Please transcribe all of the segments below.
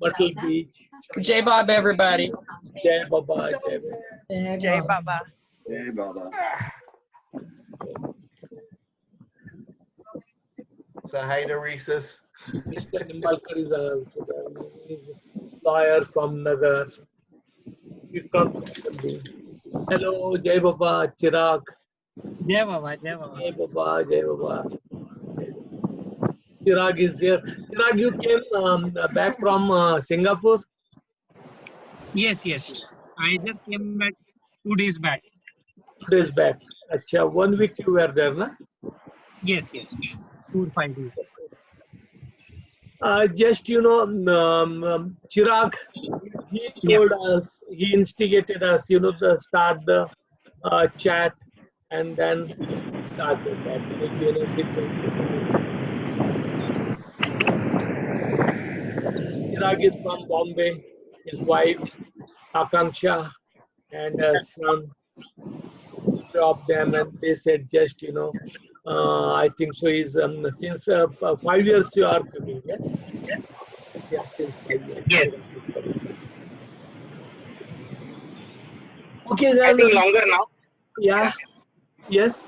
Myrtle Beach. J Bob, everybody. Jai Baba, Jai Baba. Jai Baba. Hey, Baba. So hi to Rhesus. Mr. Nimbalkar is also there. He's a lawyer from Nagar. You come. Hello, Jai Baba, Chirag. Jai Baba, Jai Baba. Jai Baba, Jai Baba. Chirag is here. Chirag, you came back from Singapore? Yes, yes. I just came back 2 days back. 2 days back. Acha, 1 week you were there, na? Yes, yes. 4 or 5 days. Just, Chirag, he told us, he instigated us, to start the chat, and then started that. Chirag is from Bombay, his wife, Akanksha, and a son, of them, and they said just, I think so is, since 5 years you are coming, yes? Yes. Yeah, since 5 years. Yes. Okay, then. I think longer now. Yeah. Yes.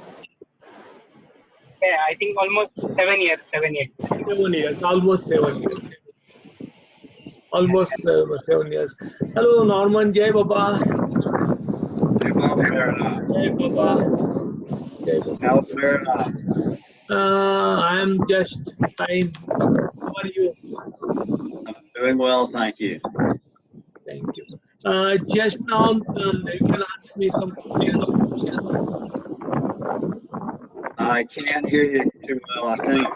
Yeah, I think almost 7 years. 7 years. 7 years, almost 7 years. Almost 7 years. Hello, Norman. Jai Baba. Hey, Baba Mehernath. Jai Baba. Jai Baba. How's Mehernath? I am just fine. How are you? I'm doing well, thank you. Thank you. Just now, you can ask me some questions. I can't hear you too well. I think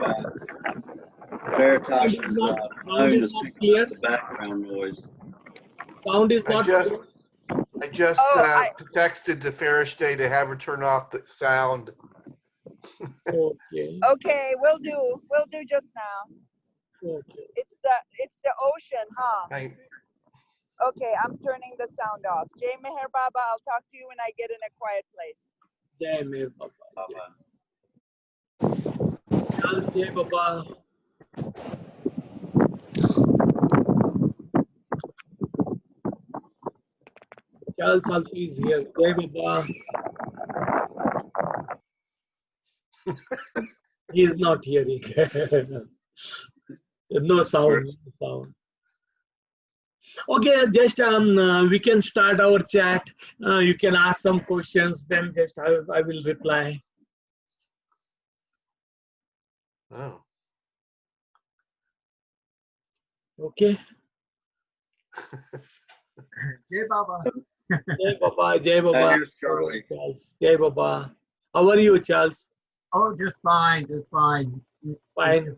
Veritash's phone is picking up the background noise. Sound is not clear. I just texted to Day to have her turn off the sound. Okay. Okay, we'll do just now. Okay. It's the ocean, huh? Okay, I'm turning the sound off. Jai Meher Baba, I'll talk to you when I get in a quiet place. Jai Meher Baba. Charles, Jai Baba. Charles also is here. Jai Baba. He is not hearing. No sound. No sound. Okay, just we can start our chat. You can ask some questions, then just I will reply. Oh. Okay. Jai Baba. Jai Baba, Jai Baba. Here's Charlie. Charles. Jai Baba. How are you, Charles? Oh, just fine, just fine. Fine.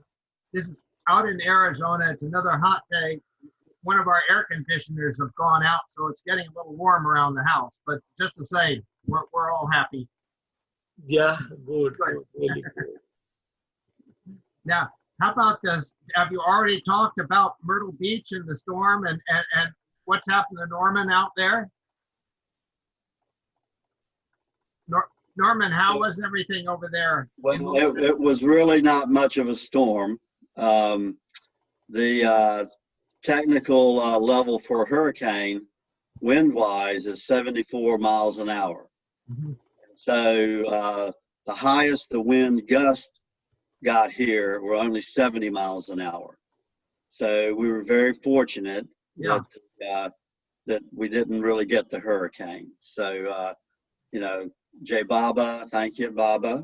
This is out in Arizona. It's another hot day. One of our air conditioners have gone out, so it's getting a little warm around the house. But just to say, we're all happy. Yeah, good. Really good. Now, how about this? Have you already talked about Myrtle Beach and the storm and what's happened to Norman out there? Norman, how was everything over there? Well, it was really not much of a storm. The technical level for a hurricane, wind-wise, is 74 miles an hour. Mm-hmm. So the highest the wind gust got here were only 70 miles an hour. So we were very fortunate that we didn't really get the hurricane. So, Jai Baba, thank you, Baba.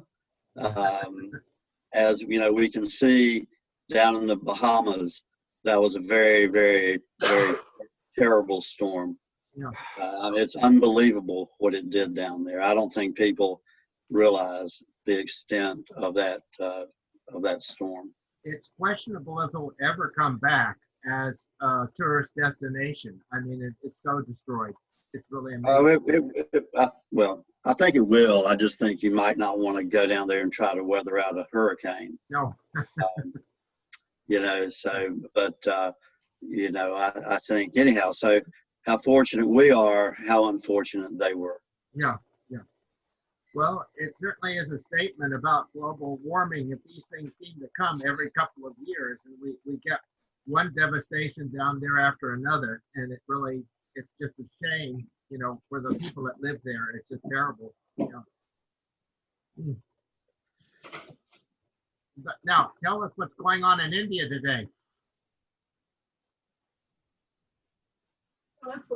As we can see down in the Bahamas, that was a very, very, very terrible storm. Yeah. It's unbelievable what it did down there. I don't think people realize the extent of that storm. It's questionable if it'll ever come back as a tourist destination. I mean, it's so destroyed. It's really amazing. Well, I think it will. I just think you might not want to go down there and try to weather out a hurricane. No. I think anyhow, so how fortunate we are, how unfortunate they were. Yeah. Well, it certainly is a statement about global warming. If these things seem to come every couple of years, and we get one devastation down there after another, and it's just a shame, for the people that live there. It's just terrible. But now, tell us what's going on in India today.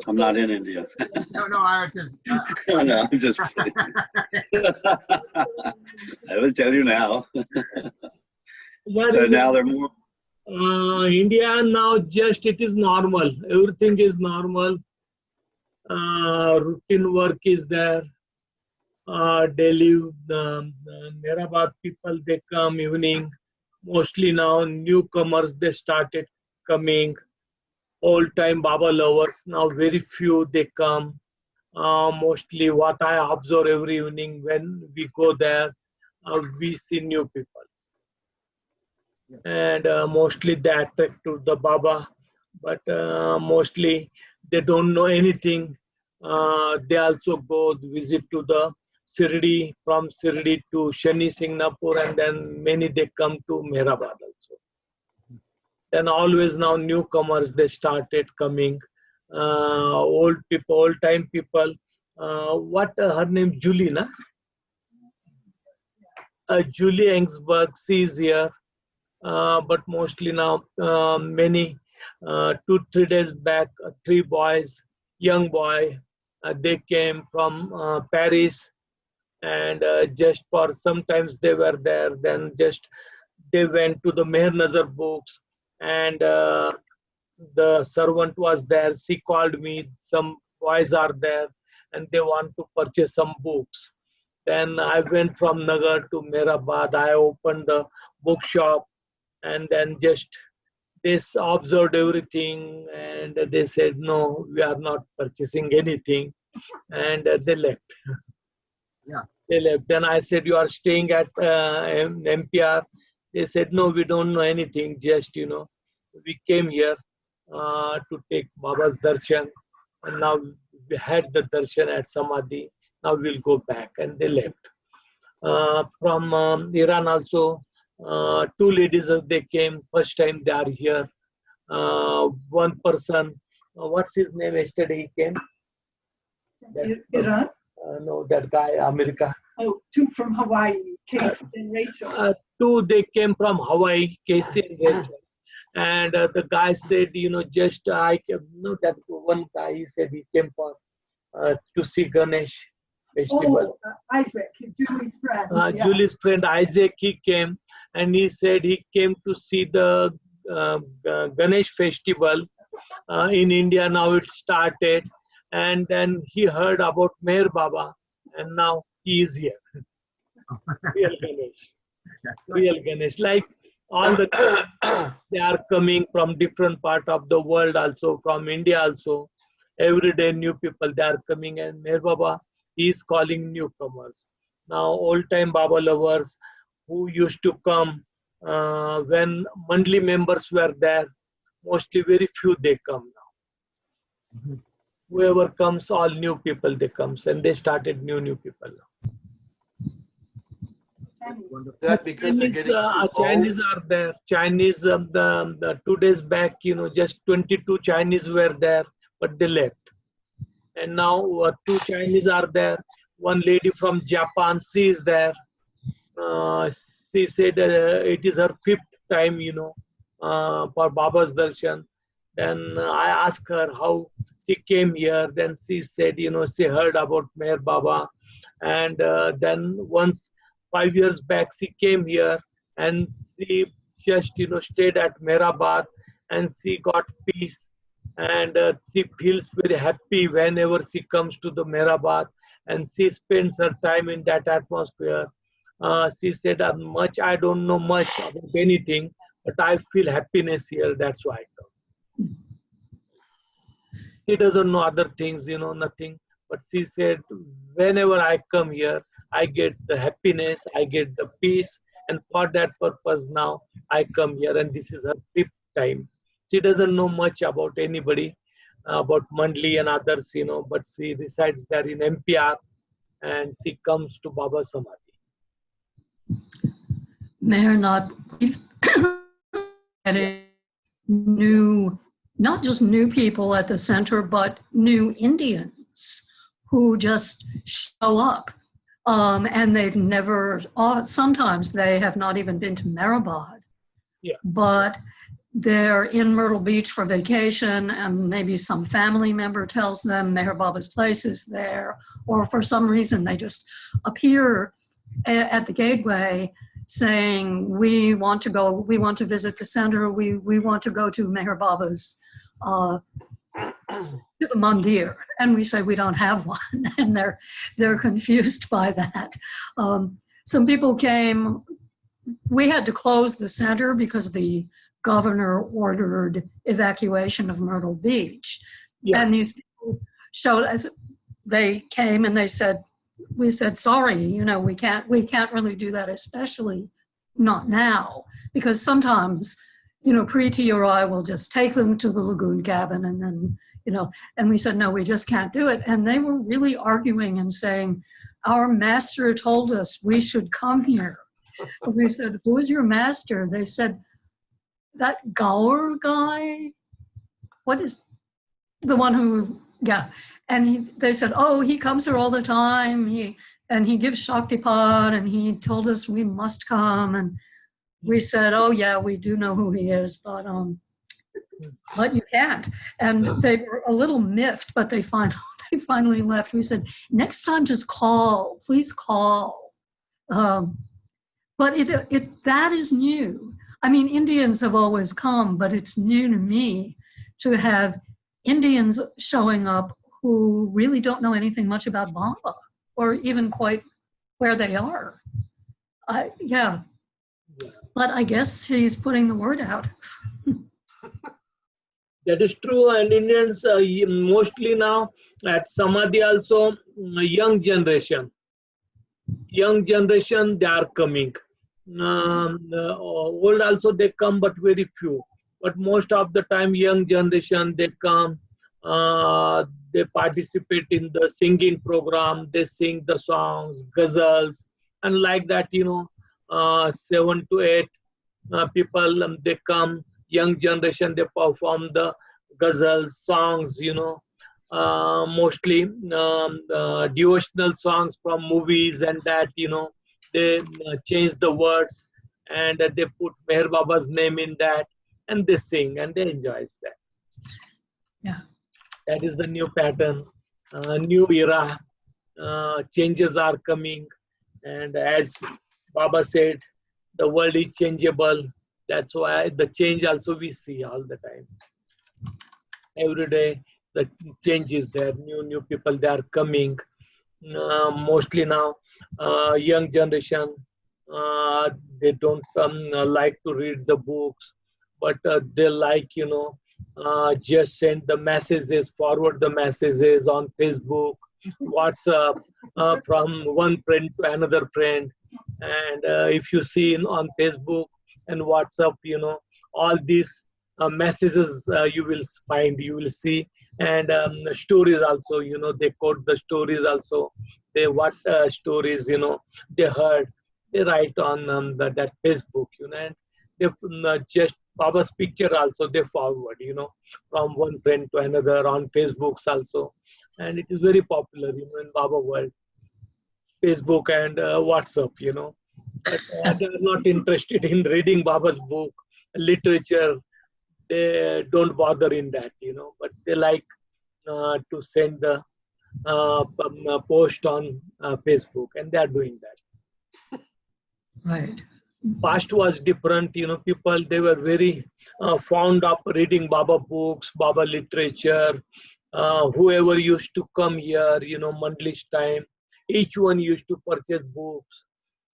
I'm not in India. No, I just. No, I'm just kidding. I will tell you now. So now they're more. India now just it is normal. Everything is normal. Routine work is there. Daily, Meherabad people, they come evening. Mostly now newcomers, they started coming. Old time Baba lovers, now very few they come. Mostly what I observe every evening when we go there, we see new people. And mostly they attract to the Baba, but mostly they don't know anything. They also go visit to the Sirdi, from Sirdi to Shani Singnapur, and then many they come to Meherabad also. Then always now newcomers, they started coming. Old people, old time people. What her name, Julie, na? Julie Engsberg, she is here. But mostly now many 2-3 days back, 3 boys, young boy, they came from Paris, and just for sometimes they were there, then just they went to the Mehernath books, and the servant was there. She called me, some boys are there and they want to purchase some books. Then I went from Nagar to Meherabad. I opened the bookshop, and then just they observed everything, and they said, no, we are not purchasing anything, and they left. Yeah. They left. Then I said, you are staying at MPR? They said, no, we don't know anything. Just, we came here to take Baba's darshan, and now we had the darshan at Samadhi. Now we'll go back, and they left. From Iran also, 2 ladies, they came. First time they are here. One person, what's his name? Yesterday he came. Iran? No, that guy, America. Oh, 2 from Hawaii, Casey and Rachel. 2 they came from Hawaii, Casey and Rachel. And the guy said, just that one guy, he said he came for to see Ganesh festival. Oh, Isaac, Julie's friend. Yeah. Julie's friend Isaac, he came, and he said he came to see the Ganesh festival in India. Now it started, and then he heard about Meher Baba, and now he is here. Real Ganesh. Real Ganesh. Like all the they are coming from different part of the world, also from India also. Every day new people, they are coming, and Meher Baba, he is calling newcomers. Now old time Baba lovers who used to come when Mandali members were there, mostly very few they come now. Mm-hmm. Whoever comes, all new people they comes, and they started new people now. That because they're getting Chinese are there. Chinese, the 2 days back, just 22 Chinese were there, but they left. And now 2 Chinese are there. One lady from Japan, she is there. She said it is her 5th time, for Baba's darshan. Then I asked her how she came here. Then she said, she heard about Meher Baba. And then once 5 years back, she came here, and she just, stayed at Meherabad, and she got peace. And she feels very happy whenever she comes to the Meherabad, and she spends her time in that atmosphere. She said, I don't know much about anything, but I feel happiness here. That's why I come. She doesn't know other things, nothing. But she said, whenever I come here, I get the happiness, I get the peace, and for that purpose now I come here, and this is her 5th time. She doesn't know much about anybody, about Mandali and others, but she resides there in MPR, and she comes to Baba Samadhi. Mehernath, please new, not just new people at the center, but new Indians who just show up. And they've never, sometimes they have not even been to Meherabad. Yeah. But they're in Myrtle Beach for vacation, and maybe some family member tells them Meher Baba's place is there, or for some reason they just appear at the gateway saying, we want to visit the center, we want to go to Meher Baba's, to the mandir. And we say we don't have one, and they're confused by that. Some people came, we had to close the center because the governor ordered evacuation of Myrtle Beach. Yeah. And these people showed us, they came and they said, we said, sorry, you know, we can't really do that, especially not now, because sometimes, you know, Preeti or I will just take them to the lagoon cabin and then, you know, and we said, no, we just can't do it. And they were really arguing and saying, our master told us we should come here. We said, who's your master? They said, that Gaur guy, what is the one who, yeah. And they said, oh, he comes here all the time. He gives Shaktipat, and he told us we must come. And we said, oh yeah, we do know who he is, but you can't. And they were a little miffed, but they finally left. We said, next time just call, please call. But that is new. I mean, Indians have always come, but it's new to me to have Indians showing up who really don't know anything much about Baba or even quite where they are. Yeah. But I guess he's putting the word out. That is true. And Indians mostly now at Samadhi also, young generation, they are coming. Old also they come, but very few. But most of the time, young generation, they come, they participate in the singing program, they sing the songs, ghazals, and like that, you know, 7 to 8 people, they come, young generation, they perform the ghazals, songs, you know, mostly devotional songs from movies and that, you know, they change the words and they put Meher Baba's name in that and they sing and they enjoy that. Yeah. That is the new pattern, new era, changes are coming. And as Baba said, the world is changeable. That's why the change also we see all the time. Every day, the change is there. New people, they are coming. Mostly now, young generation, they don't like to read the books, but they like, you know, just send the messages, forward the messages on Facebook, WhatsApp, from one friend to another friend. And if you see on Facebook and WhatsApp, you know, all these messages you will see. And stories also, you know, they quote the stories also. They what stories, you know, they heard, they write on that Facebook, you know, and they just Baba's picture also they forward, you know, from one friend to another on Facebooks also. And it is very popular, you know, in Baba world, Facebook and WhatsApp, you know. But they are not interested in reading Baba's book, literature. They don't bother in that, you know, but they like to send the post on Facebook, and they are doing that. Right. Past was different, you know, people, they were very fond of reading Baba books, Baba literature. Whoever used to come here, you know, Mandali's time, each one used to purchase books,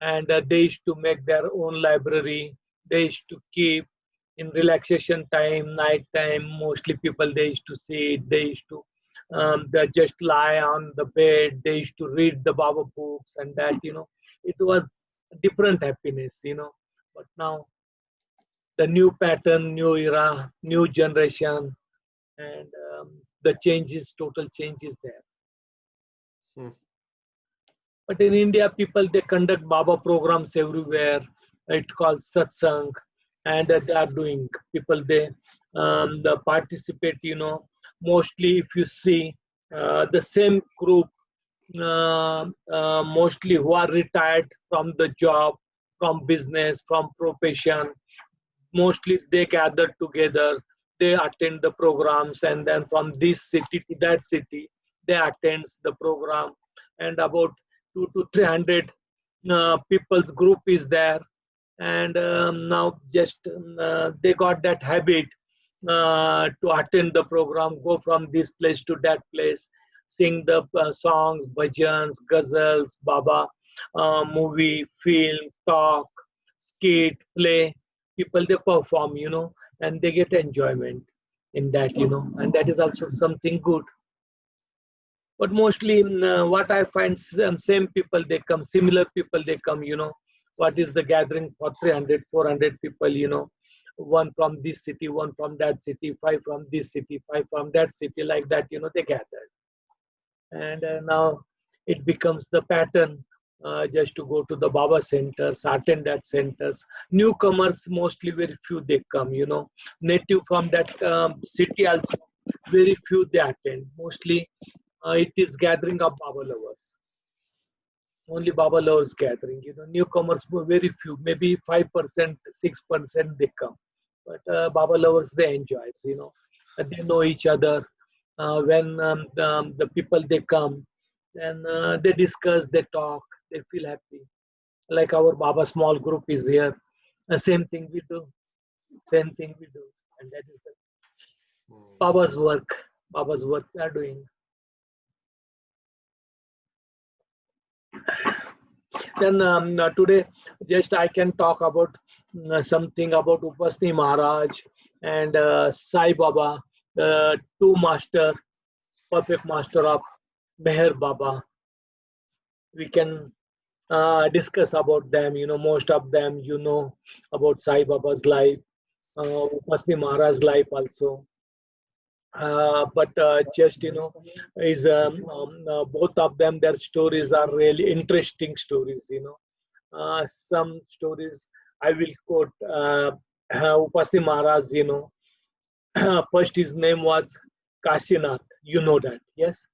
and they used to make their own library. They used to keep in relaxation time, night time, mostly people, they used to sit, they used to they just lie on the bed, they used to read the Baba books and that, you know, it was a different happiness, you know. But now, the new pattern, new era, new generation, and the changes, total change is there. But in India, people, they conduct Baba programs everywhere. It's called SATSANG. And they are doing, people, they the participate, mostly if you see the same group, mostly who are retired from the job, from business, from profession, mostly they gather together, they attend the programs, and then from this city to that city, they attend the program, and about 200 to 300 people's group is there, and now just they got that habit to attend the program, go from this place to that place, sing the songs, bhajans, ghazals, baba, movie, film, talk, skit, play. People they perform, and they get enjoyment in that, and that is also something good. But mostly what I find, same people they come, similar people they come, what is the gathering for 300, 400 people, one from this city, one from that city, 5 from this city, 5 from that city, like that, they gathered. And now it becomes the pattern just to go to the Baba centers, attend that centers. Newcomers, mostly very few they come, native from that city also, very few they attend. Mostly it is gathering of Baba lovers. Only Baba lovers gathering, newcomers were very few, maybe 5%, 6% they come. But Baba lovers, they enjoy, they know each other. When the people they come, and they discuss, they talk, they feel happy. Like our Baba small group is here. The same thing we do. Same thing we do. And that is the Baba's work. Baba's work we are doing. Then today, just I can talk about something about Upasni Maharaj and Sai Baba, the two master, perfect master of Meher Baba. We can discuss about them, most of them, about Sai Baba's life, Upasni Maharaj's life also. But just, is both of them, their stories are really interesting stories, some stories I will quote. Upasni Maharaj, first his name was Kashinath, that, yes?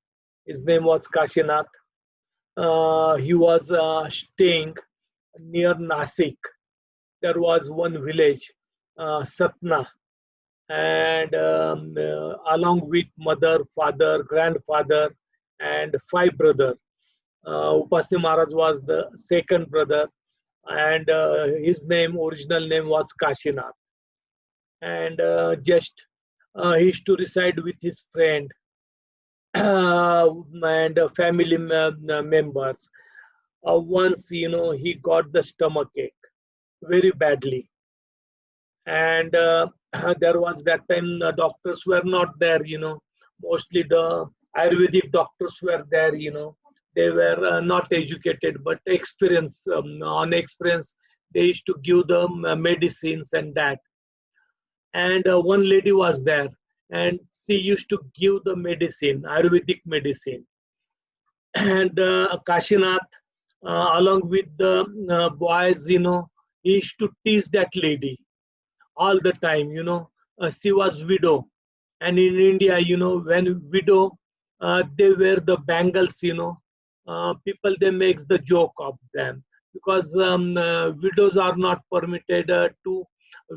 His name was Kashinath. He was staying near Nasik. There was one village, Satna, and along with mother, father, grandfather, and 5 brothers. Upasni Maharaj was the second brother, and his original name was Kashinath. And he used to reside with his friend and family members. Once, he got the stomachache very badly. And there was that time the doctors were not there, mostly the Ayurvedic doctors were there, they were not educated, but on experience, they used to give them medicines and that. And one lady was there, and she used to give the medicine, Ayurvedic medicine. And Kashinath, along with the boys, he used to tease that lady all the time, she was widow. And in India, when widow, they wear the bangles, people, they makes the joke of them, because widows are not permitted to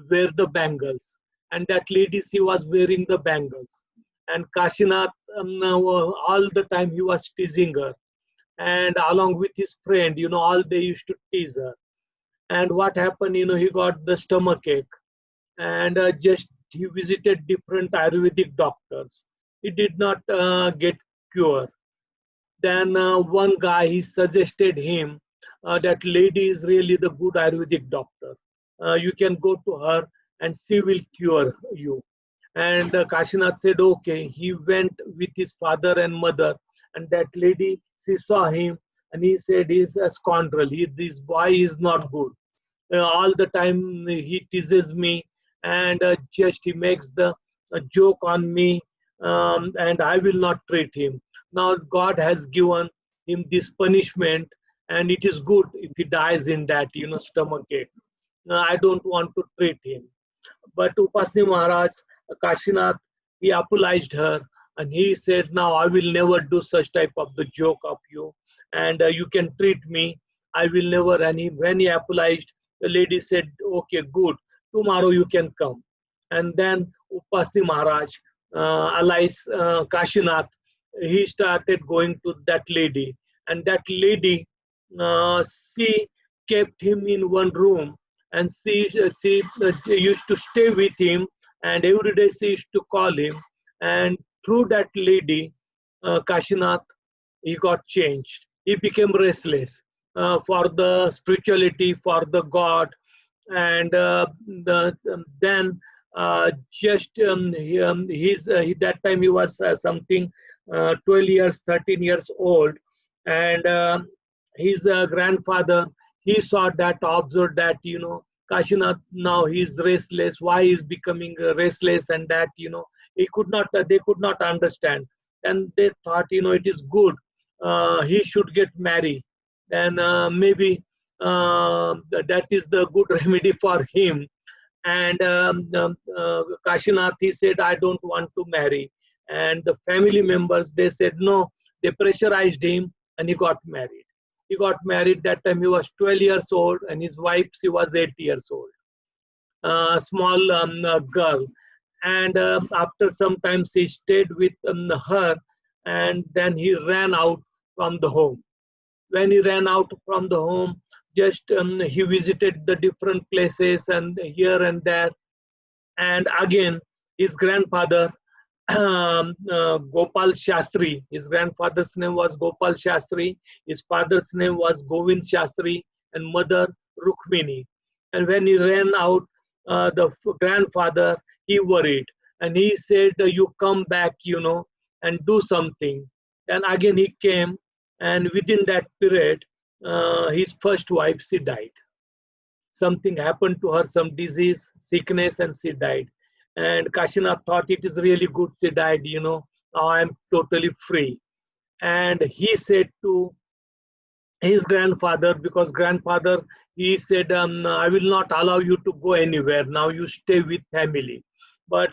wear the bangles. And that lady, she was wearing the bangles. And Kashinath, all the time he was teasing her. And along with his friend, all they used to tease her. And what happened, he got the stomachache. And just he visited different Ayurvedic doctors. He did not get cure. Then one guy, he suggested him that lady is really the good Ayurvedic doctor. You can go to her and she will cure you. And Kashinath said, okay. He went with his father and mother, and that lady, she saw him, and he said, he's a scoundrel. This boy is not good. All the time he teases me, and just he makes the joke on me, and I will not treat him. Now God has given him this punishment, and it is good if he dies in that, stomachache. I don't want to treat him. But Upasni Maharaj Kashinath, he apologized her, and he said, now I will never do such type of the joke of you, and you can treat me. I will never. And when he apologized, the lady said, okay, good. Tomorrow you can come. And then Upasi Maharaj, alias Kashinath, he started going to that lady, and that lady, she kept him in one room, and she used to stay with him, and every day she used to call him, and through that lady, Kashinath, he got changed. He became restless for the spirituality, for the God, and then that time he was something 12 years, 13 years old, and his grandfather, he saw that, observed that, Kashinath, now he's restless. Why he's becoming restless, and that, they could not understand, and they thought, it is good. He should get married, and maybe that is the good remedy for him. And Kashinath, he said, I don't want to marry. And the family members, they said no. They pressurized him, and he got married. He got married. That time he was 12 years old, and his wife, she was 8 years old. Small girl. And after some time, he stayed with her, and then he ran out from the home. When he ran out from the home, just he visited the different places and here and there. And again, his grandfather, Gopal Shastri, his grandfather's name was Gopal Shastri, his father's name was Govind Shastri, and mother Rukmini. And when he ran out, the grandfather, he worried, and he said, you come back, and do something. Then again he came, and within that period, his first wife, she died. Something happened to her, some disease, sickness, and she died. And Kashinath thought it is really good she died, now I am totally free. And he said to his grandfather, because grandfather, he said, I will not allow you to go anywhere. Now you stay with family. But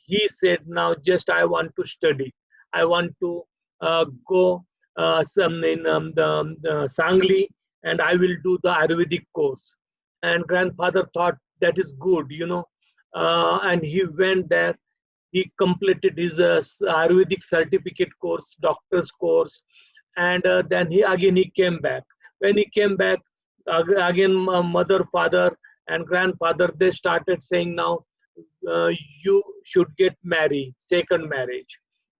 he said, now just I want to study. I want to go in the Sangli, and I will do the Ayurvedic course. And grandfather thought that is good, and he went there. He completed his Ayurvedic certificate course, doctor's course, and then he came back. When he came back, again mother, father, and grandfather, they started saying, now you should get married, second marriage.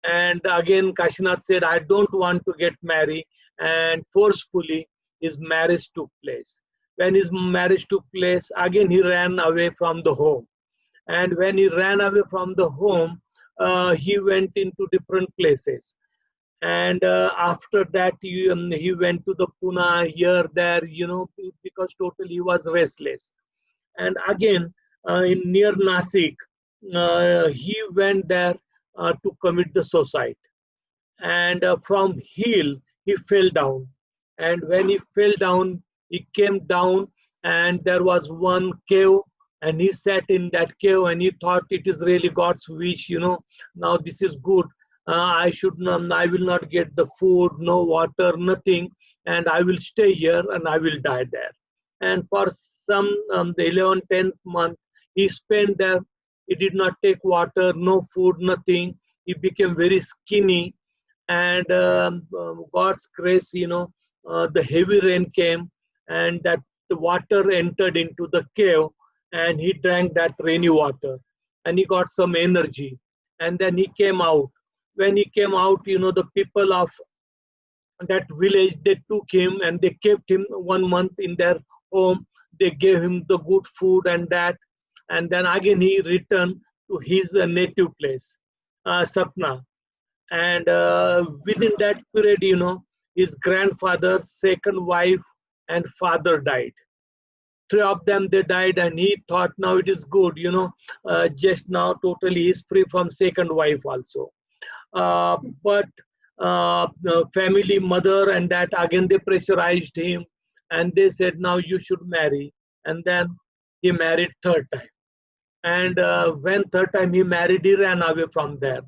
And again, Kashinath said, I don't want to get married, and forcefully his marriage took place. When his marriage took place, again he ran away from the home. And when he ran away from the home, he went into different places. And after that, he went to the Pune, here, there, because totally he was restless. And again, in near Nasik, he went there to commit the suicide. And from hill, he fell down. And when he fell down, he came down, and there was one cave, and he sat in that cave, and he thought it is really God's wish, now this is good. I will not get the food, no water, nothing, and I will stay here and I will die there. And for some, the 11th, 10th month, he spent there. He did not take water, no food, nothing. He became very skinny, and God's grace, the heavy rain came, and that the water entered into the cave, and he drank that rainy water, and he got some energy, and then he came out. When he came out, the people of that village, they took him and they kept him 1 month in their home. They gave him the good food and that, and then again he returned to his native place, Satna. And within that period, his grandfather, second wife, and father died. 3 of them, they died, and he thought, now it is good, just now totally he's free from second wife also. But family, mother, and that, again they pressurized him, and they said, now you should marry. And then he married 3rd time. And when third time he married, he ran away from there.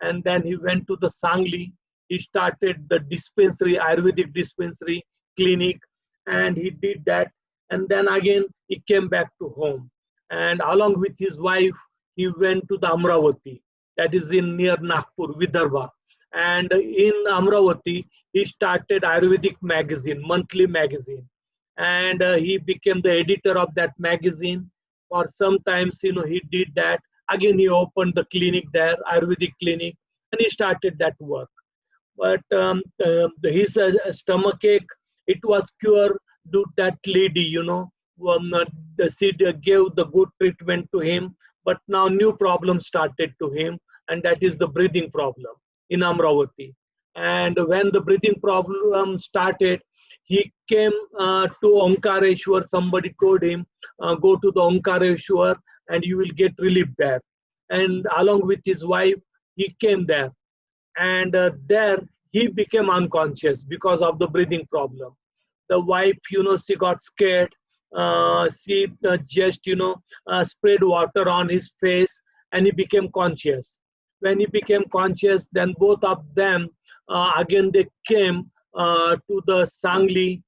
And then he went to the Sangli. He started the dispensary, Ayurvedic dispensary clinic, and he did that. And then again, he came back to home. And along with his wife, he went to the Amravati, that is in near Nagpur, Vidarbha. And in Amravati, he started Ayurvedic magazine, monthly magazine. And he became the editor of that magazine. For sometimes, he did that. Again, he opened the clinic there, Ayurvedic clinic, and he started that work. But his stomachache, it was cured to that lady, she gave the good treatment to him, but now new problem started to him, and that is the breathing problem in Amravati. And when the breathing problem started, he came to Omkareshwar. Somebody told him, go to the Omkareshwar and you will get relief there. And along with his wife, he came there. And there he became unconscious because of the breathing problem. The wife, she got scared. She just, sprayed water on his face, and he became conscious. When he became conscious, then both of them, again they came to the Sangli.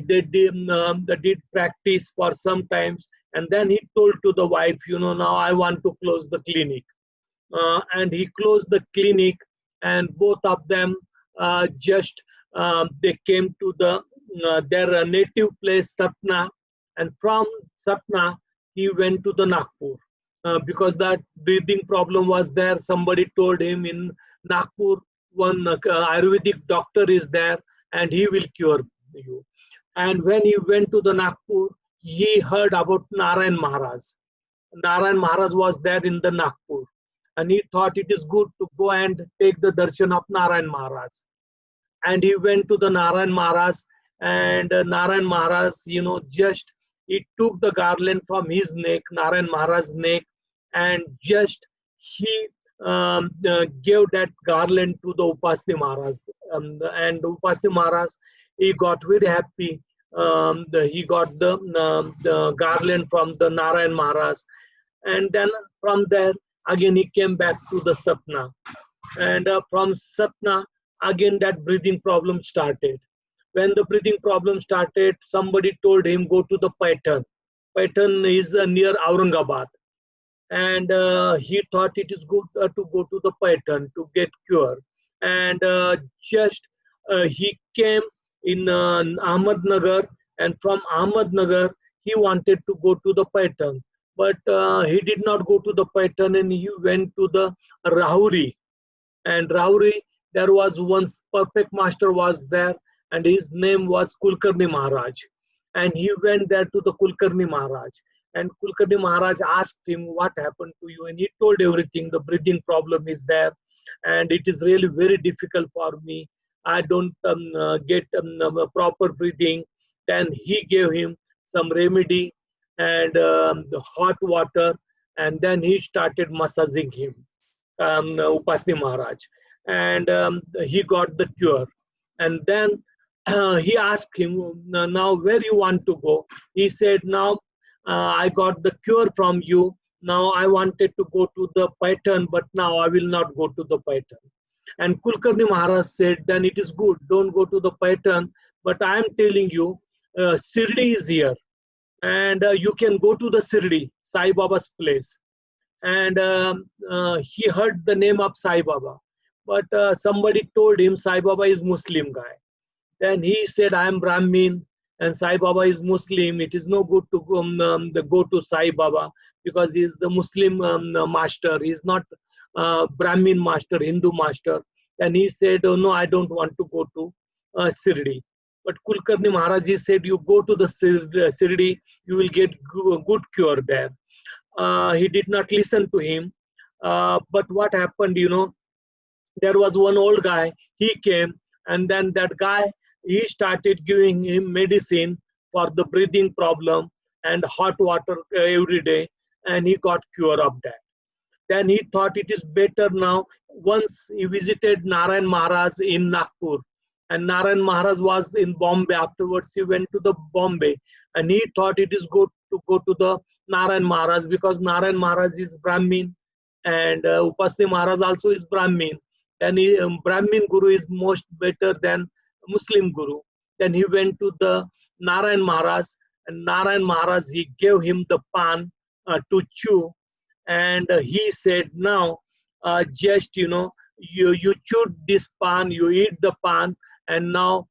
They did practice for some times, and then he told to the wife, now I want to close the clinic. And he closed the clinic, and both of them they came to their native place, Satna, and from Satna, he went to the Nagpur. Because that breathing problem was there, somebody told him in Nagpur, one Ayurvedic doctor is there, and he will cure you. And when he went to the Nagpur, he heard about Narayan Maharaj. Narayan Maharaj was there in the Nagpur, and he thought it is good to go and take the darshan of Narayan Maharaj. And he went to the Narayan Maharaj, and Narayan Maharaj, just he took the garland from his neck, Narayan Maharaj's neck, and just he gave that garland to the Upasni Maharaj. And Upasni Maharaj, he got very happy. He got the garland from the Narayan Maharaj. And then from there, again he came back to the Satna. And from Satna, again that breathing problem started. When the breathing problem started, somebody told him, go to the Paitan. Paitan is near Aurangabad. And he thought it is good to go to the Paitan to get cure. And he came in Ahmednagar, and from Ahmednagar, he wanted to go to the Paitan. But he did not go to the Paitan, and he went to the Rahuri. And Rahuri, there was one perfect master was there, and his name was Kulkarni Maharaj. And he went there to the Kulkarni Maharaj. And Kulkarni Maharaj asked him, what happened to you? And he told everything. The breathing problem is there, and it is really very difficult for me. I don't get proper breathing. Then he gave him some remedy and the hot water, and then he started massaging him, Upasni Maharaj. And he got the cure. And then he asked him, now where you want to go? He said, now I got the cure from you. Now I wanted to go to the Paitan, but now I will not go to the Paitan. And Kulkarni Maharaj said, then it is good, don't go to the Paitan, but I am telling you, Shirdi is here. And you can go to the Shirdi, Sai Baba's place. And he heard the name of Sai Baba. But somebody told him Sai Baba is Muslim guy. Then he said, I am Brahmin and Sai Baba is Muslim. It is no good to go to Sai Baba because he is the Muslim master. He is not Brahmin master, Hindu master. And he said, oh, no, I don't want to go to Shirdi. But Kulkarni Maharaj said, you go to the Shirdi, you will get good cure there. He did not listen to him. But what happened, there was one old guy, he came, and then that guy, he started giving him medicine for the breathing problem and hot water every day, and he got cure of that. Then he thought it is better now. Once he visited Narayan Maharaj in Nagpur, and Narayan Maharaj was in Bombay. Afterwards, he went to the Bombay, and he thought it is good to go to the Narayan Maharaj, because Narayan Maharaj is Brahmin, and Upasni Maharaj also is Brahmin. And Brahmin Guru is most better than Muslim Guru. Then he went to the Narayan Maharaj, and Narayan Maharaj, he gave him the pan to chew, and he said, now just you chew this pan, you eat the pan, and now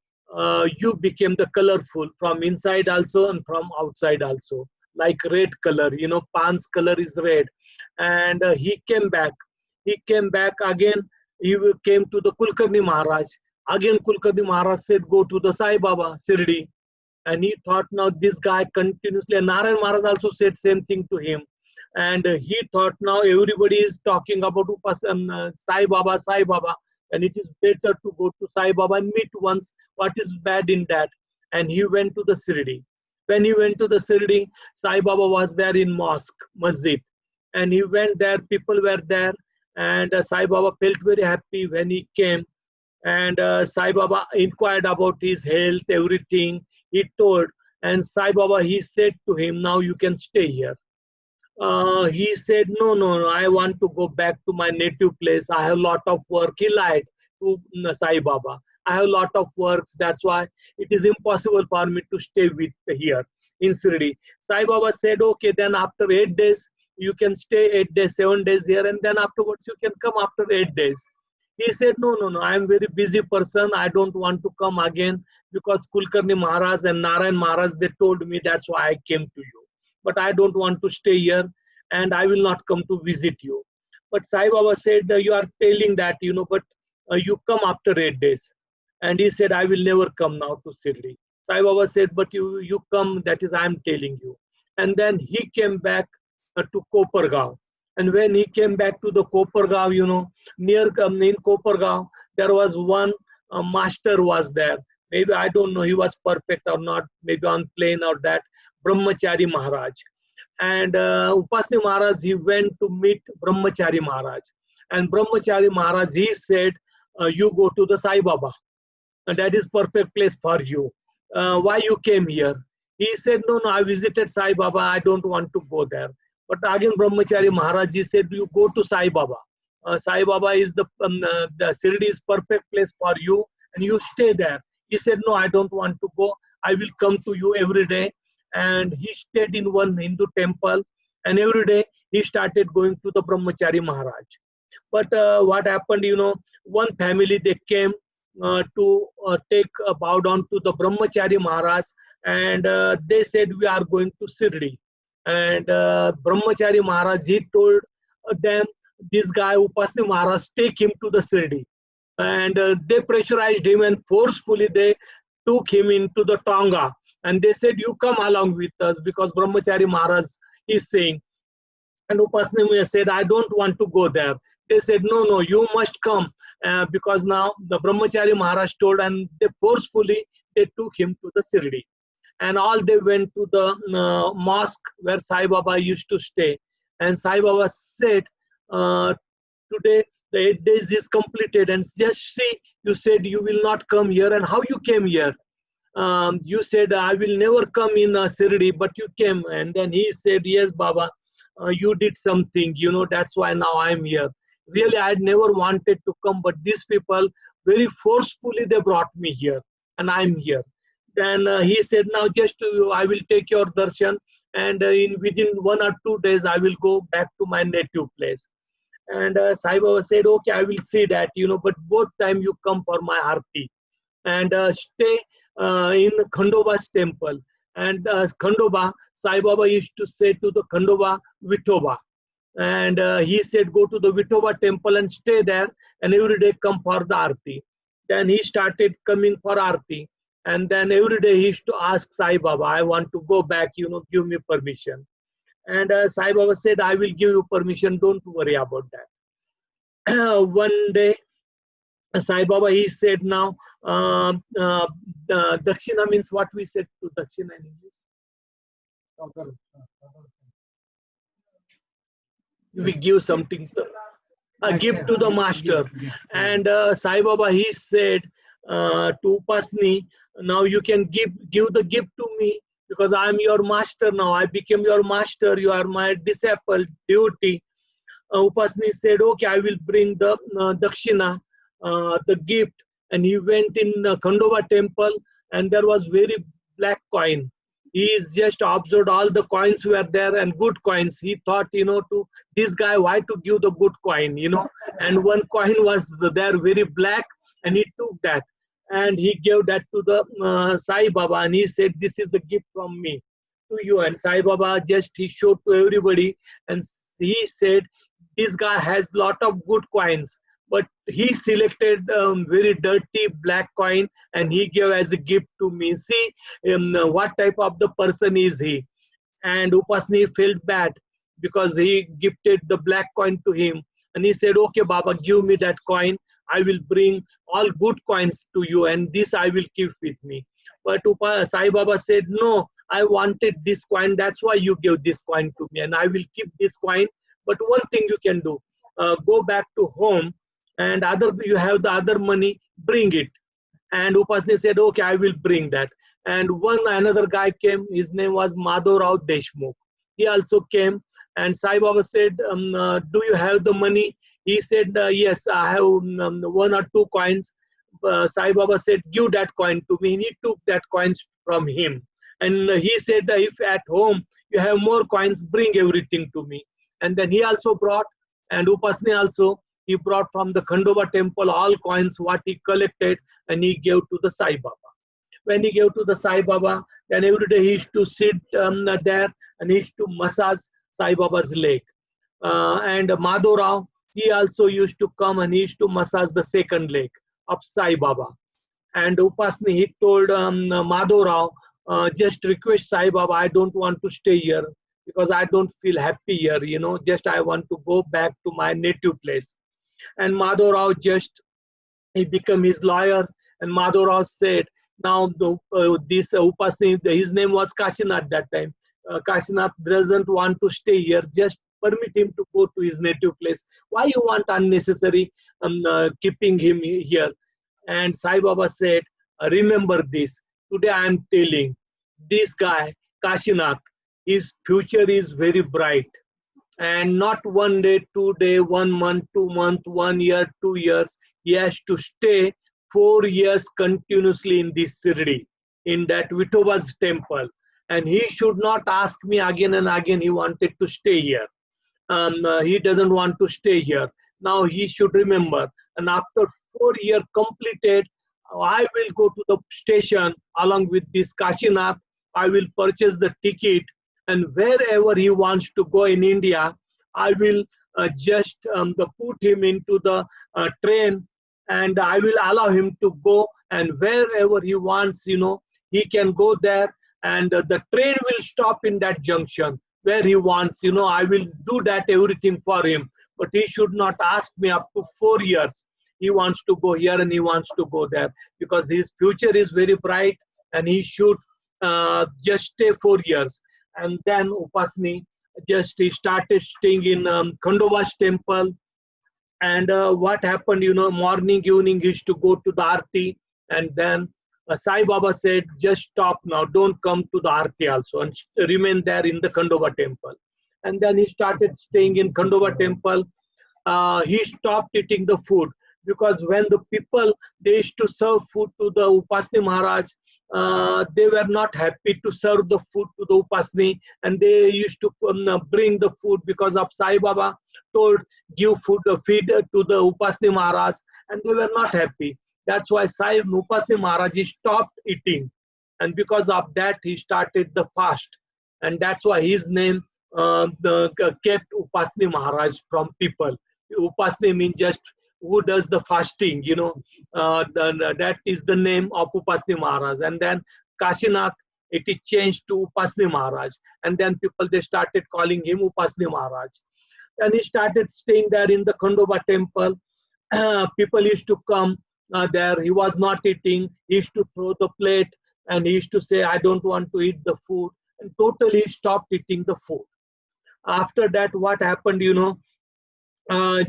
you became the colorful from inside also and from outside also, like red color, pan's color is red. And he came back again. He came to the Kulkarni Maharaj. Again Kulkarni Maharaj said, go to the Sai Baba Sirdi. And he thought, now this guy continuously, and Narayan Maharaj also said same thing to him. And he thought, now everybody is talking about Sai Baba, and it is better to go to Sai Baba and meet once. What is bad in that? And he went to the Sirdi. When he went to the Sirdi, Sai Baba was there in masjid. And he went there, people were there, and Sai Baba felt very happy when he came. And Sai Baba inquired about his health, everything he told. And Sai Baba, he said to him, now you can stay here. He said, no, I want to go back to my native place. I have a lot of work. He lied to Sai Baba. I have a lot of works. That's why it is impossible for me to stay here in Sirdi. Sai Baba said, okay, then after 8 days, you can stay 8 days, 7 days here, and then afterwards you can come after 8 days. He said, no, I am very busy person. I don't want to come again, because Kulkarni Maharaj and Narayan Maharaj, they told me, that's why I came to you. But I don't want to stay here, and I will not come to visit you. But Sai Baba said, you are telling that, but you come after 8 days. And he said, I will never come now to Sirdi. Sai Baba said, but you come, that is, I am telling you. And then he came back to Kopargaon. And when he came back to the Kopargaon, near in Kopargaon, there was one master was there. Maybe, I don't know, he was perfect or not, maybe on plane or that, Brahmachari Maharaj. And Upasni Maharaj, he went to meet Brahmachari Maharaj. And Brahmachari Maharaj, he said, you go to the Sai Baba. And that is perfect place for you. Why you came here? He said, no, I visited Sai Baba. I don't want to go there. But again, Brahmachari Maharaj, he said, you go to Sai Baba. Sai Baba is the Sirdi is perfect place for you, and you stay there. He said, no, I don't want to go. I will come to you every day. And he stayed in one Hindu temple, and every day he started going to the Brahmachari Maharaj. But what happened, one family, they came to take a bow down to the Brahmachari Maharaj, and they said, we are going to Sirdi. And Brahmachari Maharaj, he told them, this guy Upasni Maharaj, take him to the Sirdi. And they pressurized him, and forcefully they took him into the Tonga. And they said, you come along with us, because Brahmachari Maharaj is saying. And Upasni said, I don't want to go there. They said, no, you must come, because now the Brahmachari Maharaj told, and they forcefully they took him to the Sirdi. And all they went to the mosque where Sai Baba used to stay. And Sai Baba said, today the 8 days is completed, and just see, you said you will not come here, and how you came here? You said, I will never come in Sirdi, but you came. And then he said, yes, Baba, you did something, that's why now I am here. Really, I never wanted to come, but these people very forcefully, they brought me here, and I am here. Then he said, now just I will take your darshan, and within 1 or 2 days, I will go back to my native place. And Sai Baba said, okay, I will see that, but both time you come for my arti, and stay in Khandoba's temple. And Khandoba, Sai Baba used to say to the Khandoba, Vithoba. And he said, go to the Vithoba temple and stay there, and every day come for the arti. Then he started coming for arti. And then every day he used to ask Sai Baba, I want to go back, give me permission. And Sai Baba said, I will give you permission, don't worry about that. One day, Sai Baba, he said, now, Dakshina means what we said to Dakshina in English? We give something, a gift to the master. And Sai Baba, he said to Upasni, now you can give the gift to me, because I'm your master now. I became your master. You are my disciple, devotee. Upasni said, okay, I will bring the dakshina, the gift. And he went in Khandova temple, and there was very black coin. He is just observed all the coins were there and good coins. He thought, to this guy, why to give the good coin, and one coin was there very black, and he took that and he gave that to the Sai Baba, and he said, this is the gift from me to you. And Sai Baba he showed to everybody, and he said, this guy has lot of good coins, but he selected very dirty black coin and he gave as a gift to me. See what type of the person is he. And Upasni felt bad because he gifted the black coin to him. And he said, okay, Baba, give me that coin. I will bring all good coins to you, and this I will keep with me. But Sai Baba said, no, I wanted this coin. That's why you gave this coin to me, and I will keep this coin. But one thing you can do, go back to home, and you have the other money, bring it. And Upasni said, okay, I will bring that. And another guy came, his name was Madhav Rao Deshmukh. He also came, and Sai Baba said, do you have the money? He said, yes, I have 1 or 2 coins. Sai Baba said, give that coin to me. And he took that coins from him. And he said, if at home you have more coins, bring everything to me. And then he also brought, and Upasni also, he brought from the Khandova temple all coins, what he collected, and he gave to the Sai Baba. When he gave to the Sai Baba, then every day he used to sit there and he used to massage Sai Baba's leg. And Madhav Rao, he also used to come and he used to massage the second leg of Sai Baba. And Upasni, he told Madhav Rao, just request Sai Baba, I don't want to stay here because I don't feel happy here, just I want to go back to my native place. And Madhav Rao he became his lawyer, and Madhav Rao said, now this Upasni, his name was Kashinath that time. Kashinath doesn't want to stay here, just permit him to go to his native place. Why you want unnecessary keeping him here? And Sai Baba said, remember this, today I am telling this guy, Kashinath, his future is very bright. And not 1 day, 2 day, 1 month, 2 months, 1 year, 2 years. He has to stay 4 years continuously in this Sirdi, in that Vithoba's temple. And he should not ask me again and again, he wanted to stay here. He doesn't want to stay here. Now he should remember. And after 4 years completed, I will go to the station along with this Kashinath. I will purchase the ticket, and wherever he wants to go in India, I will just put him into the train, and I will allow him to go, and wherever he wants, he can go there, and the train will stop in that junction where he wants, I will do that everything for him. But he should not ask me up to 4 years. He wants to go here and he wants to go there because his future is very bright, and he should just stay 4 years. And then Upasni he started staying in Khandova's temple. And what happened, morning, evening, he used to go to the Aarti. And then Sai Baba said, just stop now, don't come to the Aarti also, and remain there in the Khandova temple. And then he started staying in Khandova temple. He stopped eating the food because when the people, they used to serve food to the Upasni Maharaj, they were not happy to serve the food to the Upasni, and they used to bring the food because of Sai Baba told, give food, feed to the Upasni Maharaj, and they were not happy. That's why Upasni Maharaj stopped eating, and because of that he started the fast, and that's why his name kept Upasni Maharaj from people. Upasni means just who does the fasting, that is the name of Upasni Maharaj. And then Kashinath, it is changed to Upasni Maharaj. And then people, they started calling him Upasni Maharaj. And he started staying there in the Khandova temple. People used to come there. He was not eating. He used to throw the plate and he used to say, I don't want to eat the food. And totally stopped eating the food. After that, what happened,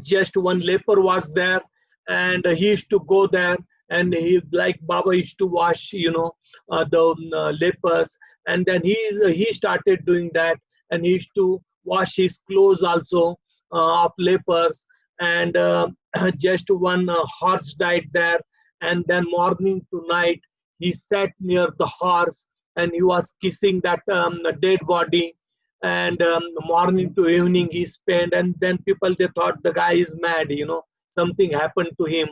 just one leper was there, and he used to go there, and he, like Baba used to wash, the lepers, And then he started doing that, and he used to wash his clothes also of lepers. And just one horse died there, and then morning to night he sat near the horse and he was kissing that dead body. And morning to evening he spent, and then people, they thought the guy is mad, something happened to him.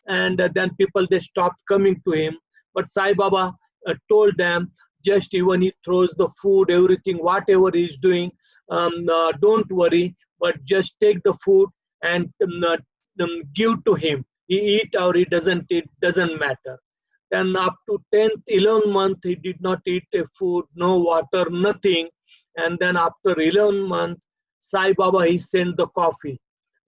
And then people, they stopped coming to him. But Sai Baba told them, just even he throws the food, everything, whatever he's doing, don't worry, but just take the food and give to him. He eat or he doesn't eat, doesn't matter. Then up to 10th, 11th month, he did not eat food, no water, nothing. And then after 11th month, Sai Baba, he sent the coffee.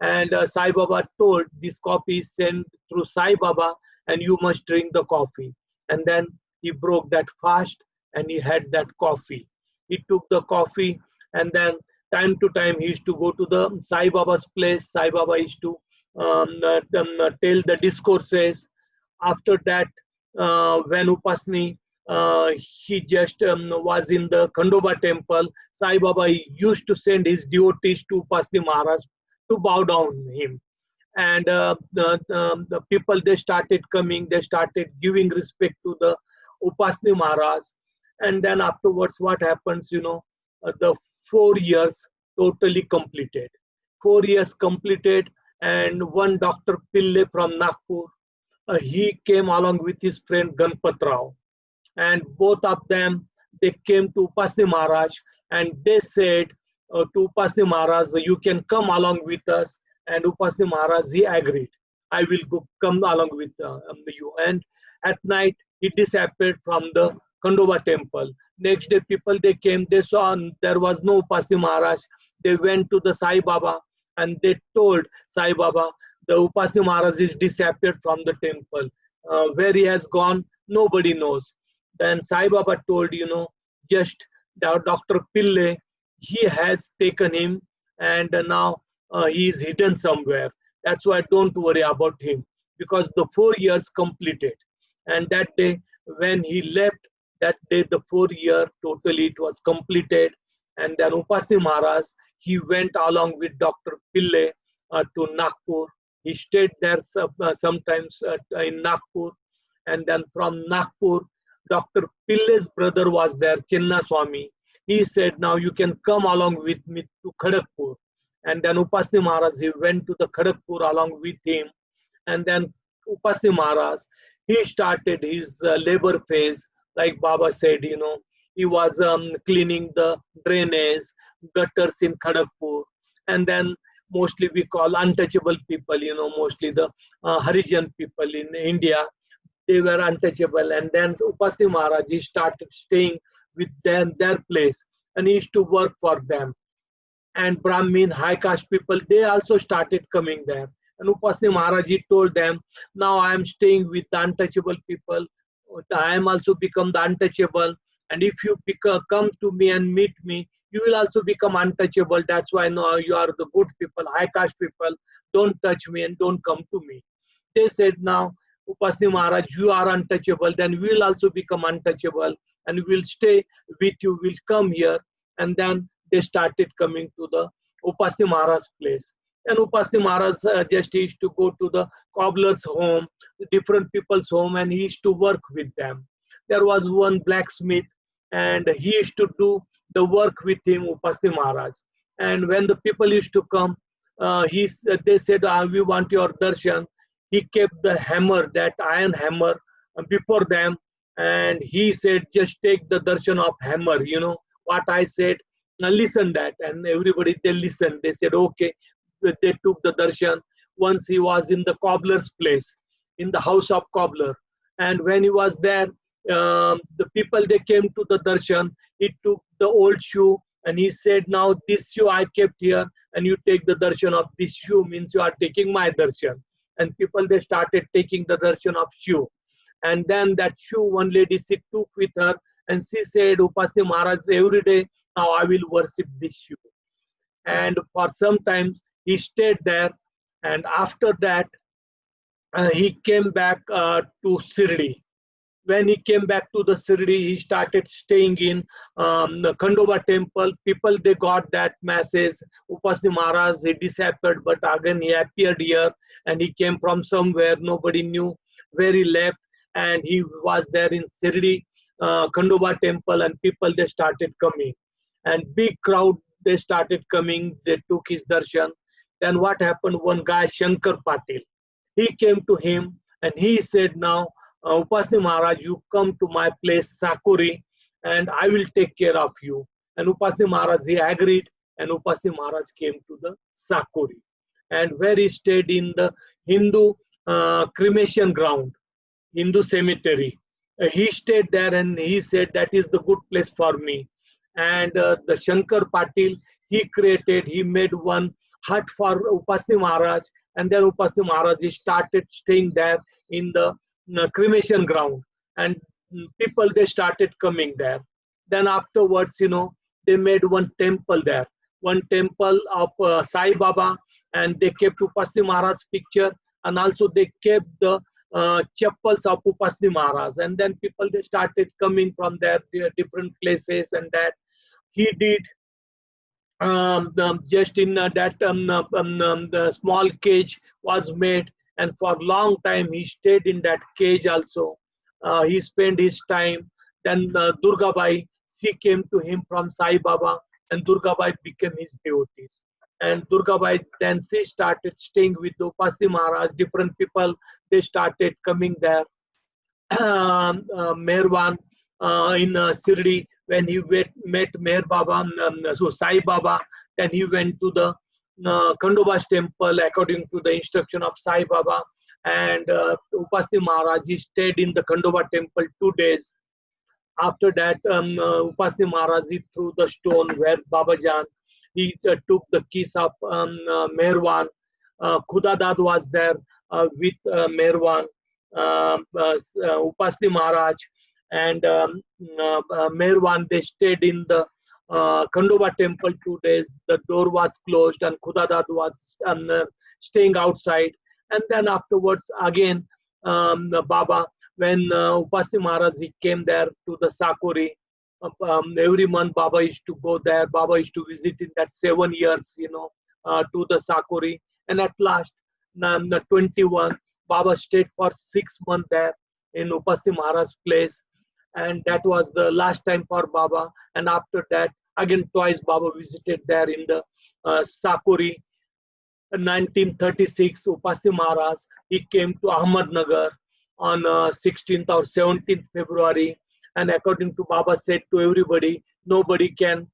And Sai Baba told, this coffee is sent through Sai Baba and you must drink the coffee. And then he broke that fast and he had that coffee. He took the coffee, and then time to time he used to go to the Sai Baba's place. Sai Baba used to tell the discourses. After that, when Upasni, he just was in the Khandoba temple, Sai Baba used to send his devotees to Upasni Maharaj to bow down him. And the people, they started coming, they started giving respect to the Upasni Maharaj. And then afterwards, what happens, the 4 years totally completed. 4 years completed, and one Dr. Pille from Nagpur, he came along with his friend Ganpat Rao. And both of them, they came to Upasni Maharaj, and they said to Upasni Maharaj, you can come along with us. And Upasni Maharaj, he agreed, I will come along with you. And at night, he disappeared from the Khandoba temple. Next day, people, they came, they saw there was no Upasni Maharaj. They went to the Sai Baba and they told Sai Baba, the Upasni Maharaj is disappeared from the temple. Where he has gone, nobody knows. Then Sai Baba told, just Dr. Pille, he has taken him, and now he is hidden somewhere. That's why don't worry about him, because the 4 years completed. And that day, when he left, that day the 4 year totally it was completed. And then Upasni Maharaj, he went along with Dr. Pille to Nagpur. He stayed there sometimes in Nagpur. And then from Nagpur, Dr. Pille's brother was there, Chenna Swami. He said, now you can come along with me to Kharagpur. And then Upasni Maharaj, he went to the Kharagpur along with him. And then Upasni Maharaj, he started his labor phase. Like Baba said, he was cleaning the drainage, gutters in Kharagpur. And then mostly we call untouchable people, mostly the Harijan people in India, they were untouchable. And then Upasni Maharaj, he started staying with them, their place, and he used to work for them. And Brahmin, high caste people, they also started coming there. And Upasni Maharaj, he told them, now I am staying with the untouchable people. I am also become the untouchable. And if you come to me and meet me, you will also become untouchable. That's why now you are the good people, high caste people. Don't touch me and don't come to me. They said, now, Upasni Maharaj, you are untouchable. Then we will also become untouchable. And we will stay with you. We'll come here. And then they started coming to the Upasni Maharaj's place. And Upasni Maharaj just used to go to the cobbler's home, different people's home, and he used to work with them. There was one blacksmith, and he used to do the work with him, Upasni Maharaj. And when the people used to come, they said, we want your darshan. He kept the hammer, that iron hammer, before them. And he said, just take the darshan of hammer. What I said, listen that. And everybody, they listened. They said, okay. They took the darshan. Once he was in the cobbler's place, in the house of cobbler. And when he was there, the people, they came to the darshan. He took the old shoe and he said, now this shoe I kept here and you take the darshan of this shoe, means you are taking my darshan. And people, they started taking the darshan of shoe. And then that shoe, one lady, she took with her and she said, Upasni Maharaj, every day now I will worship this shoe. And for some time he stayed there. And after that, he came back to Shirdi. when he came back to the Shirdi, he started staying in the Khandoba temple. People, they got that message. Upasni Maharaj, he disappeared, but again he appeared here, and he came from somewhere. Nobody knew where he left, and he was there in Shirdi, Khandoba temple, and people, they started coming. And big crowd, they started coming. They took his darshan. Then what happened? One guy, Shankar Patil, he came to him and he said, now, Upasni Maharaj, you come to my place, Sakuri, and I will take care of you. And Upasni Maharaj, he agreed, and Upasni Maharaj came to the Sakuri, and where he stayed in the Hindu cremation ground, Hindu cemetery. He stayed there and he said, that is the good place for me. And the Shankar Patil, he made one hut for Upasni Maharaj, and then Upasni Maharaj, he started staying there in the cremation ground, and people, they started coming there. Then afterwards, they made one temple there, one temple of Sai Baba, and they kept Upasni Maharaj's picture, and also they kept the chapels of Upasni Maharaj. And then people, they started coming from there, different places, and that he did just in that the small cage was made, and for a long time he stayed in that cage also. He spent his time. Then Durga Bai, she came to him from Sai Baba, and Durga Bai became his devotees. And Durga Bai, then she started staying with Upasni Maharaj. Different people, they started coming there. Meherwan in Shirdi, when he met Meher Baba, so Sai Baba, then he went to the Khandoba's temple according to the instruction of Sai Baba. And Upasni Maharaj, he stayed in the Khandoba temple 2 days. After that, Upasni Maharaj, he threw the stone where Babajan, he took the keys of Meherwan. Khudadad was there with Meherwan, Upasni Maharaj, and Meherwan, they stayed in the Khandoba temple 2 days. The door was closed, and Khudadad was staying outside. And then afterwards, again, Baba, when Upasni Maharaj, he came there to the Sakuri, every month Baba used to go there. Baba used to visit in that 7 years, to the Sakuri. And at last, 21, Baba stayed for 6 months there in Upasni Maharaj's place. And that was the last time for Baba. And after that, again, twice Baba visited there in the Sakuri. In 1936, Upasni Maharaj, he came to Ahmednagar on 16th or 17th February. And according to Baba said to everybody, nobody can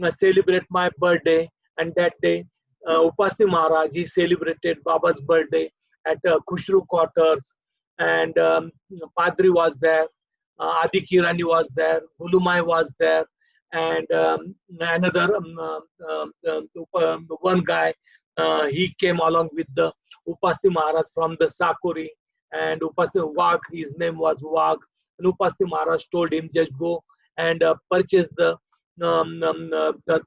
celebrate my birthday. And that day, Upasni Maharaj, he celebrated Baba's birthday at Khushru quarters. And Padri was there, Adi Kirani was there, Gulumai was there, and another one guy, he came along with the Upasni Maharaj from the Sakuri. And Upasni Wag, his name was Wag. And Upasni Maharaj told him, just go and purchase the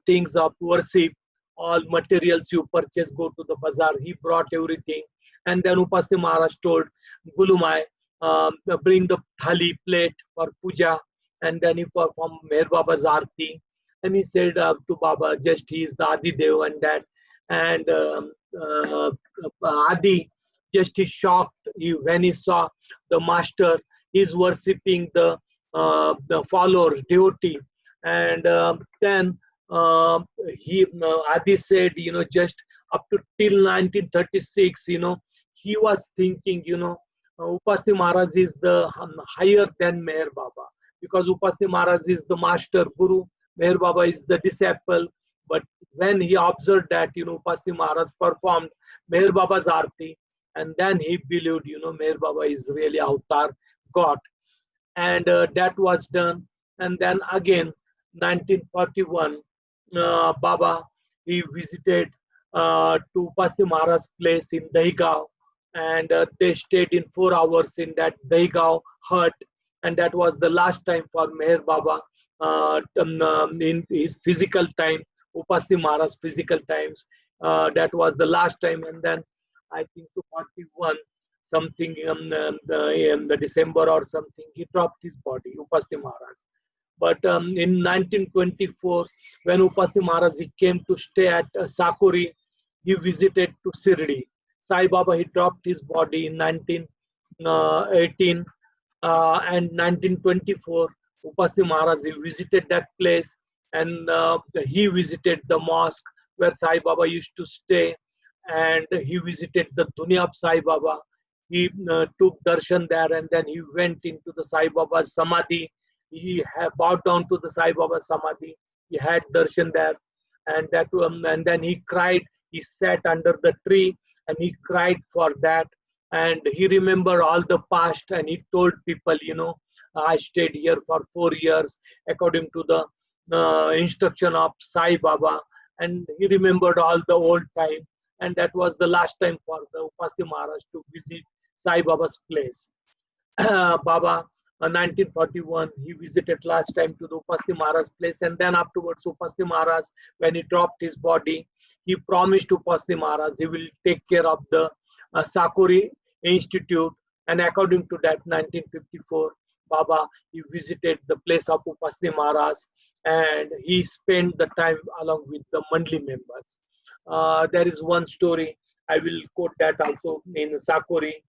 things of worship, all materials you purchase, go to the bazaar. He brought everything. And then Upasni Maharaj told Gulumai, bring the thali plate for puja. And then he performed Meher Baba's Aarti. And he said to Baba, just he is the Adi Dev and that. And Adi, just he shocked when he saw the master is worshipping the followers, devotee. And then Adi said, just up to till 1936, he was thinking, Upasni Maharaj is the higher than Meher Baba, because Upasni Maharaj is the master guru, Meher Baba is the disciple. But when he observed that, Upasni Maharaj performed Meher Baba's Aarti, and then he believed, Meher Baba is really avatar God. And that was done. And then again, 1941, Baba, he visited to Upasni Maharaj's place in Dahigaon, and they stayed in 4 hours in that Dahigaon hut. And that was the last time for Meher Baba in his physical time, Upasni Maharaj's physical times. That was the last time. And then I think 41, something in the December or something, he dropped his body, Upasthi Maharaj. But in 1924, when Upasthi Maharaj he came to stay at Sakuri, he visited to Shirdi. Sai Baba, he dropped his body in 1918 and 1924. Upasthi Maharaj, he visited that place, and he visited the mosque where Sai Baba used to stay, and he visited the Dunya of Sai Baba. He took darshan there, and then he went into the Sai Baba's Samadhi. He bowed down to the Sai Baba Samadhi. He had darshan there, and that and then he cried. He sat under the tree and he cried for that. And he remembered all the past, and he told people, you know, I stayed here for 4 years according to the instruction of Sai Baba. And he remembered all the old time. And that was the last time for the Upasthi Maharaj to visit Sai Baba's place. Baba, 1941, he visited last time to the Upasthi Maharaj's place, and then afterwards Upasthi Maharaj, when he dropped his body, he promised to Upasthi Maharaj he will take care of the Sakuri Institute, and according to that, 1954, Baba, he visited the place of Upasthi Maharaj, and he spent the time along with the Mandali members. There is one story, I will quote that also in Sakuri.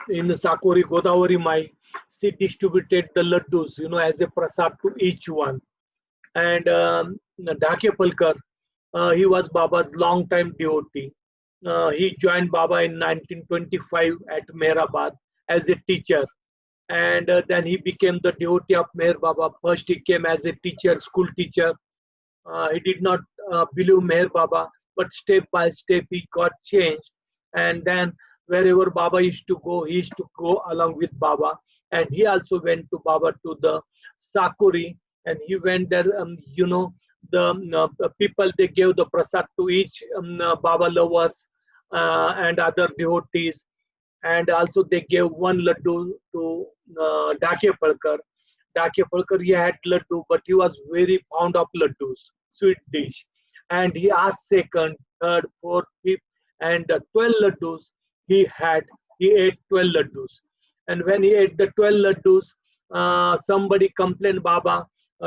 In Sakuri, Godavari Mai, she distributed the laddus, you know, as a prasad to each one. And Dhake Palkar, he was Baba's long-time devotee. He joined Baba in 1925 at Meherabad as a teacher. And then he became the devotee of Meher Baba. First he came as a teacher, school teacher. He did not believe Meher Baba, but step by step he got changed. And then wherever Baba used to go, he used to go along with Baba. And he also went to Baba to the Sakuri, and he went there, you know, the people, they gave the prasad to each Baba lovers and other devotees. And also they gave one laddu to Dhake Palkar. Dhake Palkar, he had laddu, but he was very fond of laddus, sweet dish. And he asked second, third, fourth, fifth, and 12 laddus he ate 12 laddus. And when he ate the 12 laddus, somebody complained, Baba,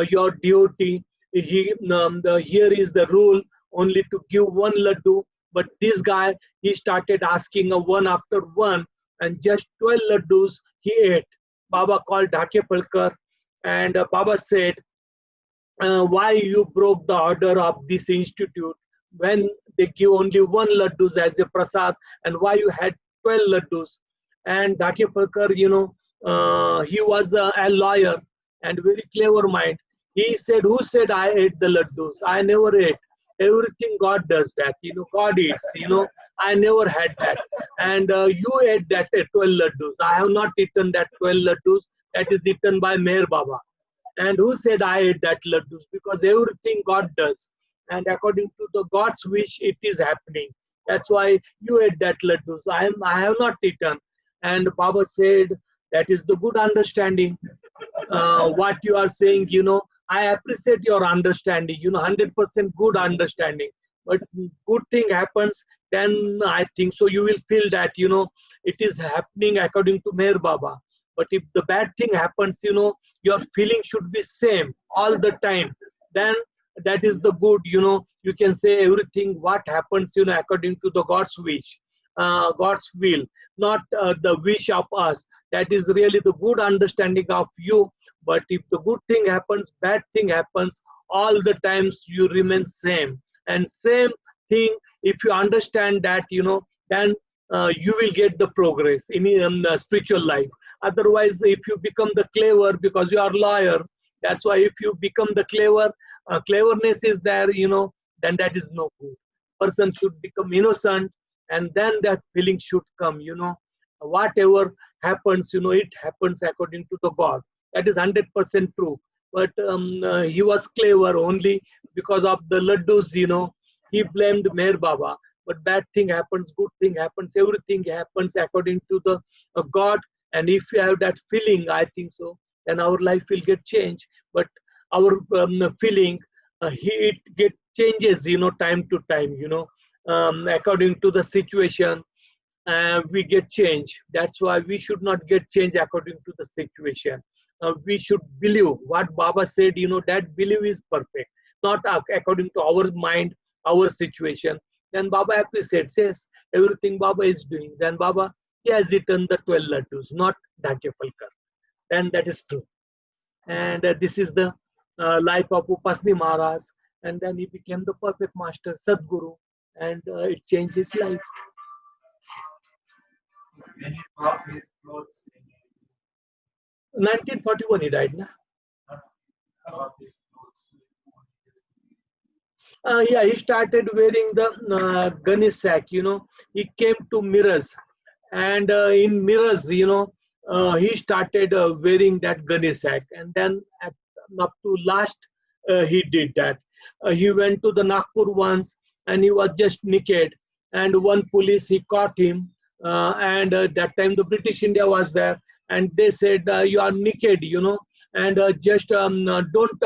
your devotee, here is the rule, only to give one laddu. But this guy, he started asking one after one, and just 12 laddus he ate. Baba called Dhake Palkar, and Baba said, why you broke the order of this institute when they give only one laddus as a prasad, and why you had 12 laddus? And Dhake Palkar, you know, he was a lawyer and very clever mind. He said, who said I ate the laddus? I never ate. Everything God does that, you know, God eats, you know, I never had that. And you ate that 12 laddus. I have not eaten that 12 laddus. That is eaten by Meher Baba. And who said I ate that laddus? Because everything God does, and according to the God's wish, it is happening. That's why you ate that laddus. I have not eaten. And Baba said, that is the good understanding. What you are saying, you know, I appreciate your understanding, you know, 100% good understanding. But good thing happens, then I think so you will feel that, you know, it is happening according to Meher Baba. But if the bad thing happens, you know, your feeling should be same all the time. Then that is the good, you know, you can say everything what happens, you know, according to the God's wish, God's will, not the wish of us. That is really the good understanding of you. But if the good thing happens, bad thing happens, all the times you remain same. And same thing, if you understand that, you know, then you will get the progress in the spiritual life. Otherwise, if you become the clever, because you are lawyer, that's why if you become the clever, cleverness is there, you know, then that is no good. Person should become innocent, and then that feeling should come, you know. Whatever happens, you know, it happens according to the God. That is 100% true. But he was clever only because of the laddus, you know. He blamed Meher Baba. But bad thing happens, good thing happens, everything happens according to the God. And if you have that feeling, I think so, then our life will get changed. But our feeling, it get changes, you know, time to time, you know. according to the situation, we get change. That's why we should not get change according to the situation. We should believe what Baba said, that belief is perfect, not according to our mind, our situation. Then Baba appreciates, yes, everything Baba is doing. Then Baba, he has eaten the 12 laddus, not Dhake Falkar. Then that is true. And this is the life of Upasni Maharaj. And then he became the perfect master, Sadguru, and it changed his life. When he dropped his clothes, 1941 he died, na? dropped his clothes. Yeah, he started wearing the gunny sack, He came to mirrors, and in mirrors, he started wearing that gunny sack, and then up to last, he did that. He went to the Nagpur once, and he was just naked, and one police, he caught him, and that time the British India was there, and they said, you are naked, and just don't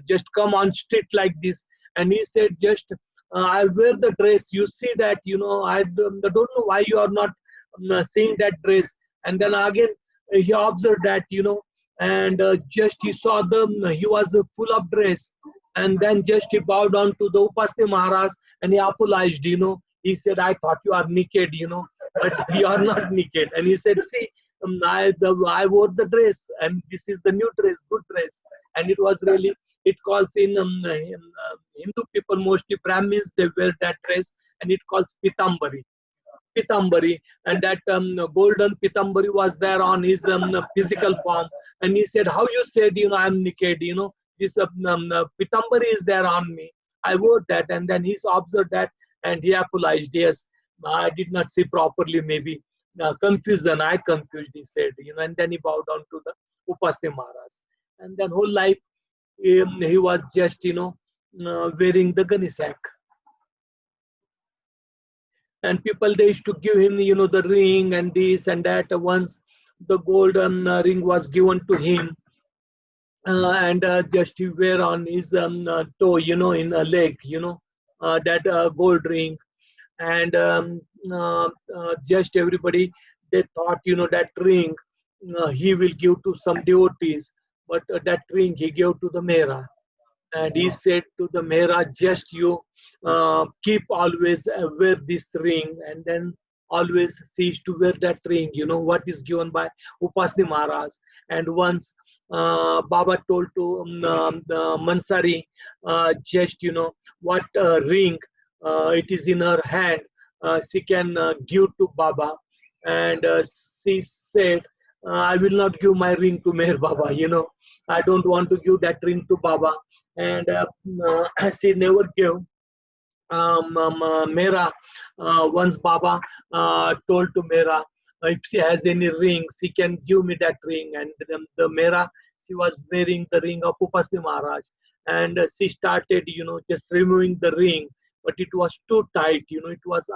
just come on street like this. And he said, just I wear the dress, you see that, I don't know why you are not seeing that dress. And then again he observed that, and just he saw he was full of dress, and then just he bowed down to the Upasni Maharaj, and he apologized, He said, I thought you are naked, but you are not naked. And he said, see, I wore the dress, and this is the new dress, good dress. And it was really, it calls in Hindu people, mostly Brahmins, they wear that dress, and it calls Pitambari. And that golden Pitambari was there on his physical form. And he said, how you said, I am naked, this Pitambari is there on me. I wore that. And then he observed that, and he apologized. Yes, I did not see properly, maybe. Confusion, I confused, he said, and then he bowed down to the Upasni Maharaj. And then whole life, he was just, wearing the gunny sack. And people, they used to give him, the ring and this and that. Once the golden ring was given to him, and just he wear on his toe, in a leg, that gold ring. And just everybody, they thought, that ring he will give to some devotees, but that ring he gave to the Meherah. And he said to the Meherah, just you keep always wear this ring, and then always cease to wear that ring, what is given by Upasni Maharaj. And once Baba told to Mansari, just, what ring it is in her hand, she can give to Baba. And she said, I will not give my ring to Meher Baba, I don't want to give that ring to Baba. And she never gave. Meherah, once Baba told to Meherah, if she has any ring, she can give me that ring. And the Meherah, she was wearing the ring of Upasni Maharaj. And she started, just removing the ring, but it was too tight, it was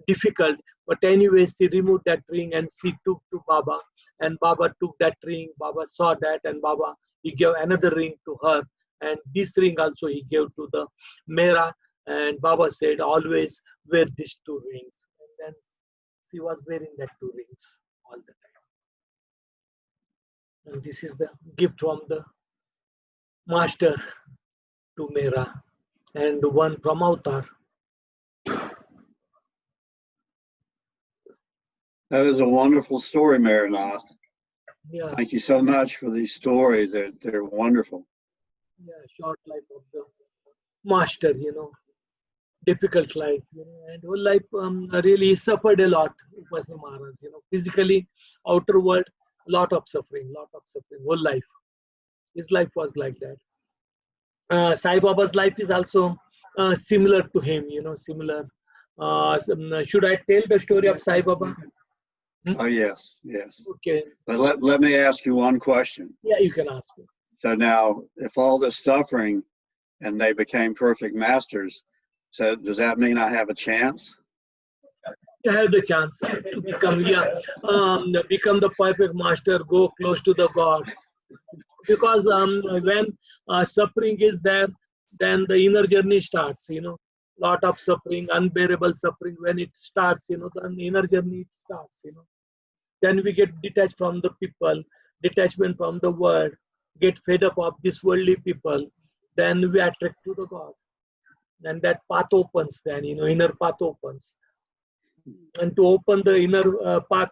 difficult. But anyway, she removed that ring and she took to Baba. And Baba took that ring, Baba saw that, and Baba, he gave another ring to her. And this ring also he gave to the Meherah. And Baba said, always wear these two rings. And then she was wearing that two rings all the time. And this is the gift from the master to Meherah, and one from Avatar. That is a wonderful story, Mehernath. Yeah. Thank you so much for these stories. They're wonderful. Yeah, short life of the master, difficult life, and whole life really he suffered a lot. Upasni Maharaj, physically, outer world, lot of suffering, whole life. His life was like that. Sai Baba's life is also similar to him, similar. Should I tell the story of Sai Baba? Oh, yes. Okay. But let me ask you one question. Yeah, you can ask me. So now, if all this suffering and they became perfect masters, so does that mean I have a chance? You have the chance to become, become the perfect master, go close to the God. Because when suffering is there, then the inner journey starts, lot of suffering, unbearable suffering. When it starts, you know, the inner journey it starts, you know. Then we get detached from the people, detachment from the world, get fed up of this worldly people. Then we attract to the God. And that path opens then, you know, inner path opens. And to open the inner path,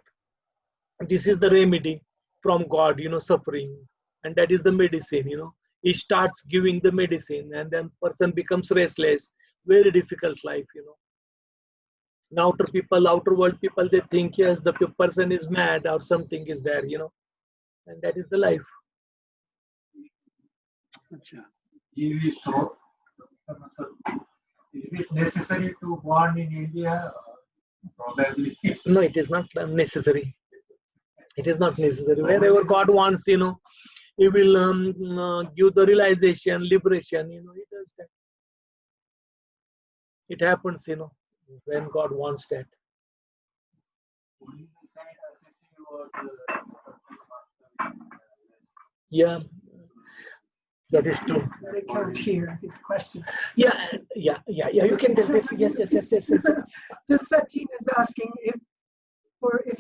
this is the remedy from God, you know, suffering. And that is the medicine, you know. He starts giving the medicine and then person becomes restless. Very difficult life, you know. Now outer people, outer world people, they think, yes, the person is mad or something is there, you know. And that is the life. If we saw, is it necessary to born in India? Probably. No, it is not necessary. It is not necessary. Wherever God wants, you know, He will give the realization, liberation, you know, He does that. It happens, you know, when God wants that. Yeah, that is true. I can't hear his question. Yeah. You can tell that. Yes. Just Sachin is asking if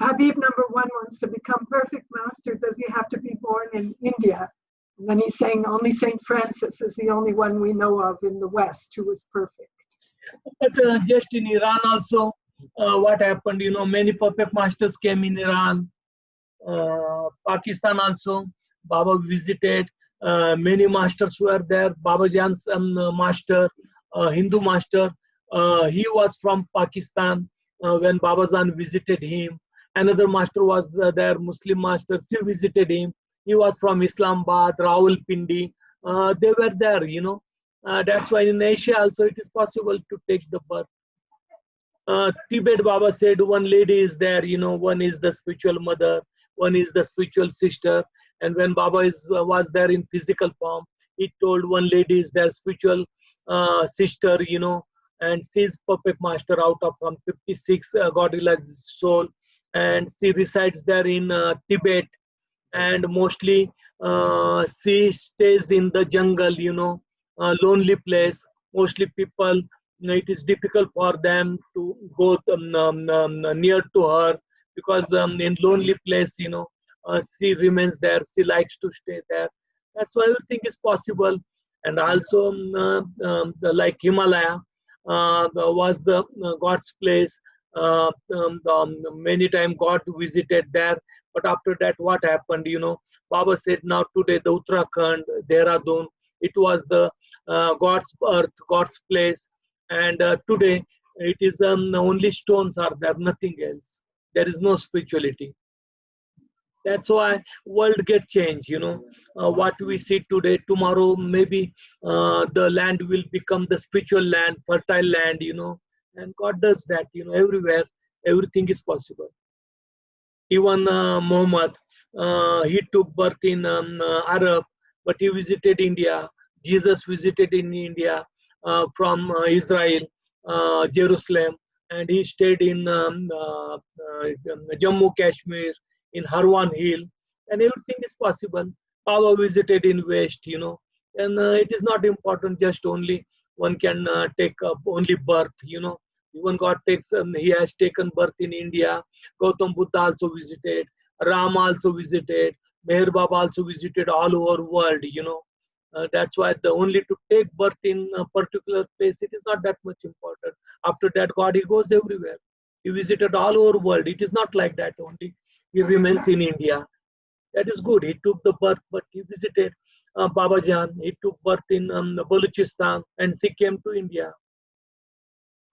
Habib number 1 wants to become perfect master, does he have to be born in India? And then he's saying only Saint Francis is the only one we know of in the West who was perfect. But just in Iran also, what happened, you know, many perfect masters came in Iran. Pakistan also, Baba visited. Many masters were there. Baba Jan's master, Hindu master, he was from Pakistan when Baba Jan visited him. Another master was there, Muslim master, she visited him. He was from Islamabad, Rawalpindi. They were there, you know. That's why in Asia also it is possible to take the birth. Tibet Baba said one lady is there, you know, one is the spiritual mother, one is the spiritual sister. And when Baba was there in physical form, he told one lady is their spiritual sister, you know, and she's perfect master out of from 56 God realized soul, and she resides there in Tibet, and mostly she stays in the jungle, you know, lonely place. Mostly people, you know, it is difficult for them to go near to her because in lonely place, you know, she remains there. She likes to stay there. That's why everything is possible. And also, like Himalaya was the God's place. Many times God visited there. But after that, what happened? You know, Baba said, now today the Uttarakhand, Dehradun, it was the God's earth, God's place. And today, it is only stones are there, nothing else. There is no spirituality. That's why world get changed, you know. What we see today, tomorrow maybe the land will become the spiritual land, fertile land, you know. And God does that, you know, everywhere. Everything is possible. Even Muhammad, he took birth in Arab, but he visited India. Jesus visited in India from Israel, Jerusalem, and he stayed in Jammu Kashmir, in Harwan Hill, and everything is possible. Baba visited in West, you know, and it is not important just only one can take only birth, you know. Even God takes, he has taken birth in India. Gautam Buddha also visited, Ram also visited, Meher Baba also visited all over world, you know. That's why the only to take birth in a particular place, it is not that much important. After that, God, he goes everywhere. He visited all over world. It is not like that only. He remains in India. That is good. He took the birth, but he visited Baba Jan. He took birth in Balochistan, and she came to India.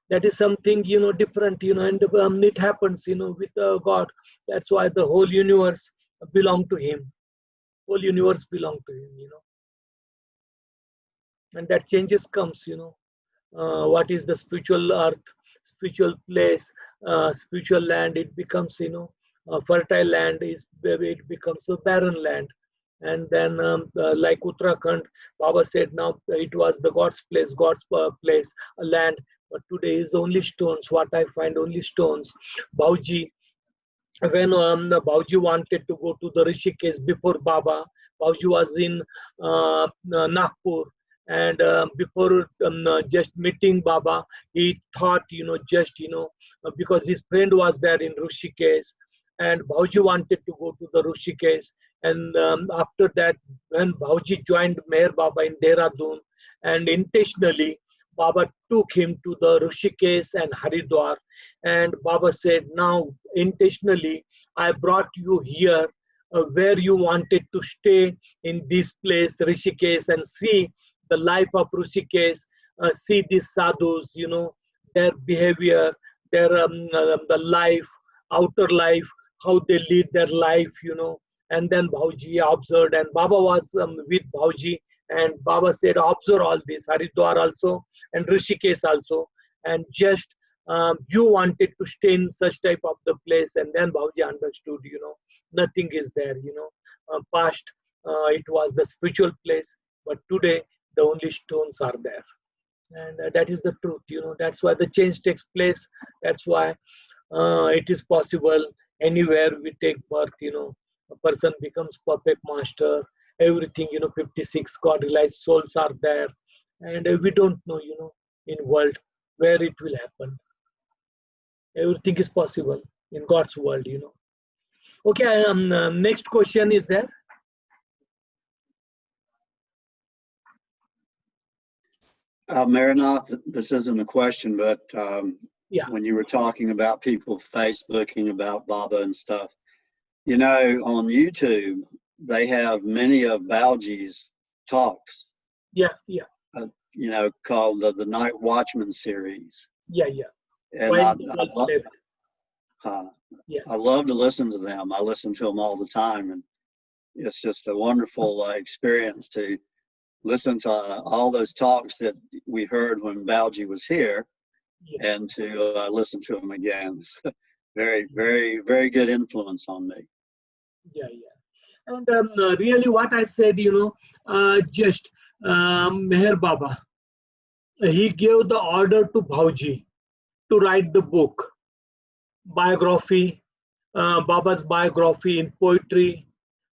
That is something, you know, different, you know, and it happens, you know, with God. That's why the whole universe belongs to him. Whole universe belongs to him, you know. And that changes comes, you know. What is the spiritual earth, spiritual place, spiritual land? It becomes, you know, fertile land is it becomes a barren land. And then like Uttarakhand, Baba said now it was the God's place, place, a land. But today is only stones. What I find, only stones. Bhauji, when Bhauji wanted to go to the Rishikesh before Baba, Bhauji was in Nagpur, And before just meeting Baba, he thought, because his friend was there in Rishikesh, and Bhauji wanted to go to the Rishikesh. And after that, when Bhauji joined Meher Baba in Dehradun, and intentionally Baba took him to the Rishikesh and Haridwar, and Baba said, now intentionally I brought you here where you wanted to stay in this place, Rishikesh, and see the life of Rishikesh, see these sadhus, their behavior, their the life, outer life, how they lead their life, And then Bhauji observed, and Baba was with Bhauji, and Baba said, observe all this, Haridwar also, and Rishikesh also, and just you wanted to stay in such type of the place. And then Bhauji understood, nothing is there, past it was the spiritual place, but today the only stones are there. And that is the truth, that's why the change takes place. That's why it is possible anywhere we take birth, a person becomes perfect master, everything, 56 God realized souls are there, and we don't know, in world where it will happen. Everything is possible in God's world, Okay, next question is there. Mehernath, this isn't a question, but Yeah. when you were talking about people Facebooking about Baba and stuff, on YouTube, they have many of Bauji's talks. Yeah. Called the Night Watchman series. Yeah. And Yeah. I love to listen to them. I listen to them all the time, and it's just a wonderful experience to listen to all those talks that we heard when Bauji was here, and to listen to them again. Very, very, very good influence on me. Yeah. And really what I said, just Meher Baba, he gave the order to Bhauji to write the book, biography, Baba's biography in poetry,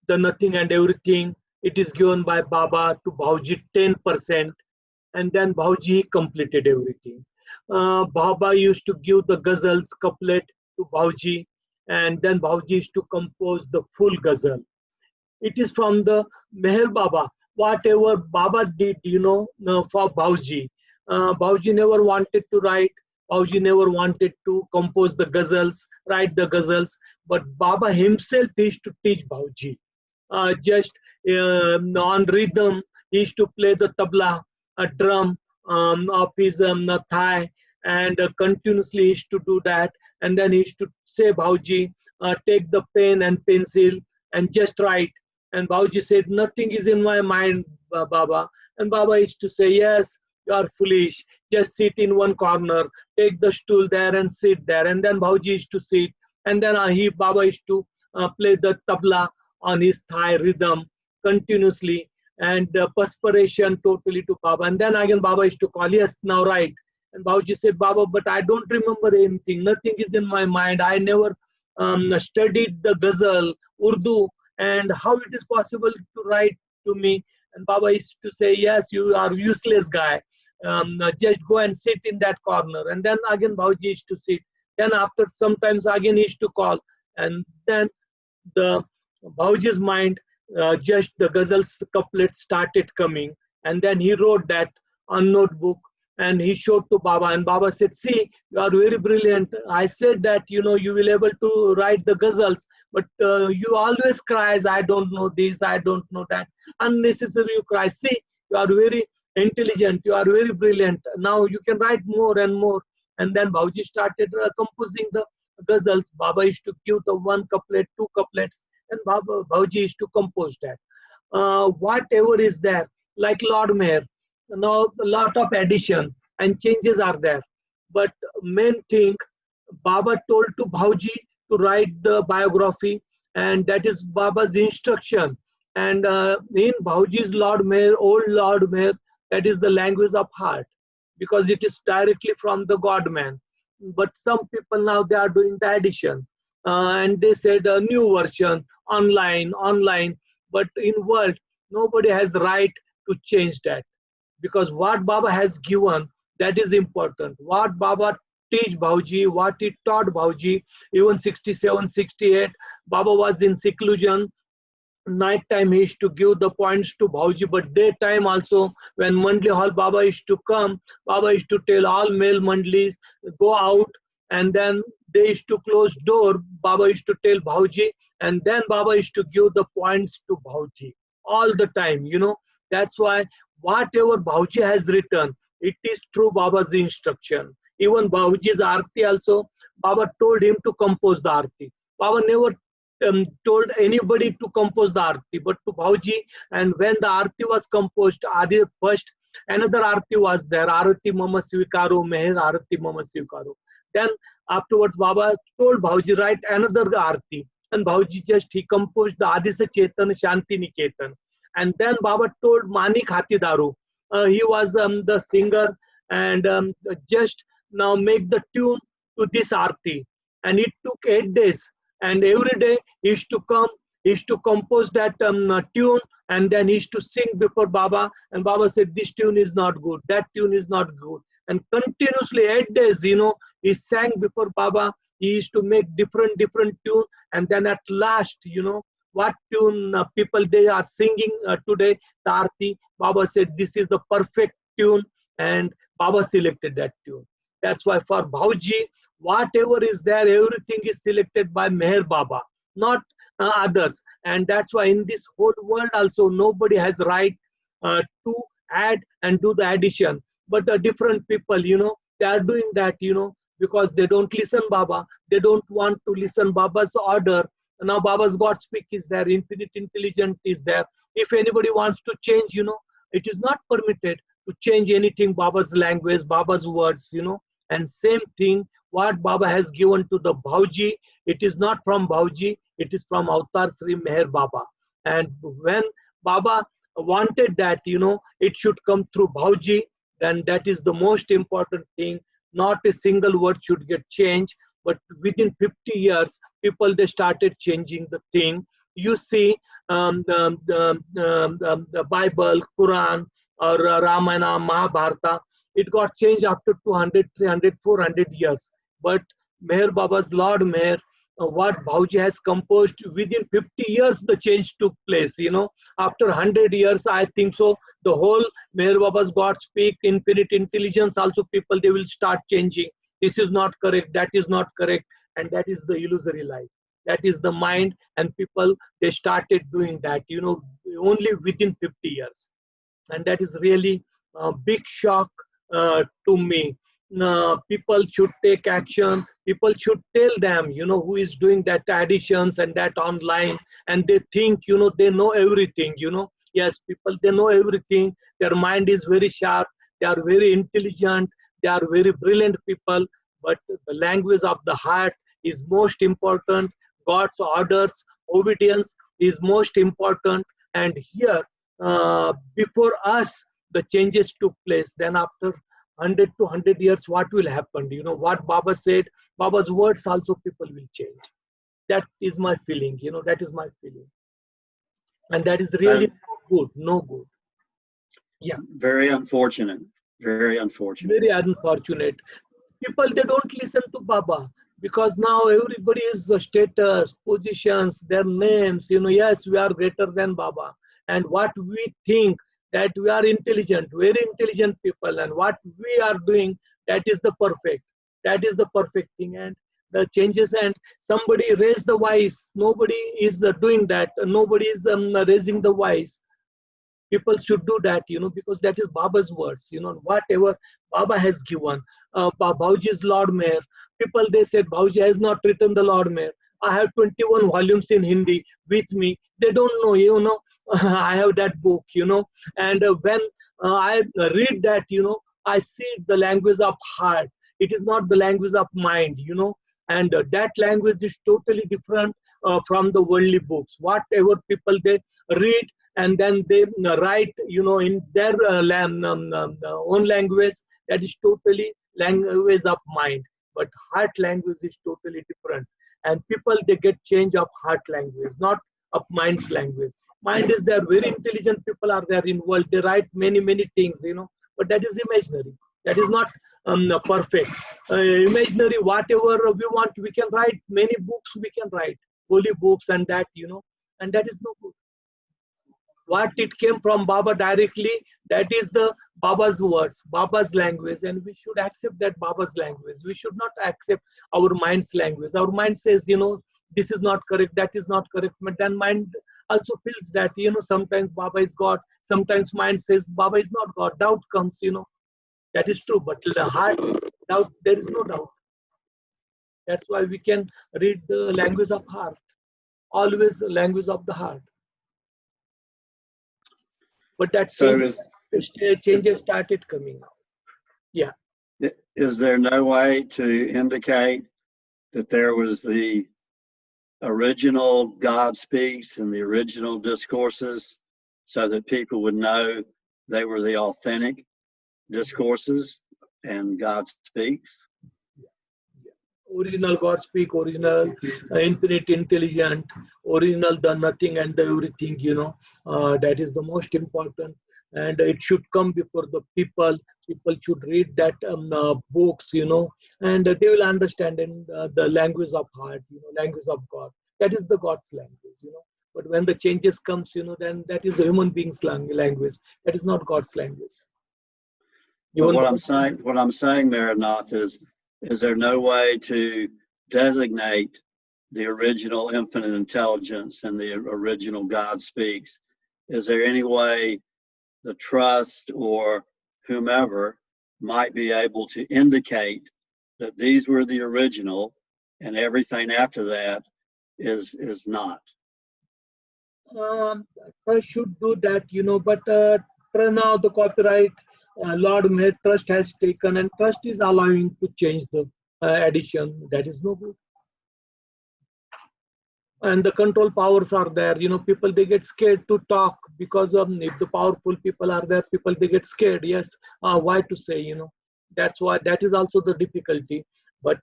the nothing and everything. It is given by Baba to Bhauji 10%, and then Bhauji completed everything. Baba used to give the ghazals couplet to Bhauji, and then Bhauji used to compose the full ghazal. It is from the Meher Baba. Whatever Baba did, for Bhauji. Bhauji never wanted to write. Bhauji never wanted to compose the ghazals, write the ghazals. But Baba himself used to teach Bhauji. Just on rhythm, he used to play the tabla, a drum of his thigh, and continuously he used to do that. And then he used to say, Bhauji, take the pen and pencil and just write. And Bhauji said, nothing is in my mind, Baba. And Baba used to say, yes, you are foolish. Just sit in one corner, take the stool there and sit there. And then Bhauji used to sit. And then Baba used to play the tabla on his thigh rhythm continuously, and perspiration totally to Baba. And then again Baba used to call, yes, now write. And Bhauji said, Baba, but I don't remember anything. Nothing is in my mind. I never studied the ghazal, Urdu, and how it is possible to write to me? And Baba used to say, yes, you are useless guy. Just go and sit in that corner. And then again Bhauji used to sit. Then after sometimes again he used to call. And then the Bhauji's mind, just the ghazals couplets started coming. And then he wrote that on notebook. And he showed to Baba, and Baba said, see, you are very brilliant. I said that, you will able to write the ghazals, but you always cries, I don't know this, I don't know that. Unnecessary you cry. See, you are very intelligent, you are very brilliant. Now you can write more and more. And then Bhauji started composing the ghazals. Baba used to give the one couplet, two couplets, and Bhauji used to compose that. Whatever is there, like Lord Meher, now a lot of addition and changes are there, but main thing, Baba told to Bhauji to write the biography, and that is Baba's instruction. And in Bhauji's Lord Meher, old Lord Meher, that is the language of heart, because it is directly from the God man. But some people now they are doing the addition, and they said a new version, online, but in world nobody has right to change that. because what Baba has given, that is important. What Baba teach Bhauji, what he taught Bhauji, even 67, 68, Baba was in seclusion. Night time he used to give the points to Bhauji, but daytime also, when Mandali Hall Baba used to come, Baba used to tell all male Mandalis, go out, and then they used to close door. Baba used to tell Bhauji, and then Baba used to give the points to Bhauji all the time, you know. That's why whatever Bhauji has written, it is through Baba's instruction. Even Bhauji's Aarti also, Baba told him to compose the Aarti. Baba never told anybody to compose the Aarti, but to Bhauji. And when the Aarti was composed, Adi first, another Aarti was there, Arati Mama Svikaro, Meher Arati Mama Svikaro. Then afterwards, Baba told Bhauji, write another Aarti. And Bhauji he composed the Adisa Chetan Shanti Niketan. And then Baba told Manik Hatidaru, he was the singer, and just now make the tune to this Aarti. And it took 8 days. And every day he used to come, he used to compose that tune, and then he used to sing before Baba. And Baba said, this tune is not good, that tune is not good. And continuously 8 days, you know, he sang before Baba. He used to make different tune. And then at last, you know, what tune people they are singing today, the Aarti, Baba said, this is the perfect tune. And Baba selected that tune. That's why for Bhauji, whatever is there, everything is selected by Meher Baba, not others. And that's why in this whole world also, nobody has right to add and do the addition. But different people, you know, they are doing that, you know, because they don't listen Baba. They don't want to listen Baba's order. Now Baba's God speak is there, infinite intelligence is there. If anybody wants to change, you know, it is not permitted to change anything, Baba's language, Baba's words, you know. And same thing, what Baba has given to the Bhauji, it is not from Bhauji, it is from Avatar Sri Meher Baba. And when Baba wanted that, you know, it should come through Bhauji, then that is the most important thing. Not a single word should get changed, but within 50 years, people, they started changing the thing. You see the Bible, Quran, or Ramayana, Mahabharata, it got changed after 200, 300, 400 years. But Meher Baba's Lord Meher, what Bhauji has composed, within 50 years the change took place, you know. After 100 years, I think so, the whole Meher Baba's God speak, infinite intelligence also, people, they will start changing. This is not correct, that is not correct, and that is the illusory life. That is the mind, and people, they started doing that, you know, only within 50 years. And that is really a big shock to me. People should take action. People should tell them, you know, who is doing that additions and that online, and they think, you know, they know everything, you know. Yes, people, they know everything. Their mind is very sharp. They are very intelligent. They are very brilliant people. But the language of the heart is most important. God's orders, obedience is most important. And here, before us, the changes took place. Then after 100 to 100 years, what will happen? You know, what Baba said, Baba's words also, people will change. That is my feeling, you know, that is my feeling. And that is really no good. Yeah. Very unfortunate. Very unfortunate. Very unfortunate. People, they don't listen to Baba, because now everybody is status, positions, their names, you know. Yes, we are greater than Baba. And what we think, that we are intelligent, very intelligent people, and what we are doing, that is the perfect. That is the perfect thing. And the changes, and somebody raise the voice. Nobody is doing that. Nobody is raising the voice. People should do that, you know, because that is Baba's words, you know, whatever Baba has given. Bhauji's Lord Meher, people, they said Bhauji has not written the Lord Meher. I have 21 volumes in Hindi with me. They don't know, you know, I have that book, you know. And when I read that, you know, I see the language of heart. It is not the language of mind, you know. And that language is totally different from the worldly books. Whatever people, they read, and then they write, you know, in their own language, that is totally language of mind. But heart language is totally different. And people, they get change of heart language, not of mind's language. Mind is there. Very intelligent people are there in world. They write many things, you know. But that is imaginary. That is not perfect. Imaginary, whatever we want, we can write. Many books we can write, holy books and that, you know. And that is no good. What it came from Baba directly, that is the Baba's words, Baba's language, and we should accept that Baba's language. We should not accept our mind's language. Our mind says, you know, this is not correct, that is not correct, but then mind also feels that, you know, sometimes Baba is God, sometimes mind says Baba is not God. Doubt comes, you know, that is true, but the heart, doubt, there is no doubt. That's why we can read the language of heart, always the language of the heart. But that changes started coming out. Yeah. Is there no way to indicate that there was the original God speaks and the original discourses so that people would know they were the authentic discourses and God speaks? Original God speak, original infinite intelligent, original the nothing and the everything, you know, that is the most important. And it should come before the people. People should read that books, you know, and they will understand in the language of heart, you know, language of God. That is the God's language, you know. But when the changes comes, you know, then that is the human being's language. That is not God's language. But what I'm saying, Mehernath, is there no way to designate the original infinite intelligence and the original God speaks? Is there any way the trust or whomever might be able to indicate that these were the original and everything after that is not? Trust should do that, you know, but now the copyright Lord Mayor Trust has taken, and Trust is allowing to change the edition. That is no good. And the control powers are there, you know, people, they get scared to talk because if the powerful people are there, people, they get scared. Yes, why to say, you know, that's why, that is also the difficulty. But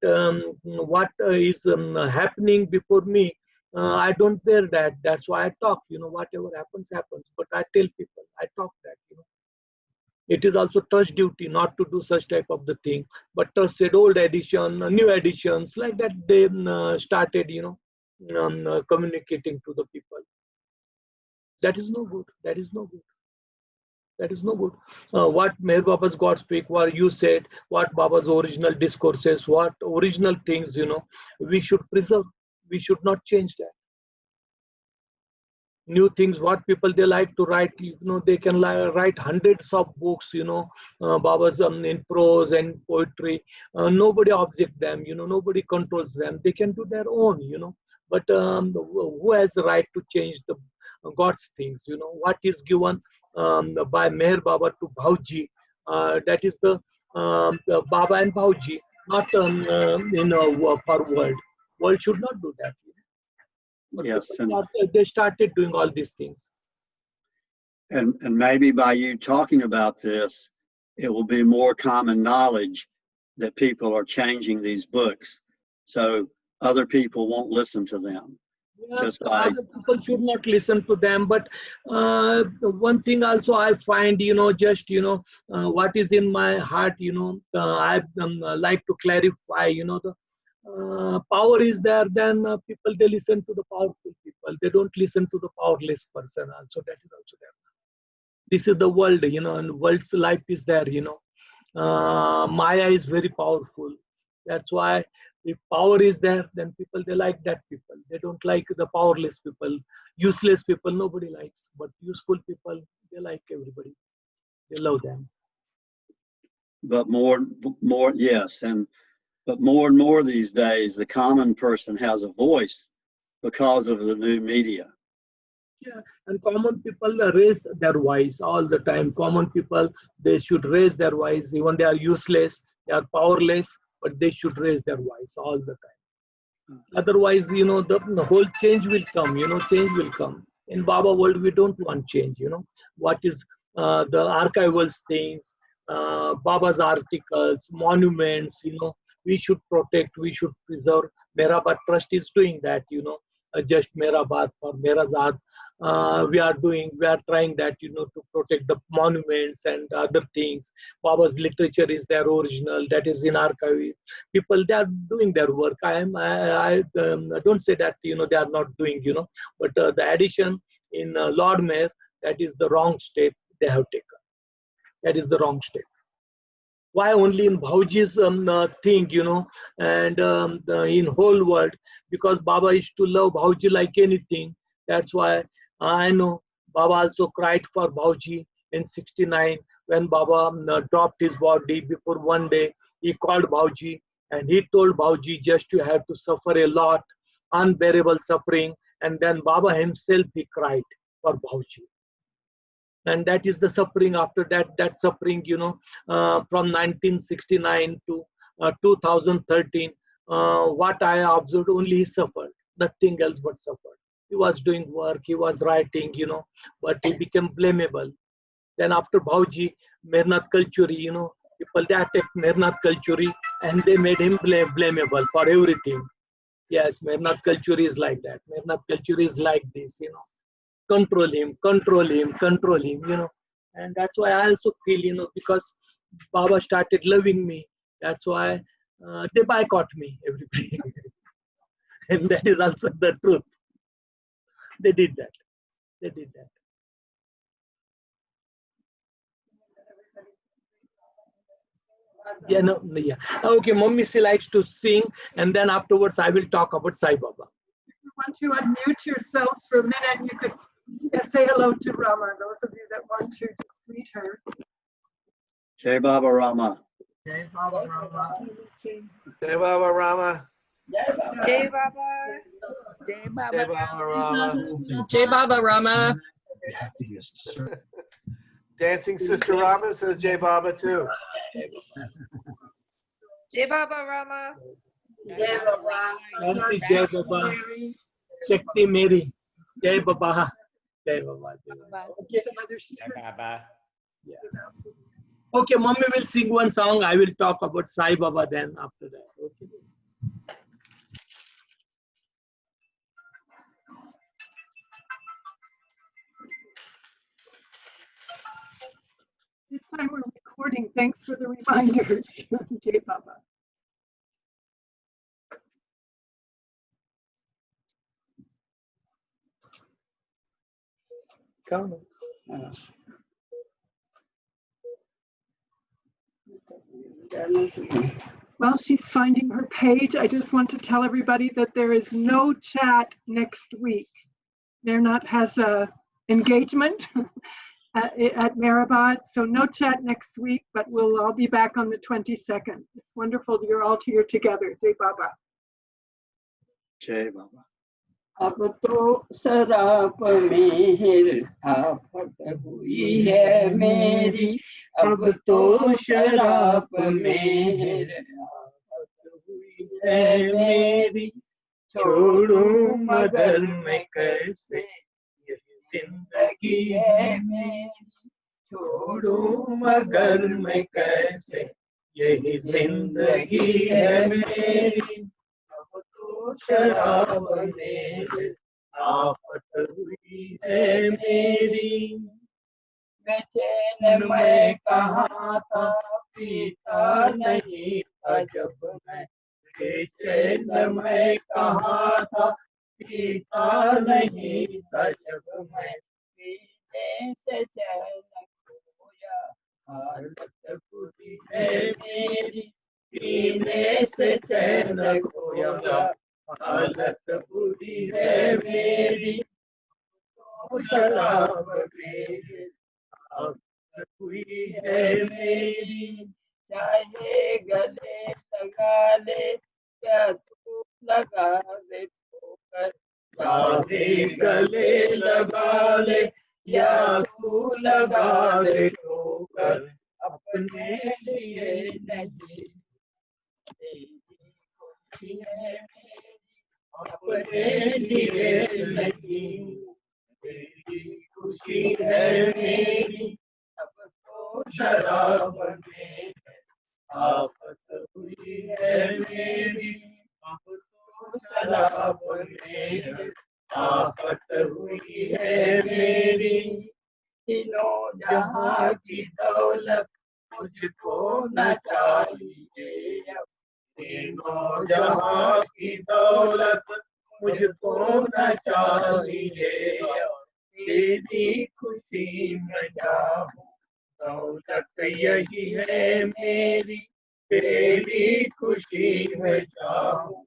what is happening before me, I don't bear that. That's why I talk, you know, whatever happens, happens. But I tell people, I talk that, you know. It is also Trust duty not to do such type of the thing. But Trust said old edition, new editions, like that they started, you know, communicating to the people. That is no good. That is no good. That is no good. What Meher Baba's God speak, what you said, what Baba's original discourses, what original things, you know, we should preserve. We should not change that. New things, what people they like to write, you know, they can write hundreds of books, you know, Baba's in prose and poetry. Nobody object them, you know, nobody controls them. They can do their own, you know. But who has the right to change the God's things, you know? What is given by Meher Baba to Bhauji, that is the Baba and Bhauji, not for world. World should not do that. But yes, they started doing all these things. And maybe by you talking about this, it will be more common knowledge that people are changing these books, so other people won't listen to them. Yeah, just by other people should not listen to them. But one thing also I find, you know, just, you know, what is in my heart, you know, I like to clarify, you know, the power is there, then people, they listen to the powerful people. They don't listen to the powerless person also. That is also there. This is the world, you know, and world's life is there, you know. Maya is very powerful. That's why if power is there, then people, they like that people. They don't like the powerless people. Useless people, nobody likes. But useful people, they like everybody. They love them. But more, yes, but more and more these days, the common person has a voice because of the new media. Yeah, and common people raise their voice all the time. Common people, they should raise their voice. Even they are useless, they are powerless, but they should raise their voice all the time. Otherwise, you know, the whole change will come, you know, change will come. In Baba world, we don't want change, you know. What is the archival things, Baba's articles, monuments, you know, we should protect, we should preserve. Meher Baba Trust is doing that, you know. just Mera Baat for Mera Zaat. We are trying that, to protect the monuments and other things. Baba's literature is their original, that is in archive. People, they are doing their work. I don't say that, they are not doing, but the addition in Lord Mayor, that is the wrong step they have taken. That is the wrong step. Why only in Bhauji's thing, and in whole world? Because Baba used to love Bhauji like anything. That's why I know Baba also cried for Bhauji in '69 when Baba dropped his body. Before one day, he called Bhauji and he told Bhauji, just you have to suffer a lot, unbearable suffering. And then Baba himself, he cried for Bhauji. And that is the suffering. After that suffering, from 1969 to 2013, what I observed, only he suffered, nothing else but suffered. He was doing work, he was writing, but he became blamable. Then after Bhauji, Mehernath Kalchuri, people, they attacked Mehernath Kalchuri and they made him blamable for everything. Yes, Mehernath Kalchuri is like that. Mehernath Kalchuri is like this, control him, and that's why I also feel, because Baba started loving me, that's why they boycott me, everybody. And that is also the truth. They did that. Yeah. Okay, Mummy, she likes to sing, and then afterwards I will talk about Sai Baba. If you want to unmute yourselves for a minute, you could say hello to Rama, those of you that want to greet her. Jai Baba Rama. Jai Baba Rama. Jai Baba Rama. Jai Baba. Jai Baba. Jai Baba Rama. Jai Baba Rama. Dancing Sister Rama says Jai Baba too. Jai Baba Rama. Jai Baba. Nancy, Jai Baba. Shakti Mary. Jai Baba. Jai Baba. Okay. Jai Baba. Yeah. Okay, Mommy will sing one song. I will talk about Sai Baba then after that. Okay. This time we're recording. Thanks for the reminders, Jai Baba. Come on. While she's finding her page, I just want to tell everybody that there is no chat next week. Mehernath has a engagement at Meherabad, so no chat next week, but we'll all be back on the 22nd. It's wonderful you're all here together. Jai Baba. Jai Baba. अब तो शराब मेहर आफत हुई है मेरी, अब तो शराब मेहर आफत हुई है मेरी, छोड़ूं मगर मैं कैसे यही जिंदगी है मेरी, छोड़ूं मगर मैं कैसे यही जिंदगी है मेरी, शराब मेरे आफत हुई है मेरी, बेचैन मैं कहाँ था पीता नहीं था जब मैं, बेचैन मैं कहाँ था पीता नहीं था जब मैं, पीने से चैन खोया हालत बुरी है मेरी, पीने से चैन खोया हालत बुरी है मेरी, शराब मेरी आफत हुई है मेरी, चाहे गले लगा ले क्या तू लगा दे ठोकर, चाहे गले लगा ले या तू लगा दे ठोकर, अपने लिए नहीं तेरी खुशी है मेरी, अपने लिए नहीं तेरी खुशी है मेरी, अब तो शराब में आफत हुई है मेरी, अब तो शराब में आफत हुई है मेरी, तीनों जहां की दौलत मुझको न चाहिए। तीनों जहां की दौलत मुझको न चाहिए। तेरी खुशी में जाऊं, दौलत यही है मेरी, तेरी खुशी में जाऊं,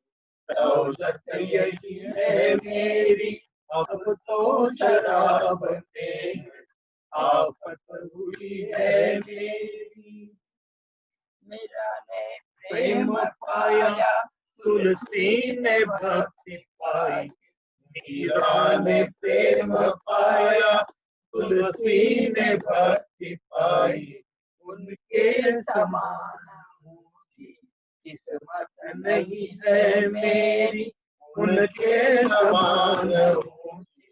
दौलत यही है मेरी। अब तो शराब में आफत हुई है मेरी। मीरा ने प्रेम पाया, तुलसी ने भक्ति पाई। मीरा ने प्रेम पाया, तुलसी ने भक्ति पाई। उनके समान ऊंची किस्मत नहीं है मेरी, उनके समान ऊंची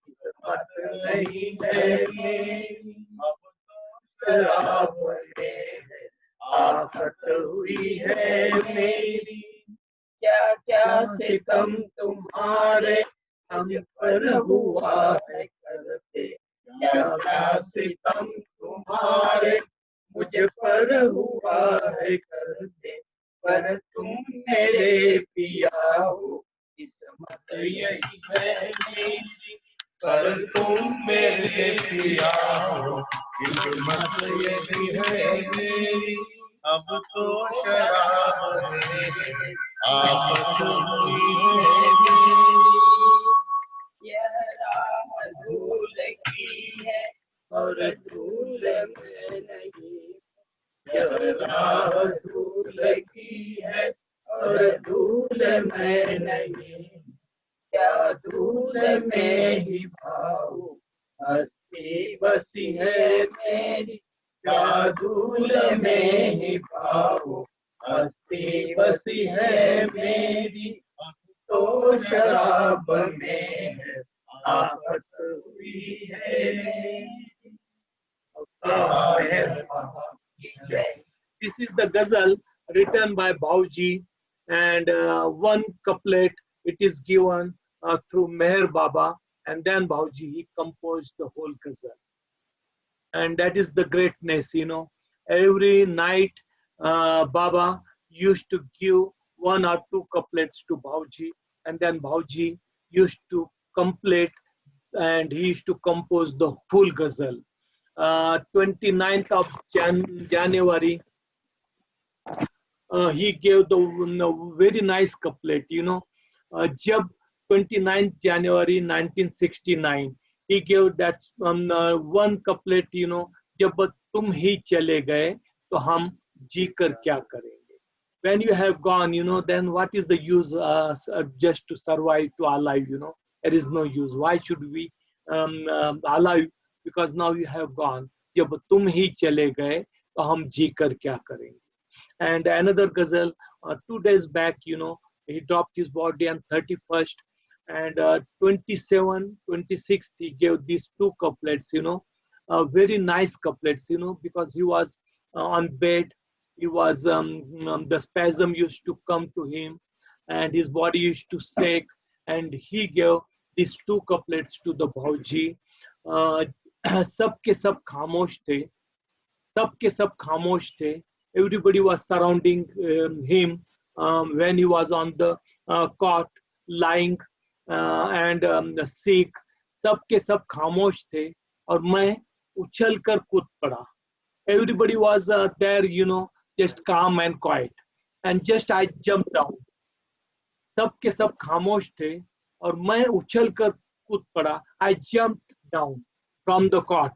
किस्मत नहीं है मेरी। अब तो शराब में आफत हुई है मेरी। क्या क्या सितम तुम्हारे हम पर हुआ है करते, क्या क्या सितम तुम्हारे मुझ पर हुआ है करते। पर तुम मेरे पिया हो, किस्मत यही है मेरी। पर तुम मेरे पिया हो, किस्मत यही है मेरी। अब तो शराब में आफत हुई है मेरी। यह राह धूल की है और धूल में नहीं, यह राह धूल की है और धूल में नहीं। क्या धूल में ही भाव हस्ती बसी है मेरी, क्या धूल में ही भाव हस्ती बसी है मेरी। तो शराब में आफत हुई है मेरी। This is the ghazal written by Bhauji, and one couplet it is given through Meher Baba, and then Bhauji he composed the whole ghazal. And that is the greatness, you know. Every night Baba used to give one or two couplets to Bhauji, and then Bhauji used to complete and he used to compose the full ghazal. 29th of January, he gave the very nice couplet, you know. Jab 29th January 1969, he gave that one couplet, you know. जब तुम ही चले गए तो हम जी कर क्या करेंगे. When you have gone, you know, then what is the use just to survive, to alive, you know. There is no use. Why should we alive? Because now you have gone. जब तुम ही चले गए तो हम जी कर क्या करेंगे. And another ghazal, 2 days back, you know, he dropped his body on 31st, and 27, 26th, he gave these two couplets, you know, very nice couplets, you know, because he was on bed, he was, the spasm used to come to him, and his body used to shake, and he gave these two couplets to the Bhauji. सब के सब खामोश थे, सब के सब खामोश थे. Everybody was surrounding him when he was on the cot, lying and sick. सब के सब खामोश थे और मैं उछल कर कूद पड़ा. Everybody was there, you know, just calm and quiet, and just I jumped down. सब के सब खामोश थे और मैं उछल कर कूद पड़ा. I jumped down from the cot.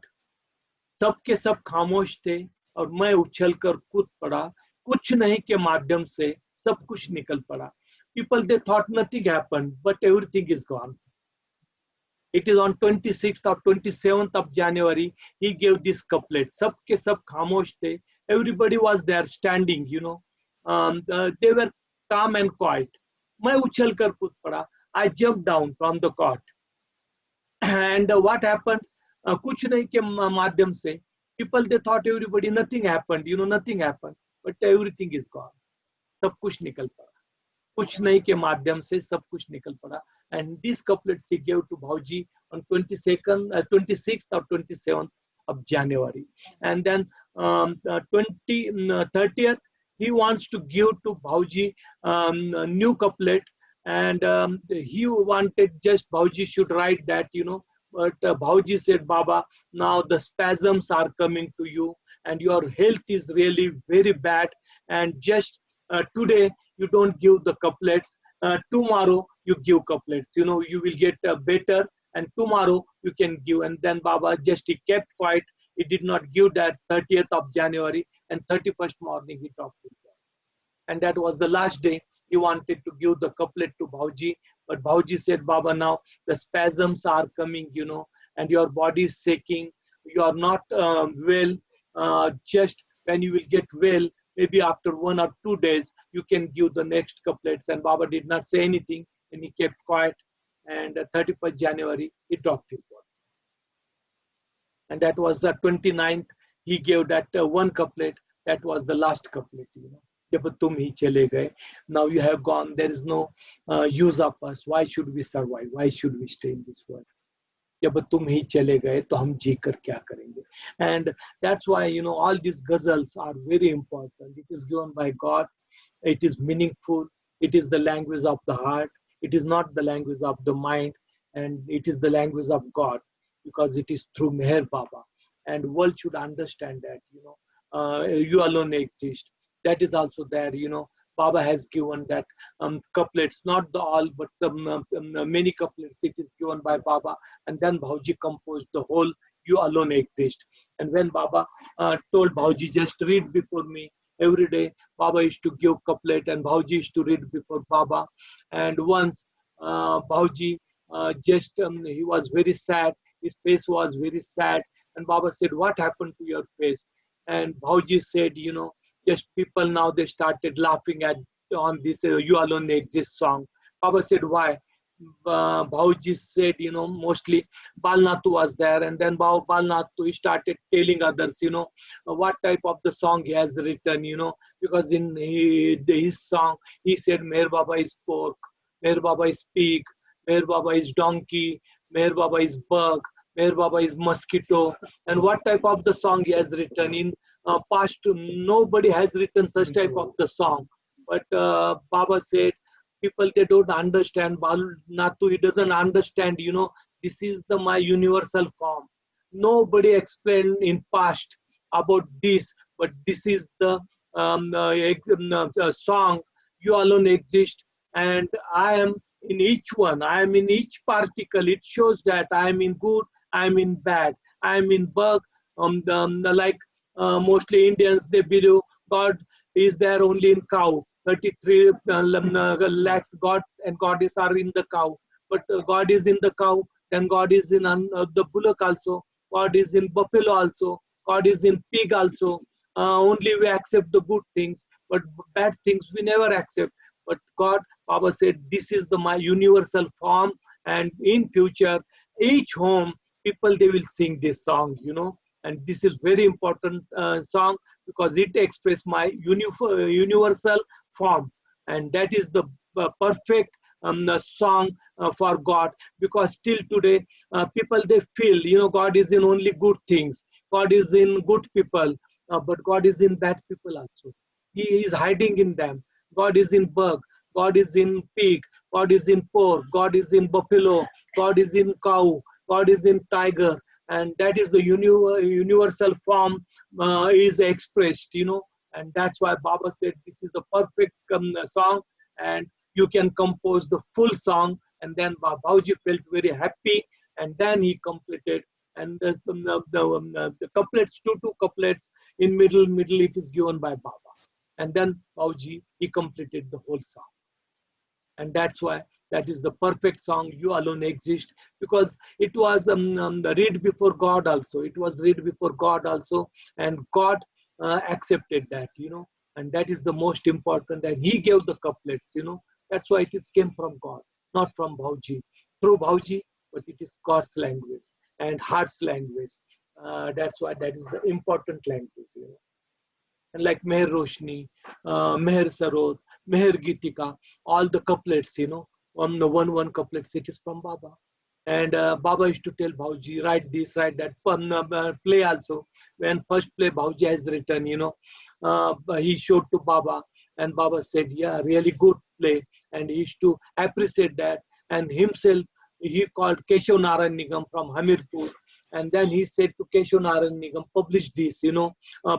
सब के सब खामोश थे और मैं उछलकर कूद पड़ा. कुछ नहीं के माध्यम से सब कुछ निकल पड़ा. People, they thought nothing happened, but everything is gone. It is on 26th or 27th of January, he gave this couplet. सब के सब खामोश थे. Everybody was there standing, you know. They were calm and quiet. मैं उछलकर कूद पड़ा. I jumped down from the cot. And what happened? कुछ नहीं के माध्यम से, people, they thought everybody, nothing happened, you know, nothing happened, but everything is gone. सब कुछ निकल पड़ा. कुछ नहीं के माध्यम से सब कुछ निकल पड़ा. And these couplets he gave to Bhauji on 26th or 27th of January. And then 30th, he wants to give to Bhauji a new couplet, and he wanted just Bhauji should write that, but Bhauji said, Baba, now the spasms are coming to you and your health is really very bad, and just today you don't give the couplets, tomorrow you give couplets, you will get better, and tomorrow you can give. And then Baba just he kept quiet. He did not give that 30th of January, and 31st morning he talked his God. And that was the last day he wanted to give the couplet to Bhauji. But Bhauji said, Baba, now the spasms are coming, and your body is shaking. You are not well. Just when you will get well, maybe after 1 or 2 days, you can give the next couplets. And Baba did not say anything, and he kept quiet. And 31st January, he dropped his body. And that was the 29th. He gave that one couplet. That was the last couplet, Jab tum hi chale gaye. Now you have gone. There is no use of us. Why should we survive? Why should we stay in this world? जब तुम ही चले गए तो हम जी कर क्या करेंगे? And that's why all these ghazals are very important. It is given by God. It is meaningful. It is the language of the heart. It is not the language of the mind, and it is the language of God, because it is through Meher Baba. And world should understand that you alone exist. That is also there. Baba has given that couplets, not the all, but some many couplets. It is given by Baba, and then Bhauji composed the whole "You Alone Exist." And when Baba told Bhauji, just read before me every day, Baba used to give couplet, and Bhauji used to read before Baba. And once Bhauji he was very sad. His face was very sad, and Baba said, "What happened to your face?" And Bhauji said, just people now they started laughing on this "You Alone Exist" song. Baba said, why? Bhauji said, mostly Balnatu was there, and then Balnatu he started telling others, what type of the song he has written, because in his song he said Meher Baba is pork, Meher Baba is pig, Meher Baba is donkey, Meher Baba is bug, Meher Baba is mosquito. And what type of the song he has written in past? Nobody has written such type of the song. But Baba said, people, they don't understand. Balnatu, he doesn't understand, this is my universal form. Nobody explained in past about this, but this is the song, You Alone Exist. And I am in each one. I am in each particle. It shows that I am in good, I am in bad, I am in bug. Mostly Indians, they believe God is there only in cow. 33 lakhs God and goddess are in the cow. But God is in the cow, then God is in the bullock also. God is in buffalo also. God is in pig also. Only we accept the good things, but bad things we never accept. But God, Baba said, this is my universal form, and in future, each home, people, they will sing this song, and this is very important song, because it expresses my universal form, and that is the perfect song for God, because till today, people, they feel, God is in only good things, God is in good people, but God is in bad people also. He is hiding in them. God is in bug, God is in pig, God is in pork, God is in buffalo, God is in cow, God is in tiger, and that is the universal form is expressed, and that's why Baba said this is the perfect song, and you can compose the full song. And then Bhauji felt very happy, and then he completed, and the couplets, two couplets in middle it is given by Baba. And then Bhauji, he completed the whole song. And that's why that is the perfect song, You Alone Exist, because it was read before God also. It was read before God also, and God accepted that, and that is the most important, that he gave the couplets, That's why it came from God, not from Bhauji. Through Bhauji, but it is God's language and heart's language. That's why that is the important language, And like Meher Roshni, Meher Sarod, Meher Gitika, all the couplets, on the one couplets. It is from Baba. And Baba used to tell Bhauji, write this, write that. Play also. When first play Bhauji has written, he showed to Baba, and Baba said, yeah, really good play. And he used to appreciate that. And himself, he called Keshav Narayan Nigam from Hamirpur. And then he said to Keshav Narayan Nigam, publish this,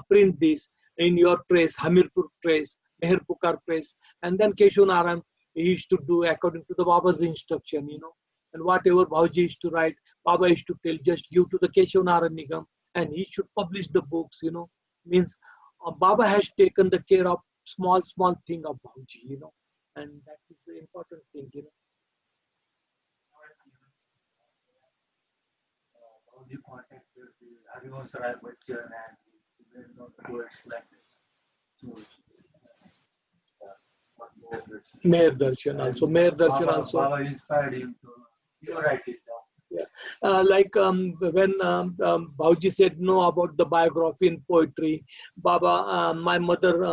print this in your press, Hamirpur press, Meher Pukar press. And then Keshav Narayan, he used to do according to the Baba's instruction, And whatever Bhauji used to write, Baba used to tell, just give to the Keshav Narayan Nigam, and he should publish the books, Means Baba has taken the care of small thing of Bhauji, And that is the important thing, You contacted the Harivansh Rai Bachchan and the poets like this. Meher Darshan also. Meher Darshan also. Baba inspired him to, you write it down. Yeah. When Bhauji said no about the biography in poetry, Baba, my mother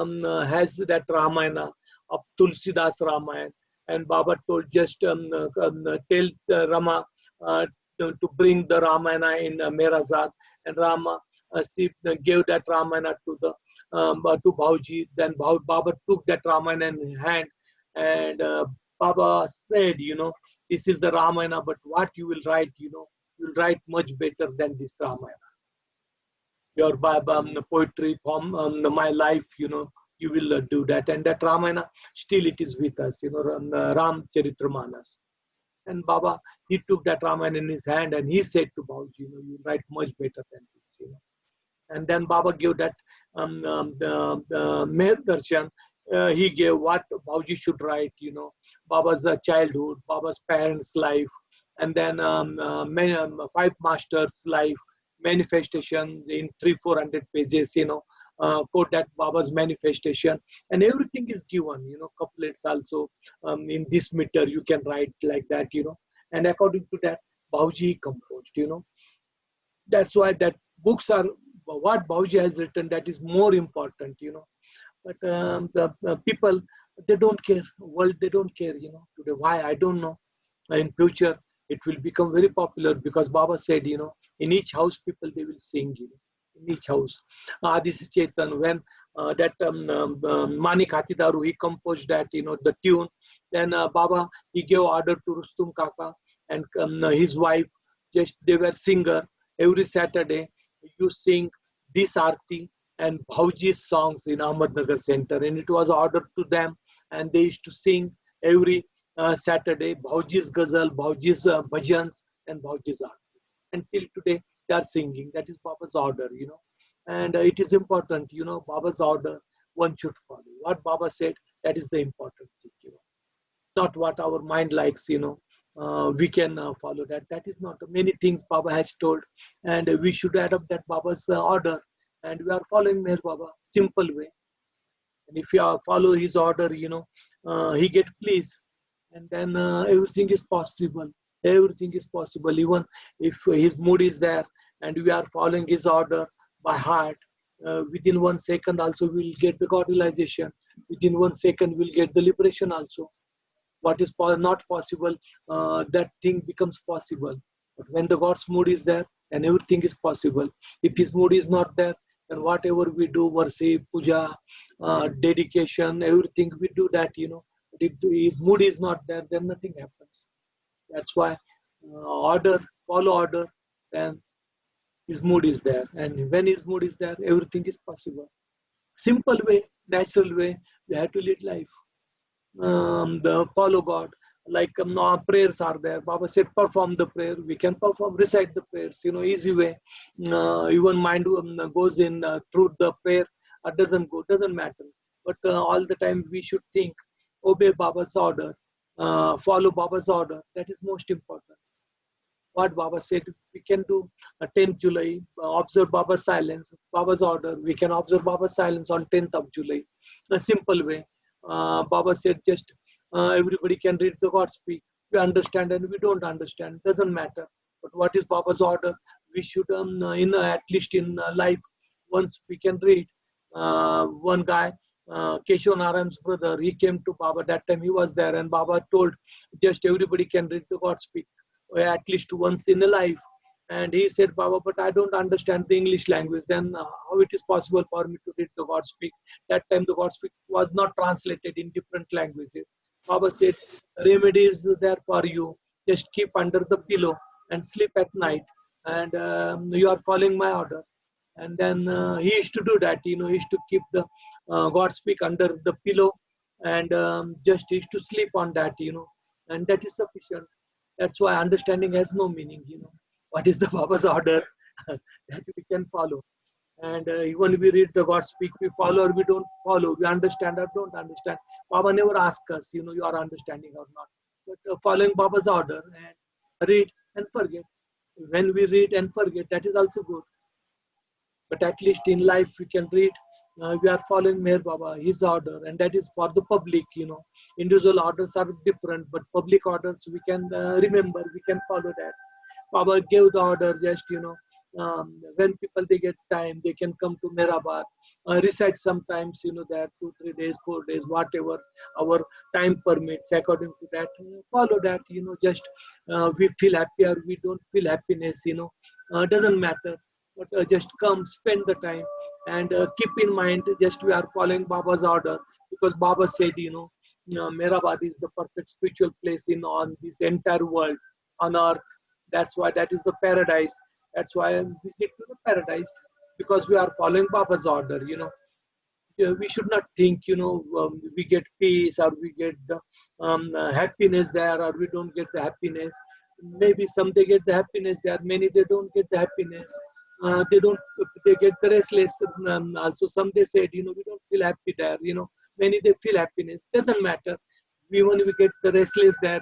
has that Ramayana of Tulsidas Ramayana, and Baba told just tell Rama to bring the Ramayana in Merazad, and Rama gave that Ramayana to Bhauji. Then Baba took that Ramayana in hand, and Baba said, this is the Ramayana, but what you will write, you will write much better than this Ramayana. Your poetry from my life, you will do that. And that Ramayana, still it is with us, Ram Charitramanas. And Baba, he took that Ramayana in his hand and he said to Bhauji, you write much better than this, And then Baba gave that the Meher Darshan. He gave what Bhauji should write, Baba's childhood, Baba's parents' life, and then 5 masters' life, manifestation in 300-400 pages, quote that Baba's manifestation, and everything is given, couplets also in this meter you can write like that, and according to that, Bhauji composed, That's why that books are what Bhauji has written, that is more important, But the people, they don't care. World, they don't care, Today, why? I don't know. In future, it will become very popular because Baba said, in each house, people, they will sing, in each house. This is Chetan. When that Manik Hatidaru, he composed that, the tune. Then Baba, he gave order to Rustum Kaka and his wife, just they were singer. Every Saturday, you sing this Aarti and Bhauji's songs in Ahmednagar Center, and it was ordered to them, and they used to sing every Saturday Bhauji's Ghazal, Bhauji's Bhajans, and Bhauji's Aarti. And till today, they are singing. That is Baba's order, And it is important, Baba's order, one should follow. What Baba said, that is the important thing, Not what our mind likes, we can follow that. That is not many things Baba has told, and we should adopt that Baba's order. And we are following Meher Baba, simple way. And if you follow his order, he get pleased. And then everything is possible. Everything is possible. Even if his mood is there and we are following his order by heart, within 1 second also we will get the God realization. Within 1 second we will get the liberation also. What is not possible, that thing becomes possible. But when the God's mood is there, then everything is possible. If his mood is not there, then whatever we do, worship, puja, dedication, everything we do that, But if his mood is not there, then nothing happens. That's why order, follow order, then his mood is there. And when his mood is there, everything is possible. Simple way, natural way, we have to lead life. The follow God, like prayers are there. Baba said, perform the prayer. We can perform, recite the prayers, easy way. Even mind goes in through the prayer, doesn't go, doesn't matter. But all the time we should think, obey Baba's order, follow Baba's order. That is most important. What Baba said, we can do 10th July, observe Baba's silence, Baba's order. We can observe Baba's silence on 10th of July. A simple way. Baba said, just everybody can read the God speak. We understand and we don't understand. Doesn't matter. But what is Baba's order? We should, at least in life, once we can read. One guy, Keshav Narayan's brother, he came to Baba. That time he was there, and Baba told, just everybody can read the God speak at least once in a life. And he said, Baba, but I don't understand the English language. Then how it is possible for me to read the God speak? That time the God speak was not translated in different languages. Baba said, remedy is there for you. Just keep under the pillow and sleep at night. And you are following my order. And then he used to do that, he used to keep the God speak under the pillow, and just he used to sleep on that, and that is sufficient. That's why understanding has no meaning, What is the Baba's order that we can follow? And even we read the God speak, we follow or we don't follow, we understand or don't understand. Baba never asks us, you are understanding or not. But following Baba's order and read and forget. When we read and forget, that is also good. But at least in life we can read, we are following Meher Baba, his order, and that is for the public, Individual orders are different, but public orders we can remember, we can follow that. Baba gave the order, just, when people they get time, they can come to Meherabad, recite sometimes, that 2, 3 days, 4 days, whatever our time permits, according to that, follow that, just we feel happy or we don't feel happiness, doesn't matter. But just come, spend the time, and keep in mind, just we are following Baba's order, because Baba said, Meherabad is the perfect spiritual place on this entire world, on earth. That's why that is the paradise. That's why I visit to the paradise, because we are following Baba's order, we should not think, we get peace or we get the happiness there, or we don't get the happiness. Maybe some they get the happiness there, many they don't get the happiness. They get the restless. Also, some they said, we don't feel happy there, many they feel happiness. Doesn't matter. Even we get the restless there,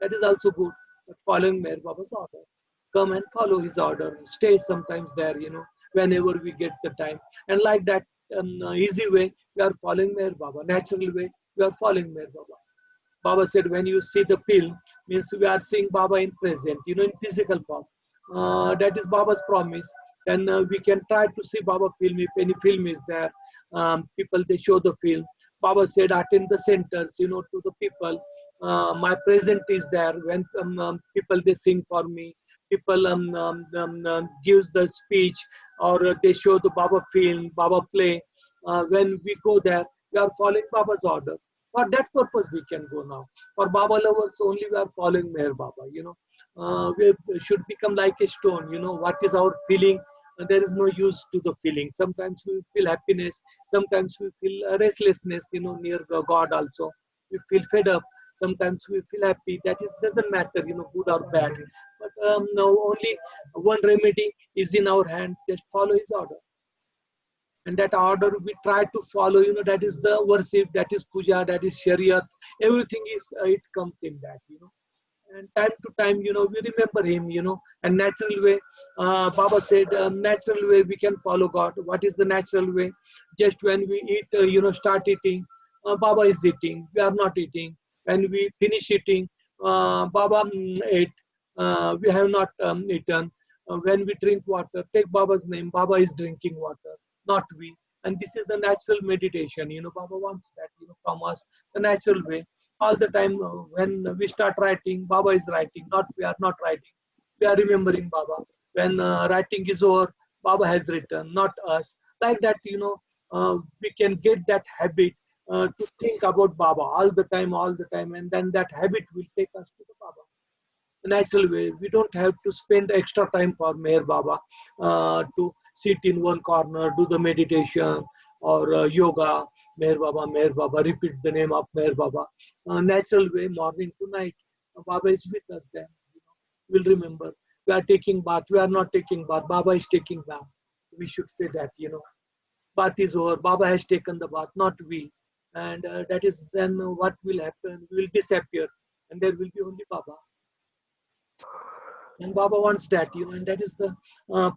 that is also good. But following Meher Baba's order, come and follow his order. Stay sometimes there, whenever we get the time. And like that easy way, we are following Meher Baba. Natural way, we are following Meher Baba. Baba said, when you see the film, means we are seeing Baba in present, in physical form. That is Baba's promise. Then we can try to see Baba film. If any film is there, people they show the film. Baba said, attend the centers, to the people. My present is there. When people they sing for me, people gives the speech, or they show the Baba film, Baba play. When we go there, we are following Baba's order. For that purpose, we can go now. For Baba lovers only, we are following Meher Baba. We should become like a stone. What is our feeling? There is no use to the feeling. Sometimes we feel happiness. Sometimes we feel restlessness. Near God also, we feel fed up. Sometimes we feel happy. That doesn't matter. Good or bad. But no, only one remedy is in our hand. Just follow His order. And that order we try to follow, that is the worship, that is puja, that is shariat. Everything it comes in that, And time to time, we remember him, and natural way. Baba said, natural way we can follow God. What is the natural way? Just when we eat, start eating, Baba is eating. We are not eating. When we finish eating, Baba ate. We have not eaten. When we drink water, take Baba's name. Baba is drinking water, not we. And this is the natural meditation. Baba wants that, from us, the natural way. All the time when we start writing, Baba is writing, not we are not writing. We are remembering Baba. When writing is over, Baba has written, not us. Like that, we can get that habit to think about Baba all the time, and then that habit will take us to the Baba. The natural way. We don't have to spend extra time for Meher Baba to sit in one corner, do the meditation or yoga. Meher Baba, repeat the name of Meher Baba. Natural way, morning to night. Baba is with us then. We'll remember. We are taking bath. We are not taking bath. Baba is taking bath. We should say that, Bath is over. Baba has taken the bath, not we. And that is then what will happen. We will disappear. And there will be only Baba. And Baba wants that, and that is the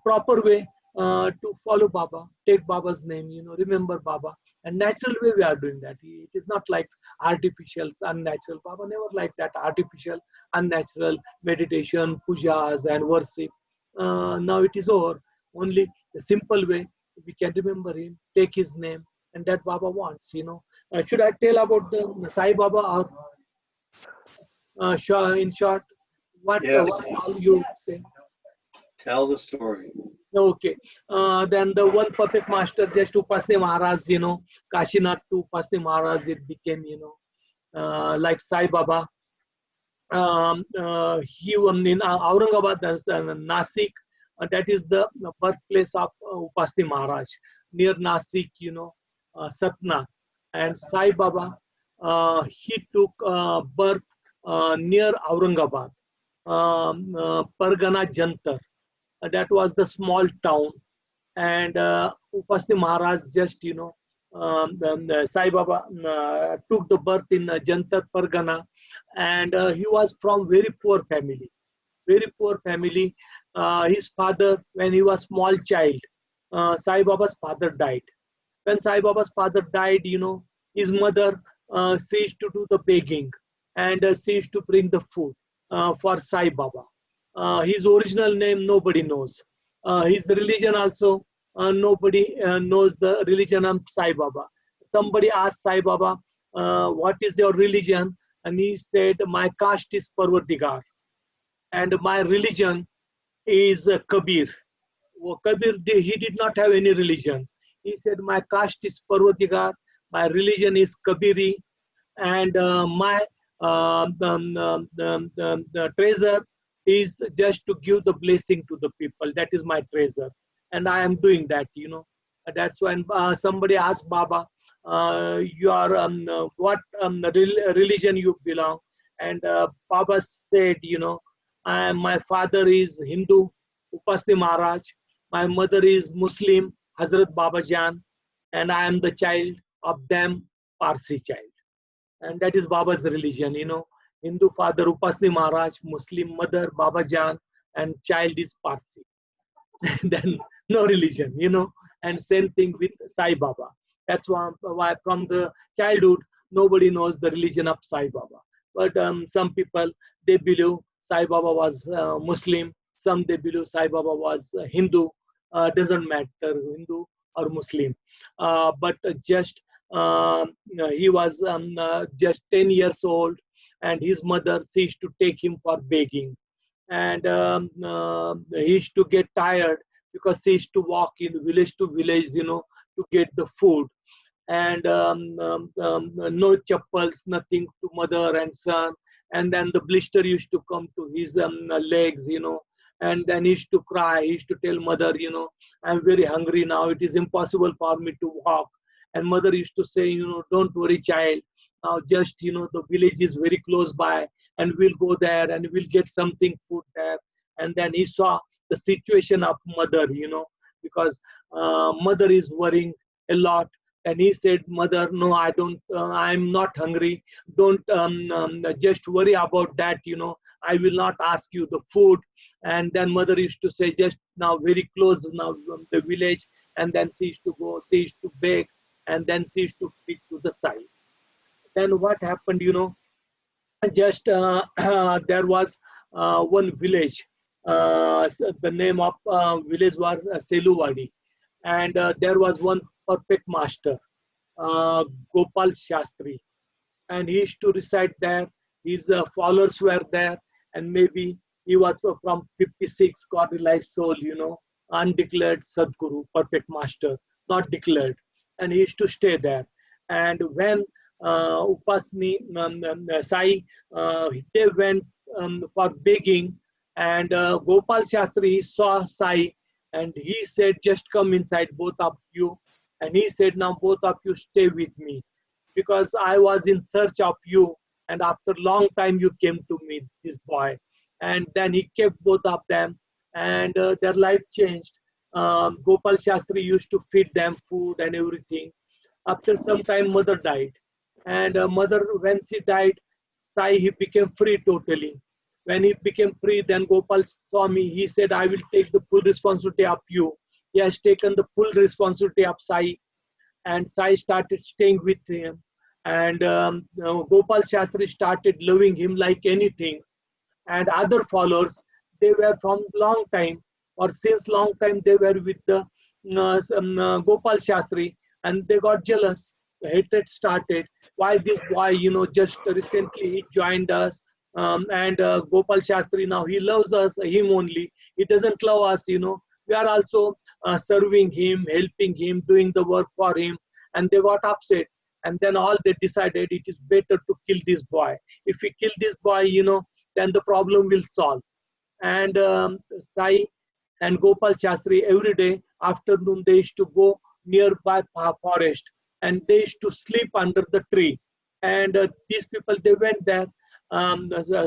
proper way to follow Baba. Take Baba's name, remember Baba. And natural way we are doing that. It is not like artificial, unnatural. Baba never like that artificial, unnatural meditation, pujas and worship. Now it is over. Only the simple way we can remember him, take his name, and that Baba wants, should I tell about the Sai Baba, or in short, what all you say? Tell the story. Okay. Then the one perfect master, just Upasne Maharaj, Kashinath to Upasne Maharaj, it became, like Sai Baba. He in Aurangabad, Nasik, that is the birthplace of Upasne Maharaj, near Nasik, Satna. And Sai Baba, he took birth near Aurangabad, Pargana Jantar. That was the small town. And Upasne Maharaj just, Sai Baba took the birth in Jantar Pargana, and he was from very poor family. Very poor family. His father, when he was small child, Sai Baba's father died. When Sai Baba's father died, his mother ceased to do the begging, and ceased to bring the food for Sai Baba. His original name nobody knows. His religion also nobody knows the religion of Sai Baba. Somebody asked Sai Baba, what is your religion? And he said, my caste is Parvatigar, and my religion is Kabir. Kabir, he did not have any religion. He said, my caste is Parvatigar, my religion is Kabiri, and my the treasure is just to give the blessing to the people. That is my treasure, and I am doing that. That's when somebody asked Baba, you are what religion you belong? And Baba said, my father is Hindu, Upasne Maharaj. My mother is Muslim, Hazrat Baba Jan, and I am the child of them, Parsi child. And that is Baba's religion, Hindu father Upasne Maharaj, Muslim mother Baba Jan, and child is Parsi. Then no religion, and same thing with Sai Baba. That's why from the childhood, nobody knows the religion of Sai Baba. But some people, they believe Sai Baba was Muslim, some they believe Sai Baba was Hindu, doesn't matter, Hindu or Muslim. But just he was just 10 years old, and his mother ceased to take him for begging. And he used to get tired because he used to walk in village to village, to get the food. And no chappals, nothing to mother and son. And then the blister used to come to his legs, and then he used to cry. He used to tell mother, I'm very hungry now. It is impossible for me to walk. And mother used to say, don't worry, child. Now just, the village is very close by, and we'll go there and we'll get something food there. And then he saw the situation of mother, because mother is worrying a lot. And he said, mother, no, I don't, I'm not hungry. Don't just worry about that, I will not ask you the food. And then mother used to say, just now very close now from the village. And then she used to go, she used to beg, and then she used to feed to the side. Then what happened, just there was one village. The name of village was Seluwadi. And there was one perfect master, Gopal Shastri. And he used to reside there. His followers were there. And maybe he was from 56, God realized soul, undeclared Sadguru, perfect master, not declared. And he used to stay there. And when Upasni Sai, they went for begging, and Gopal Shastri saw Sai, and he said, just come inside, both of you. And he said, now both of you stay with me, because I was in search of you, and after a long time you came to me, this boy. And then he kept both of them, and their life changed. Gopal Shastri used to feed them food and everything. After some time, mother died. And mother, when she died, Sai, he became free totally. When he became free, then Gopal saw me. He said, I will take the full responsibility of you. He has taken the full responsibility of Sai. And Sai started staying with him. And Gopal Shastri started loving him like anything. And other followers, they were from long time, or since long time, they were with the Gopal Shastri. and they got jealous. The hatred started. Why this boy, just recently he joined us, and Gopal Shastri, now he loves us, him only. He doesn't love us, We are also serving him, helping him, doing the work for him, and they got upset. And then all they decided, it is better to kill this boy. If we kill this boy, then the problem will solve. And Sai and Gopal Shastri, every day afternoon they used to go nearby forest, and they used to sleep under the tree. And these people, they went there,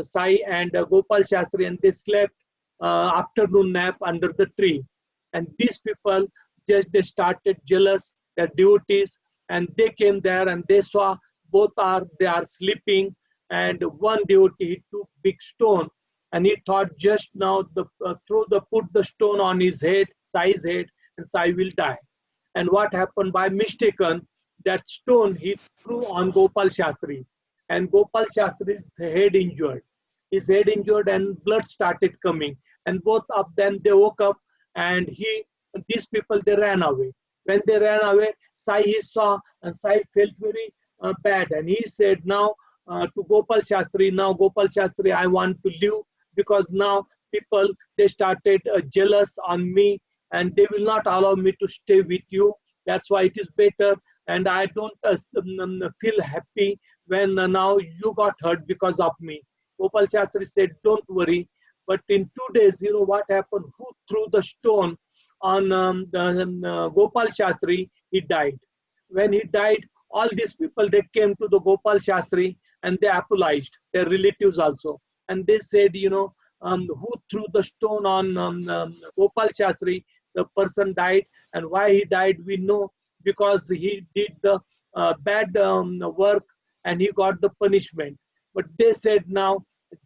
Sai and Gopal Shastri, and they slept afternoon nap under the tree. And these people they started jealous, their devotees, and they came there and they saw they are sleeping. And one devotee, he took big stone, and he thought, just now put the stone on his head, Sai's head, and Sai will die. And what happened, by mistaken, that stone he threw on Gopal Shastri, and Gopal Shastri's head injured. His head injured, and blood started coming. And both of them, they woke up, and these people, they ran away. When they ran away, Sai he saw, and Sai felt very bad, and he said now to Gopal Shastri, now Gopal Shastri, I want to live, because now people, they started jealous on me, and they will not allow me to stay with you. That's why it is better, and I don't feel happy when now you got hurt because of me. Gopal Shastri said, don't worry. But in 2 days, what happened? Who threw the stone on Gopal Shastri? He died. When he died, all these people, they came to the Gopal Shastri, and they apologized, their relatives also. And they said, who threw the stone on Gopal Shastri? The person died, and why he died, we know, because he did the bad work, and he got the punishment. But they said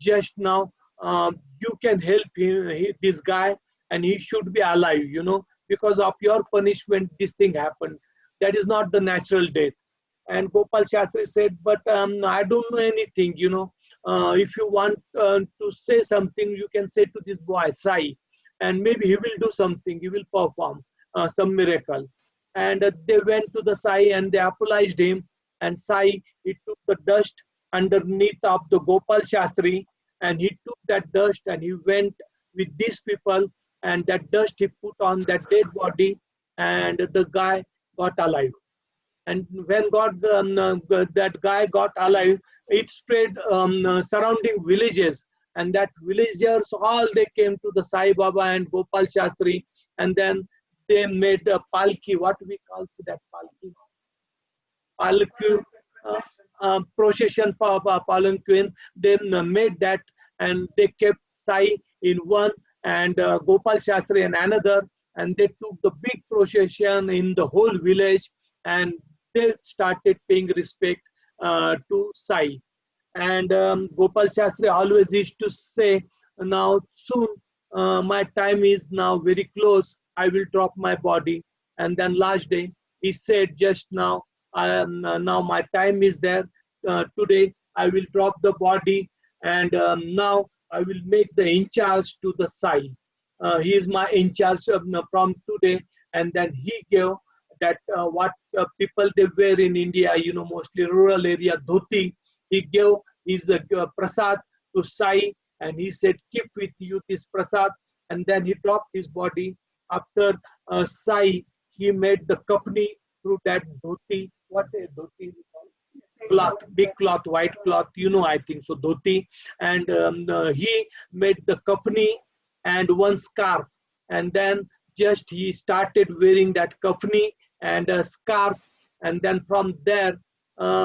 just now, you can help him, this guy, and he should be alive, because of your punishment, this thing happened. That is not the natural death. And Gopal Shastri said, but I don't know anything, if you want to say something, you can say to this boy, Sai, and maybe he will do something, he will perform some miracle. And they went to the Sai, and they apologized him, and Sai, he took the dust underneath of the Gopal Shastri, and he took that dust, and he went with these people, and that dust he put on that dead body, and the guy got alive. And when that guy got alive, it spread surrounding villages, and that villagers all, they came to the Sai Baba and Gopal Shastri, and then they made a palki. What we call that palki? Palki, procession, palanquin. They made that, and they kept Sai in one, and Gopal Shastri in another, and they took the big procession in the whole village, and they started paying respect to Sai. And Gopal Shastri always used to say, now soon my time is now very close, I will drop my body. And then last day he said, just now, now my time is there, today I will drop the body, and now I will make the in charge to the Sai. He is my in charge from today. And then he gave that what people they wear in India, mostly rural area, dhoti. He gave his prasad to Sai, and he said, keep with you this prasad. And then he dropped his body. After Sai, he made the company through that dhoti. What a dhoti? Cloth, big cloth, white cloth, I think so, dhoti. And he made the company and one scarf. And then just he started wearing that kafni and a scarf, and then from there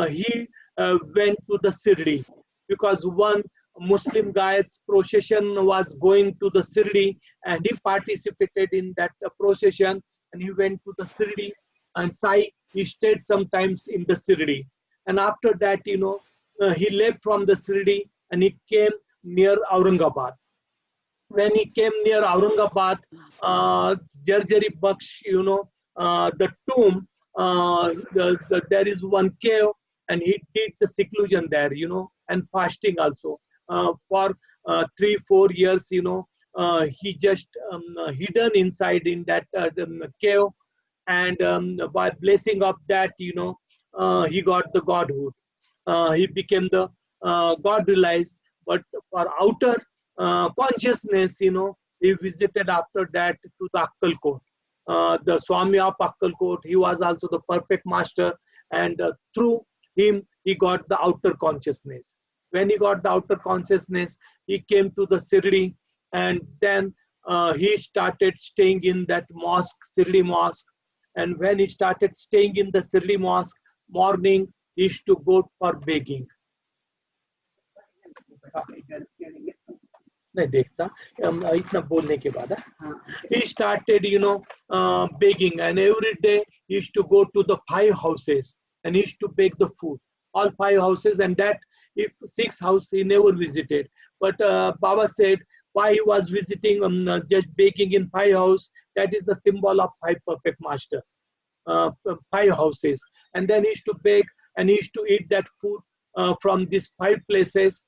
he went to the Sirdi, because one Muslim guy's procession was going to the Sirdi, and he participated in that procession, and he went to the Sirdi, and Sai, he stayed sometimes in the Sirdi. And after that, he left from the Sirdi, and he came near Aurangabad. When he came near Aurangabad, Jarjari Baksh, the tomb, there is one cave, and he did the seclusion there, and fasting also. For 3-4 years, he just hidden inside in that cave, and by blessing of that, you know, he got the godhood. He became the God realized. But for outer consciousness, you know, he visited after that to the Akkalkot. The Swami of Akkalkot, he was also the perfect master, and through him he got the outer consciousness. When he got the outer consciousness, he came to the Sirdi, and then he started staying in that mosque, Sirdi mosque. And when he started staying in the Sirdi mosque, morning he used to go for begging. नहीं देखता इतना बोलने के बाद he started, you know, begging, and every day he used to go to the 5 houses and he used to beg the food, all 5 houses, and that if 6 houses he never visited. But Baba said why he was visiting just begging in 5 houses, that is the symbol of 5 perfect master, 5 houses. And then he used to beg and he used to eat that food from these 5 places.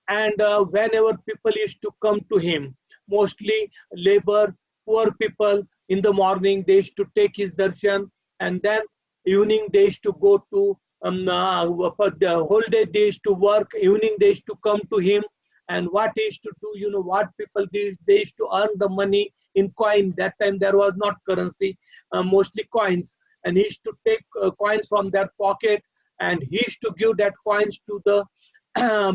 And whenever people used to come to him, mostly labor, poor people, in the morning they used to take his darshan, and then evening they used to go to, the whole day they used to work, evening they used to come to him. And what he used to do, you know, what people, they used to earn the money in coin. That time there was not currency, mostly coins. And he used to take coins from their pocket, and he used to give that coins to the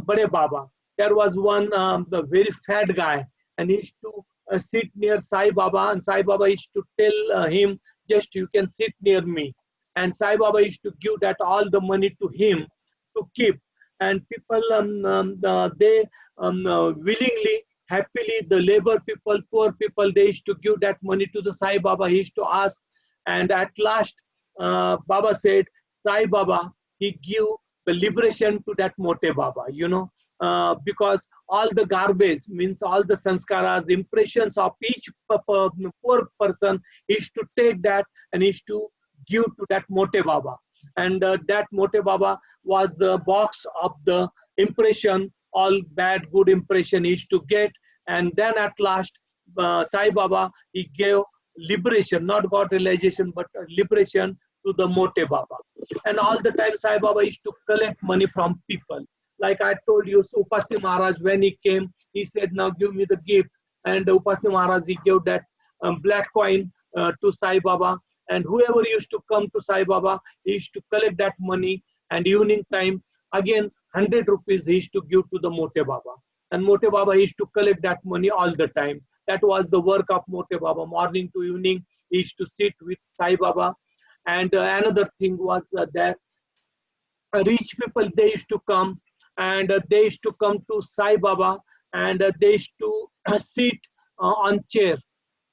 Bade Baba. There was one the very fat guy, and he used to sit near Sai Baba, and Sai Baba used to tell him, just you can sit near me. And Sai Baba used to give that all the money to him to keep. And people, they willingly, happily, the labor people, poor people, they used to give that money to the Sai Baba. He used to ask, and at last, Baba said, Sai Baba, he give the liberation to that Mote Baba, you know. Because all the garbage, means all the sanskaras, impressions of each poor person, he used to take that and he used to give to that Mote Baba. And that Mote Baba was the box of the impression, all bad, good impression he used to get. And then at last, Sai Baba, he gave liberation, not God realization, but liberation to the Mote Baba. And all the time Sai Baba used to collect money from people. Like I told you, so Upasni Maharaj, when he came, he said, now give me the gift. And Upasni Maharaj, he gave that black coin to Sai Baba. And whoever used to come to Sai Baba, he used to collect that money. And evening time, again, 100 rupees he used to give to the Mote Baba. And Mote Baba, he used to collect that money all the time. That was the work of Mote Baba. Morning to evening, he used to sit with Sai Baba. And another thing was that rich people, they used to come, and they used to come to Sai Baba, and they used to sit on chair,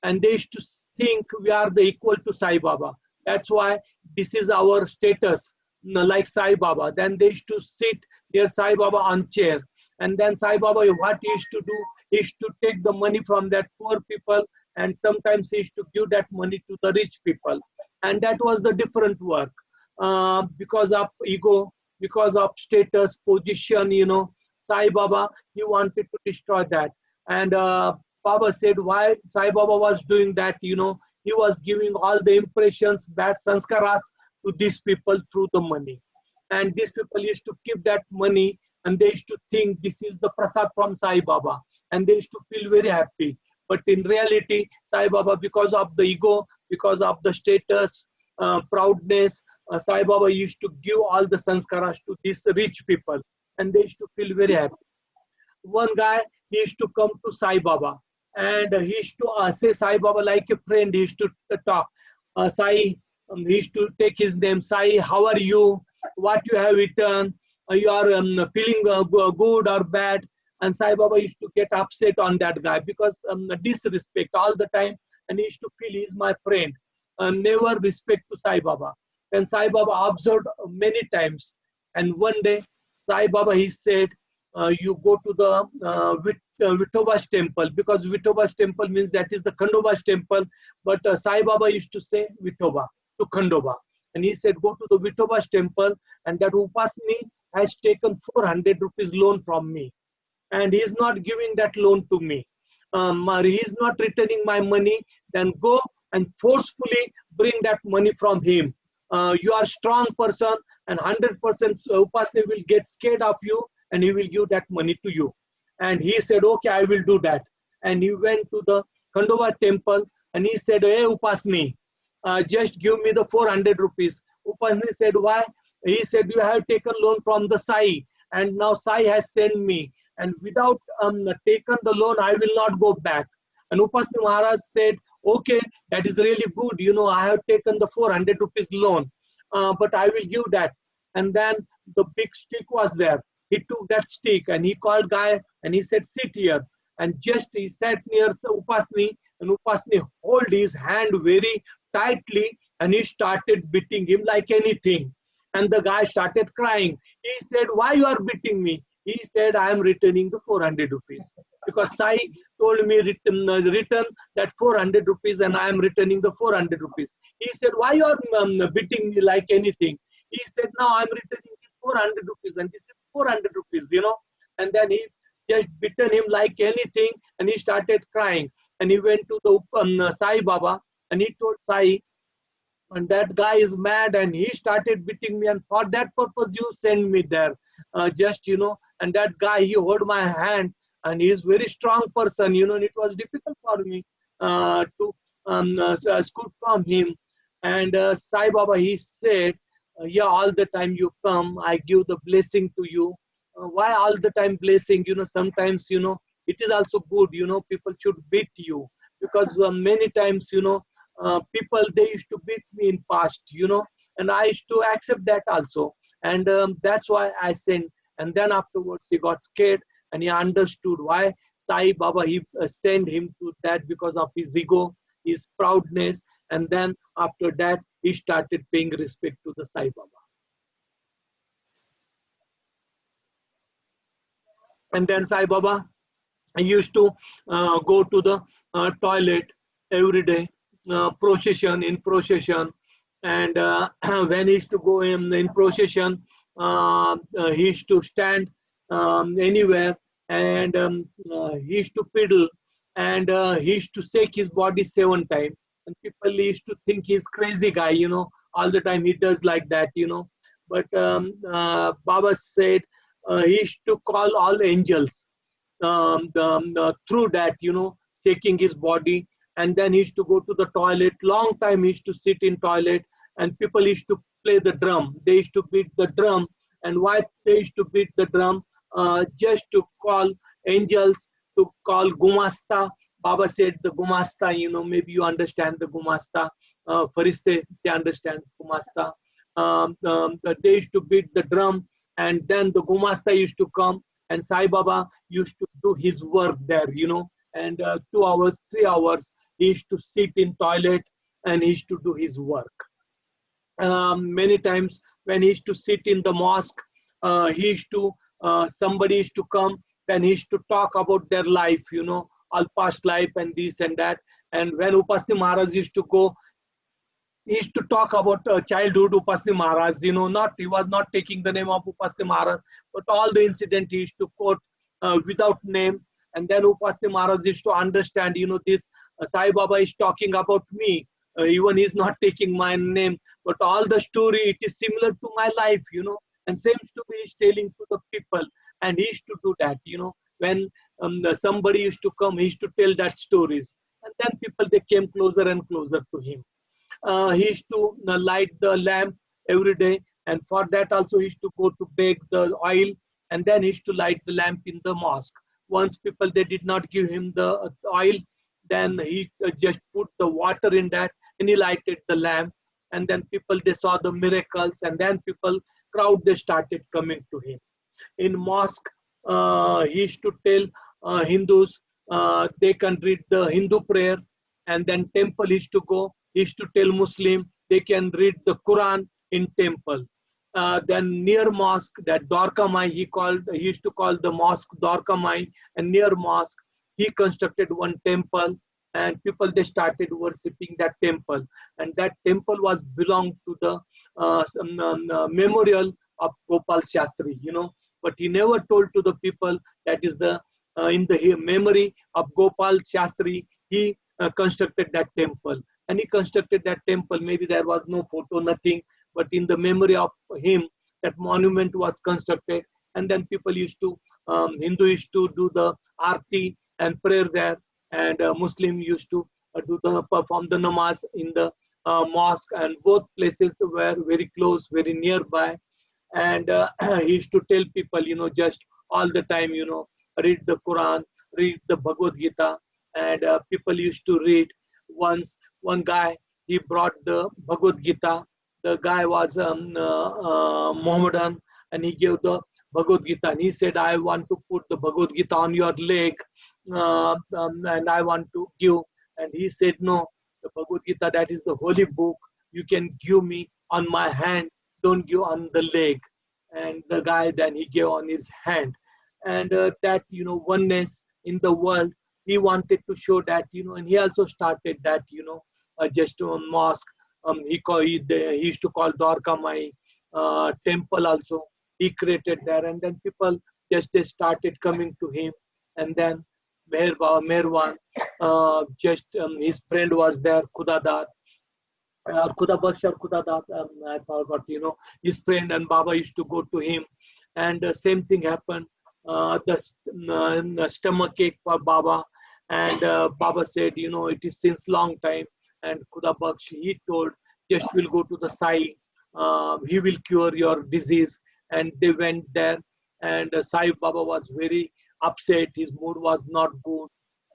and they used to think we are the equal to Sai Baba. That's why this is our status, like Sai Baba. Then they used to sit near Sai Baba on chair. And then Sai Baba, what he used to do, he used to take the money from that poor people, and sometimes he used to give that money to the rich people. And that was the different work. Because of ego, because of status, position, you know, Sai Baba, he wanted to destroy that. And Baba said why Sai Baba was doing that, you know, he was giving all the impressions, bad sanskaras to these people through the money. And these people used to keep that money, and they used to think this is the prasad from Sai Baba, and they used to feel very happy. But in reality, Sai Baba, because of the ego, because of the status, proudness, Sai Baba used to give all the sanskaras to these rich people, and they used to feel very happy. One guy, he used to come to Sai Baba, and he used to say Sai Baba like a friend. He used to talk. Sai, he used to take his name. Sai, how are you? What you have eaten? You are feeling good or bad? And Sai Baba used to get upset on that guy because disrespect all the time, and he used to feel he's my friend. Never respect to Sai Baba. Then Sai Baba observed many times, and one day Sai Baba, he said, you go to the Vithoba's temple, because Vithoba's temple means that is the Khandoba's temple, but Sai Baba used to say Vithoba to Khandoba. And he said, go to the Vithoba's temple, and that Upasni has taken 400 rupees loan from me, and he is not giving that loan to me. He is not returning my money. Then go and forcefully bring that money from him. You are a strong person, and 100% Upasni will get scared of you, and he will give that money to you. And he said, okay, I will do that. And he went to the Khandova temple, and he said, hey Upasni, just give me the 400 rupees. Upasni said, why? He said, you have taken loan from the Sai, and now Sai has sent me, and without taken the loan, I will not go back. And Upasni Maharaj said, okay, that is really good. You know, I have taken the 400 rupees loan, but I will give that. And then the big stick was there. He took that stick and he called guy and he said, sit here. And just he sat near Upasni, and Upasni hold his hand very tightly, and he started beating him like anything. And the guy started crying. He said, why you are beating me? He said, I am returning the 400 rupees. Because Sai told me return that 400 rupees, and I am returning the 400 rupees. He said, why you are beating me like anything? He said, now I am returning this 400 rupees, and this is 400 rupees, you know. And then he just beaten him like anything, and he started crying. And he went to the Sai Baba, and he told Sai, and that guy is mad, and he started beating me, and for that purpose you send me there, just, you know. And that guy, he hold my hand, and he is very strong person, you know, and it was difficult for me to scoot from him. And Sai Baba, he said, yeah, all the time you come, I give the blessing to you. Why all the time blessing? You know, sometimes, you know, it is also good, you know, people should beat you, because many times, you know, people, they used to beat me in past, you know, and I used to accept that also. And that's why I sent. And then afterwards he got scared, and he understood why Sai Baba, he sent him to that, because of his ego, his proudness. And then after that, he started paying respect to the Sai Baba. And then Sai Baba, I used to go to the toilet every day, procession. And when he used to go in procession, he used to stand anywhere, and he used to pedal, and he used to shake his body 7 times. And people used to think he's crazy guy, you know, all the time he does like that, you know. But Baba said he used to call all angels through that, you know, shaking his body. And then he used to go to the toilet. Long time he used to sit in toilet, and people used to play the drum. They used to beat the drum. And why they used to beat the drum? Just to call angels, to call Gumasta. Baba said the Gumasta, you know, maybe you understand the Gumasta. Fariste, they understand Gumasta. They used to beat the drum, and then the Gumasta used to come, and Sai Baba used to do his work there, you know. And 2 hours, 3 hours, he used to sit in toilet, and he used to do his work. Many times when he used to sit in the mosque, he used to, somebody used to come, then he used to talk about their life, you know, all past life and this and that. And when Upasni Maharaj used to go, he used to talk about childhood Upasni Maharaj, you know, not, he was not taking the name of Upasni Maharaj, but all the incident he used to quote without name. And then Upasni Maharaj used to understand, you know, this Sai Baba is talking about me. Even he's not taking my name, but all the story, it is similar to my life, you know, and same story is telling to the people. And he used to do that, you know, when somebody used to come, he used to tell that stories. And then people, they came closer and closer to him. He used to light the lamp every day, and for that also he used to go to beg the oil, and then he used to light the lamp in the mosque. Once people, they did not give him the oil, then he just put the water in that, and he lighted the lamp. And then people, they saw the miracles, and then people, crowd, they started coming to him. In mosque, he used to tell Hindus, they can read the Hindu prayer. And then temple, he used to go, he used to tell Muslim, they can read the Quran in temple. Then near mosque, that Dwarka Mai, he used to call the mosque Dwarka Mai. And near mosque, he constructed one temple, and people, they started worshipping that temple. And that temple was belonged to the memorial of Gopal Shastri, you know. But he never told to the people that is the in the memory of Gopal Shastri, he constructed that temple. And he constructed that temple. Maybe there was no photo, nothing, but in the memory of him, that monument was constructed. And then people used to, Hindu used to do the arti and prayer there, and Muslim used to perform the namaz in the mosque, and both places were very close, very nearby. And he used to tell people, just all the time, read the Quran, read the Bhagavad Gita, and people used to read. Once one guy, he brought the Bhagavad Gita. The guy was Mohammedan, and he gave the Bhagavad Gita, and he said, I want to put the Bhagavad Gita on your leg, and I want to give. And he said, no, the Bhagavad Gita, that is the holy book. You can give me on my hand, don't give on the leg. And the guy, then he gave on his hand. And that, oneness in the world, he wanted to show that, and he also started that, just a mosque. He used to call Dwarka Mai temple also. He created there, and then people they started coming to him. And then Meherwan, his friend was there, Khudadat, or Khuda Baksh or Khudadat, I forgot, his friend, and Baba used to go to him. And same thing happened, the stomach ache for Baba. And Baba said, it is since long time. And Khuda Baksh, he told, just will go to the Sai, he will cure your disease. And they went there, and Sai Baba was very upset. His mood was not good.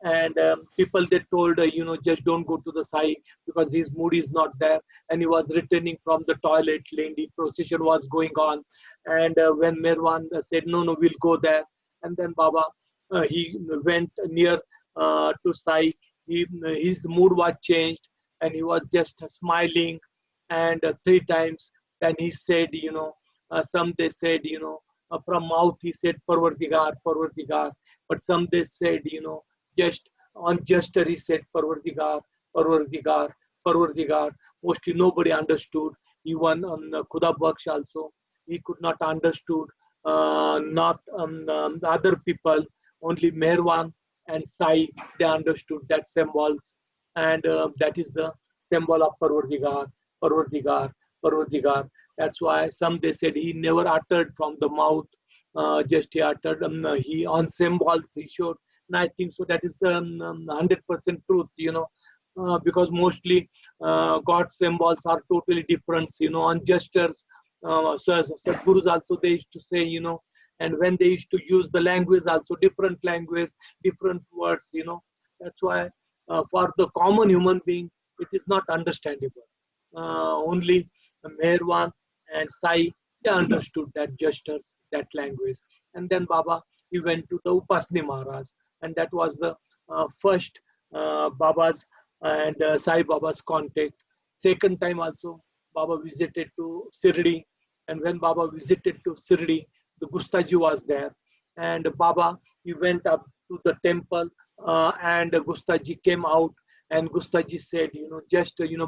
And people, they told, just don't go to the Sai, because his mood is not there. And he was returning from the toilet, the procession was going on. And when Meherwan said, no, we'll go there. And then Baba, he went near to Sai. His mood was changed, and he was just smiling. And 3 times, then he said, some they said, from mouth he said Parvardigar, Parvardigar. But some they said, just on gesture he said Parvardigar, Parvardigar, Parvardigar. Mostly nobody understood. Even Khuda Baksh also, he could not understood. Not the other people, only Meherwan and Sai, they understood that symbols. And that is the symbol of Parvardigar, Parvardigar, Parvardigar. That's why some they said he never uttered from the mouth, just he uttered, he on symbols he showed. And I think so that is 100% truth, because mostly God's symbols are totally different, on gestures. So Sadgurus also, they used to say, and when they used to use the language also, different language, different words, that's why for the common human being, it is not understandable. Only Meherwan and Sai, they understood that gestures, that language. And then Baba, he went to the Upasni Maharaj, and that was the first Baba's and Sai Baba's contact. Second time also, Baba visited to Sirdi, and when Baba visited to Sirdi, the Gustaji was there, and Baba, he went up to the temple, and Gustaji came out. And Gustaji said,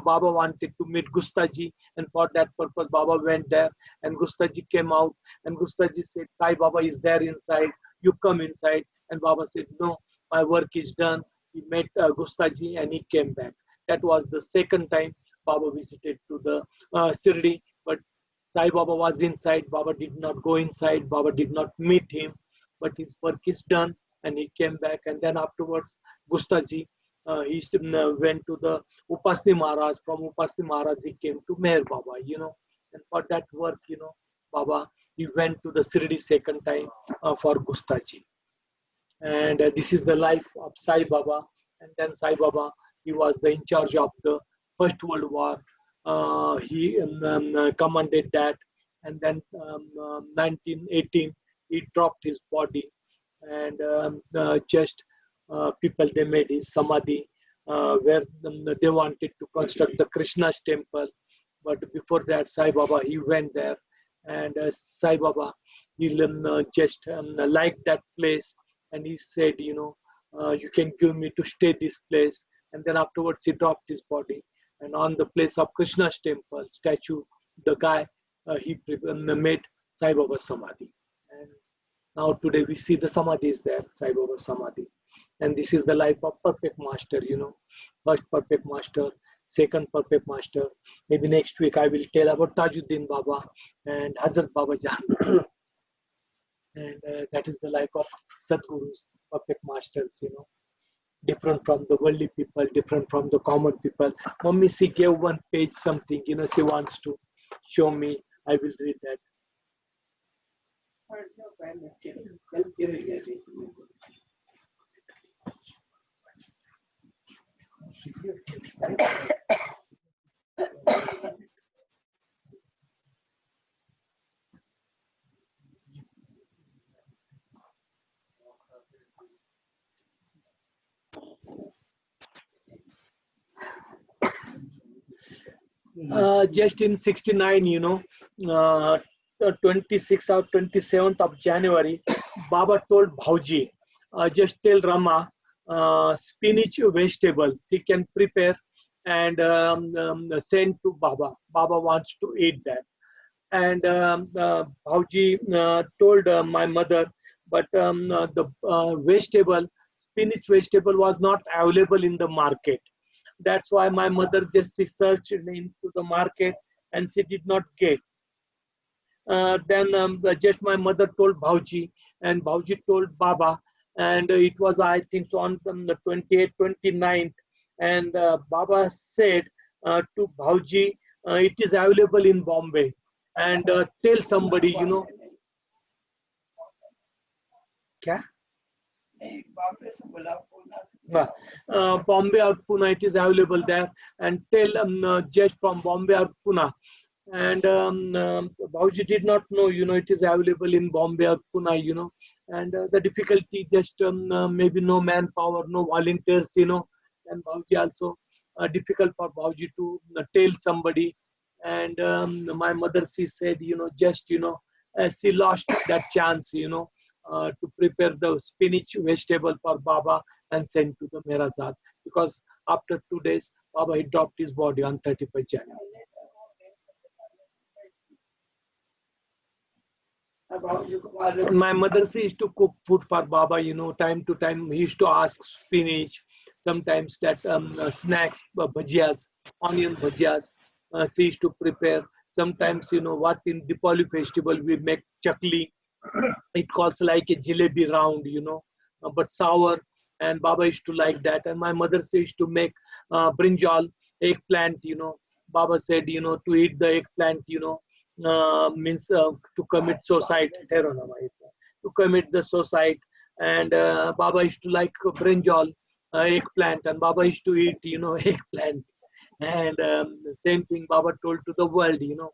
Baba wanted to meet Gustaji, and for that purpose, Baba went there. And Gustaji came out, and Gustaji said, Sai Baba is there inside, you come inside. And Baba said, no, my work is done. He met Gustaji, and he came back. That was the second time Baba visited to the Sirdi, but Sai Baba was inside. Baba did not go inside. Baba did not meet him, but his work is done, and he came back. And then afterwards, Gustaji, he went to the Upasni Maharaj. From Upasni Maharaj, he came to Meher Baba, and for that work, Baba, he went to the Sirdi second time for Gustaji. And this is the life of Sai Baba. And then Sai Baba, he was in charge of the First World War. He commanded that. And then 1918, he dropped his body. And people, they made his samadhi, where they wanted to construct the Krishna's temple. But before that, Sai Baba, he went there. And Sai Baba, he just liked that place. And he said, you can give me to stay this place. And then afterwards, he dropped his body. And on the place of Krishna's temple statue, the guy, he made Sai Baba samadhi. And now today we see the samadhi is there, Sai Baba samadhi. And this is the life of perfect master, you know. First perfect master, second perfect master. Maybe next week I will tell about Tajuddin Baba and Hazrat Baba Jan. And that is the life of Sadgurus, perfect masters, you know. Different from the worldly people, different from the common people. Mummy, she gave one page something, you know, she wants to show me. I will read that. Just in 69, you know, 26th or 27th of January, Baba told Bhauji, just tell Rama, spinach vegetable she can prepare and send to Baba. Baba wants to eat that. And Bhauji told my mother, but the vegetable, spinach vegetable was not available in the market. That's why my mother just searched into the market and she did not get. Then just my mother told Bhauji and Bhauji told Baba, and it was, I think, so on the 28th, 29th, and Baba said to Bhauji, it is available in Bombay, and tell somebody, you know. Kya? Bombay or Pune, it is available there, and tell just from Bombay or Pune. And Bhauji did not know, you know, it is available in Bombay or Pune, you know, and the difficulty just maybe no manpower, no volunteers, you know, and Bhauji also difficult for Bhauji to tell somebody. And my mother, she said, you know, just, you know, she lost that chance, you know, to prepare the spinach vegetable for Baba and send to the Meherazad, because after 2 days, Baba, he dropped his body on 31st January. My mother, she used to cook food for Baba, you know, time to time. He used to ask spinach, sometimes that snacks, bhajias, onion bhajias, she used to prepare. Sometimes, you know, what in Deepavali festival, we make chakli. It calls like a jalebi round, you know, but sour. And Baba used to like that. And my mother, she used to make brinjal, eggplant, you know. Baba said, you know, to eat the eggplant, you know, means to commit suicide, to commit the suicide. And Baba used to like brinjal, eggplant, and Baba used to eat, you know, eggplant. And the same thing Baba told to the world, you know,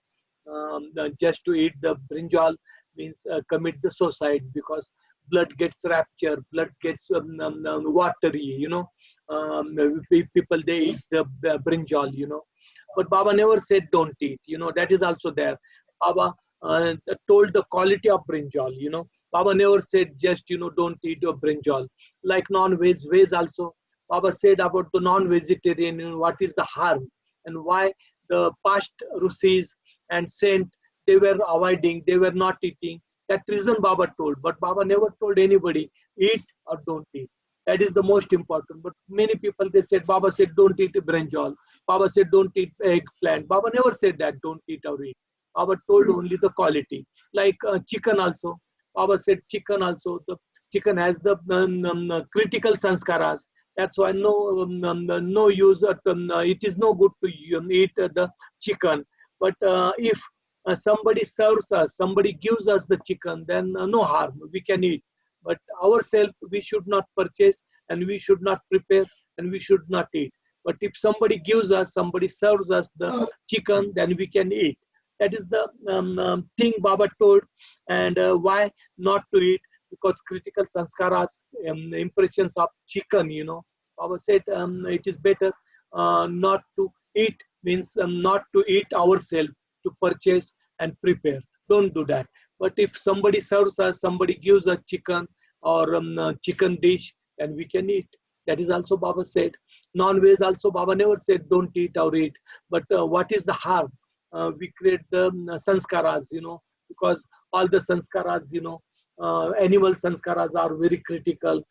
just to eat the brinjal means commit the suicide, because blood gets rapture, blood gets watery, you know. People, they eat the brinjal, you know. But Baba never said don't eat, you know, that is also there. Baba told the quality of brinjal, you know. Baba never said just, you know, don't eat your brinjal. Like non-veg, veg also. Baba said about the non-vegetarian, you know, what is the harm and why the past Rishis and saint, they were avoiding, they were not eating. That reason Baba told, but Baba never told anybody eat or don't eat. That is the most important. But many people, they said, Baba said don't eat brinjal. Baba said don't eat eggplant. Baba never said that don't eat or eat. Baba told only the quality. Like chicken also. Baba said chicken also. The chicken has the critical sanskaras. That's why no use. It is no good to eat the chicken. But if somebody serves us, somebody gives us the chicken, then no harm, we can eat. But ourselves, we should not purchase, and we should not prepare, and we should not eat. But if somebody gives us, somebody serves us the chicken, then we can eat. That is the thing Baba told. And why not to eat? Because critical sanskaras, impressions of chicken, you know. Baba said it is better not to eat, means not to eat ourselves, to purchase and prepare. Don't do that. But if somebody serves us, somebody gives us chicken or chicken dish, then we can eat. That is also Baba said. Non-veg also Baba never said don't eat or eat. But what is the harm? We create the sanskaras, you know, because all the sanskaras, you know, animal sanskaras are very critical.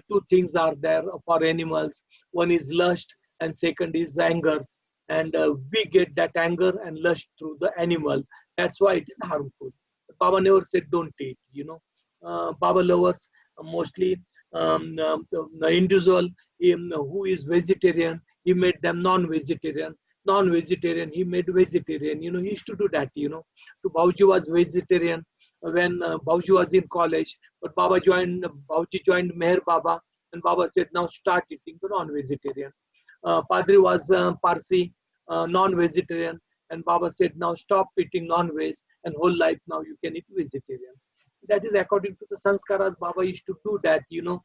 two things are there for animals. One is lust and second is anger. And we get that anger and lust through the animal. That's why it is harmful. Baba never said don't eat, you know. Baba lovers mostly the individual who is vegetarian, he made them non-vegetarian. Non-vegetarian, he made vegetarian. You know, he used to do that, you know. To Bauji was vegetarian when Bauji was in college, but Bauji joined Meher Baba, and Baba said, now start eating the non-vegetarian. Padri was Parsi, non-vegetarian, and Baba said, now stop eating non-veg, and whole life now you can eat vegetarian. That is according to the sanskaras. Baba used to do that, you know.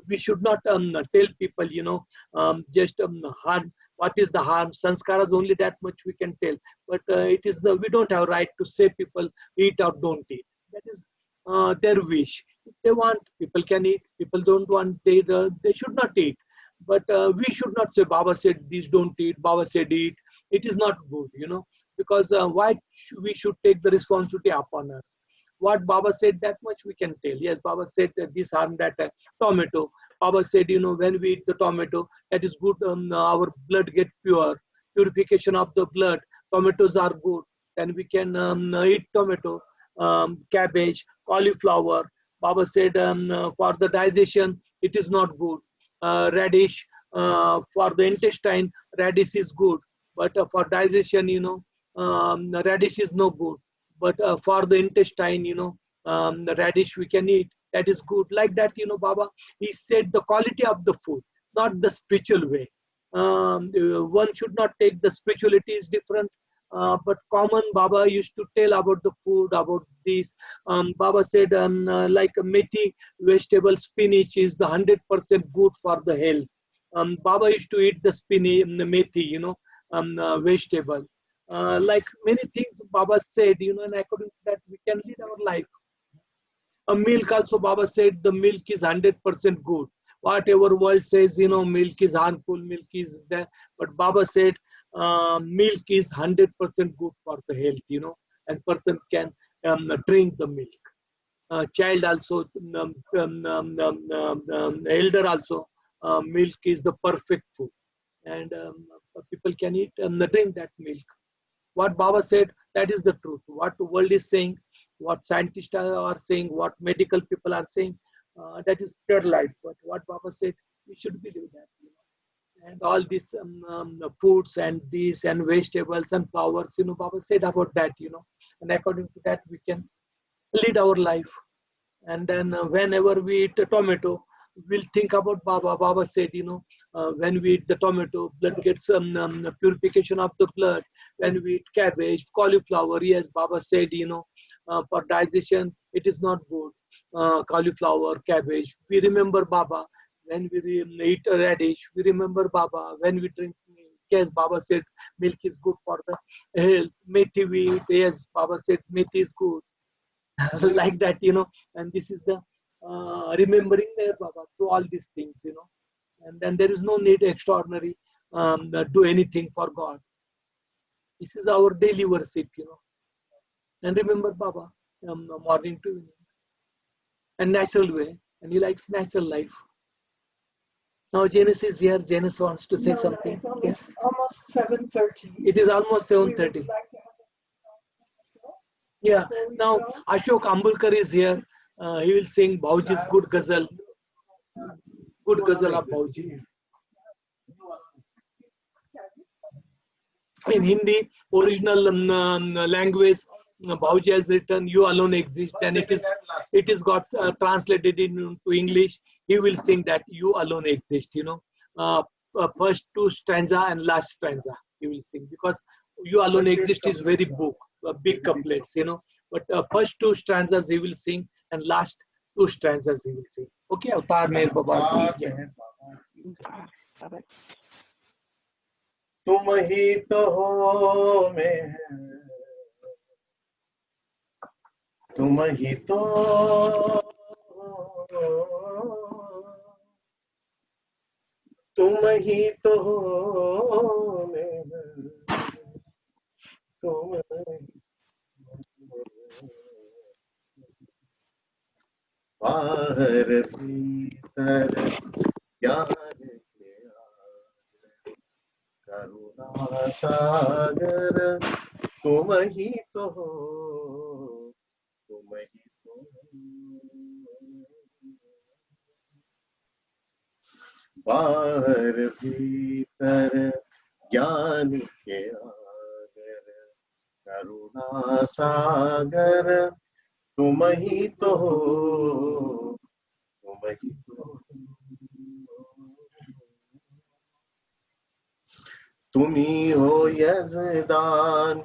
We should not tell people, you know, just harm. What is the harm? Sanskaras only that much we can tell, but it is we don't have right to say people eat or don't eat. That is their wish. If they want, people can eat. People don't want, they should not eat. But we should not say Baba said this don't eat, Baba said eat. It is not good, you know, because why we should take the responsibility upon us. What Baba said, that much we can tell. Yes, Baba said this harm, that tomato. Baba said, you know, when we eat the tomato, that is good. Our blood get pure, purification of the blood. Tomatoes are good. Then we can eat tomato, cabbage, cauliflower. Baba said for the digestion, it is not good. Radish, for the intestine, radish is good. But for digestion, you know, radish is no good. But for the intestine, you know, the radish we can eat. That is good. Like that, you know, Baba, he said the quality of the food, not the spiritual way. One should not take the spirituality is different. But common Baba used to tell about the food, about this. Baba said like a methi vegetable, spinach is the 100% good for the health. Baba used to eat the spinach, the methi, you know, vegetable. Like many things Baba said, you know, and according to that we can lead our life. A milk also, Baba said the milk is 100% good. Whatever world says, you know, milk is harmful, milk is there. But Baba said milk is 100% good for the health, you know, and person can drink the milk. Child also, elder also, milk is the perfect food. And people can eat and drink that milk. What Baba said, that is the truth. What the world is saying, what scientists are saying, what medical people are saying, that is their life. But what Baba said, we should believe that. You know? And all these foods and these and vegetables and flowers, you know, Baba said about that, you know. And according to that, we can lead our life. And then whenever we eat a tomato, we'll think about Baba. Baba said, you know, when we eat the tomato, blood gets purification of the blood. When we eat cabbage, cauliflower, yes, Baba said, you know, for digestion, it is not good. Cauliflower, cabbage. We remember Baba. When we eat a radish, we remember Baba. When we drink milk, yes, Baba said milk is good for the health. Methi we eat, yes, Baba said methi is good. Like that, you know, and this is the remembering their Baba through all these things, you know, and then there is no need extraordinary do anything for God. This is our daily worship, you know, and remember Baba morning to evening, and natural way, and he likes natural life. Now Janice is here. Janice wants to say something. It's Yes, almost 7:30. it is almost 7:30. Yeah. Now Ashok Ambulkar is here. He will sing Bhauji's good ghazal. Good ghazal of Bhauji. In Hindi, original language, Bhauji has written "You Alone Exist," and it is got translated into English. He will sing that "You Alone Exist." You know, first two stanza and last stanza he will sing, because "You Alone Exist" is very big couplets. You know, but first two stanzas he will sing, and last two stanzas he will sing. Okay, Avtar Meher Baba. तुम ही तो हो मेहर, तुम ही तो तुम ही तो हो मेहर, तुम बाहर भीतर ज्ञान के आगे करुणा सागर तुम ही तो हो, तुम ही तो हो। बाहर भीतर ज्ञान के आगर करुणा सागर तुम ही तो हो, तुम ही तो हो। तुम्ही हो यजदान,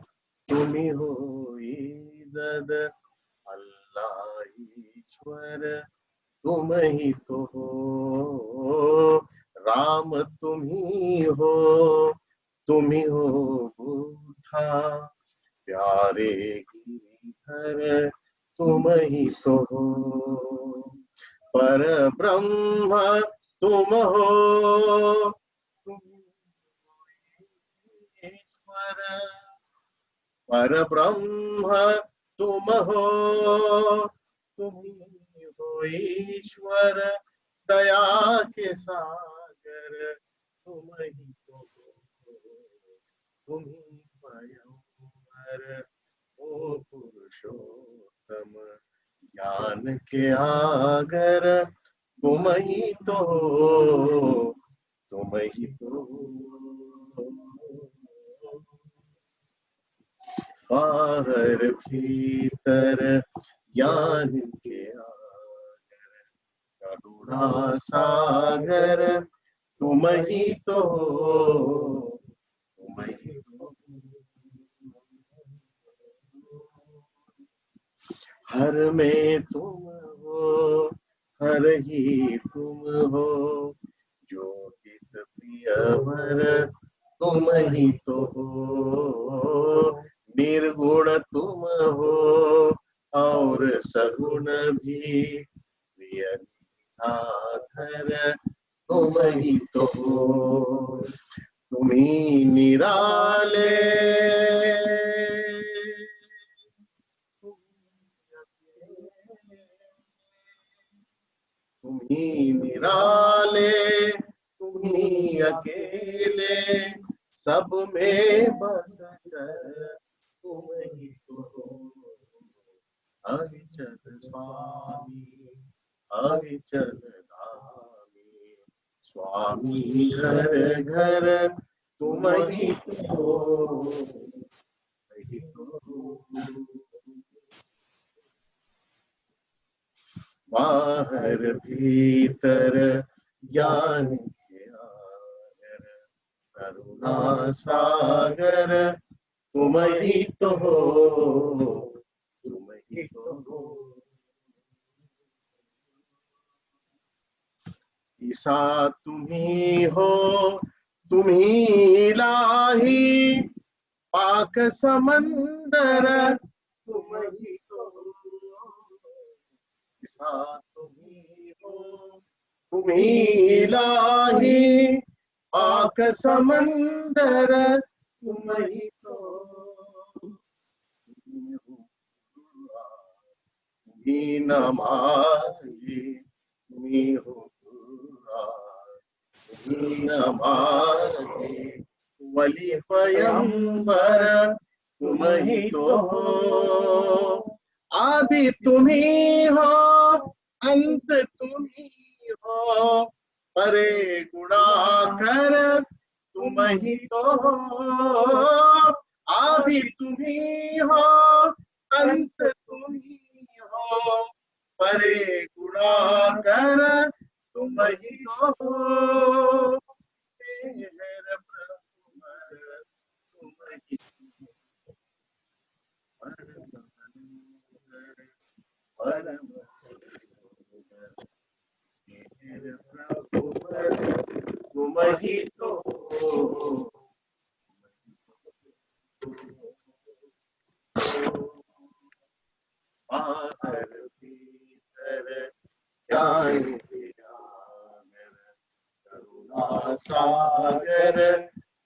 तुम्ही हो इज़्ज़त, अल्लाह ईश्वर तुम ही तो हो। राम तुम ही हो, तुम ही हो बुद्धा, प्यारे गिरिधर तुम ही तो हो। पर ब्रह्म तुम हो, तुम ईश्वर, पर ब्रह्म तुम हो, तुम ही हो ईश्वर, दया के सागर तुम ही तो हो, तुम ही पैगंबर ओ पुरुषोत्तम, ज्ञान के आगर तुम ही तो हो, तुम ही तो हो। बाहर भीतर ज्ञान के आगर करुणा सागर तुम ही तो हो, तुम ही तो हो। हर में तुम हो, हर ही तुम हो, ज्योतिष प्रियवर तुम ही तो हो। निर्गुण तुम हो और सगुण भी, प्रिय आधर तुम ही तो हो। तुम ही निराले, तुम ही निराले, तुम ही अकेले, सब में बस कर तुम ही तो हो। अविचल स्वामी, अविचल धामी, स्वामी घर घर तुम ही तो हो, ही तो हो। बाहर भीतर ज्ञान के आगर करुणा सागर तुम ही तो हो, तुम ही तो हो। ईसा तुम्ही हो, तुम्ही इलाही, पाक समंदर तुम ही तो हो। ईसा तुम्ही हो, तुम्ही इलाही, पाक समंदर तुम ही तो हो। तुम्ही नमाज़ी, तुम्ही हो तुम्ही नमाज़ी, वली पैगंबर तुम ही तो हो। आदि तुम्ही हो, अंत तुम्ही हो, परे गुणाकर तुम ही तो हो। आदि तुम्ही हो, अंत तुम्ही हो, परे गुणाकर तुम ही तो हो। मेहर प्रभुवर तुम ही परम सुंदर, मेहर प्रभुवर तुम ही तो हो। बाहर भीतर ज्ञान के आगर करुणा सागर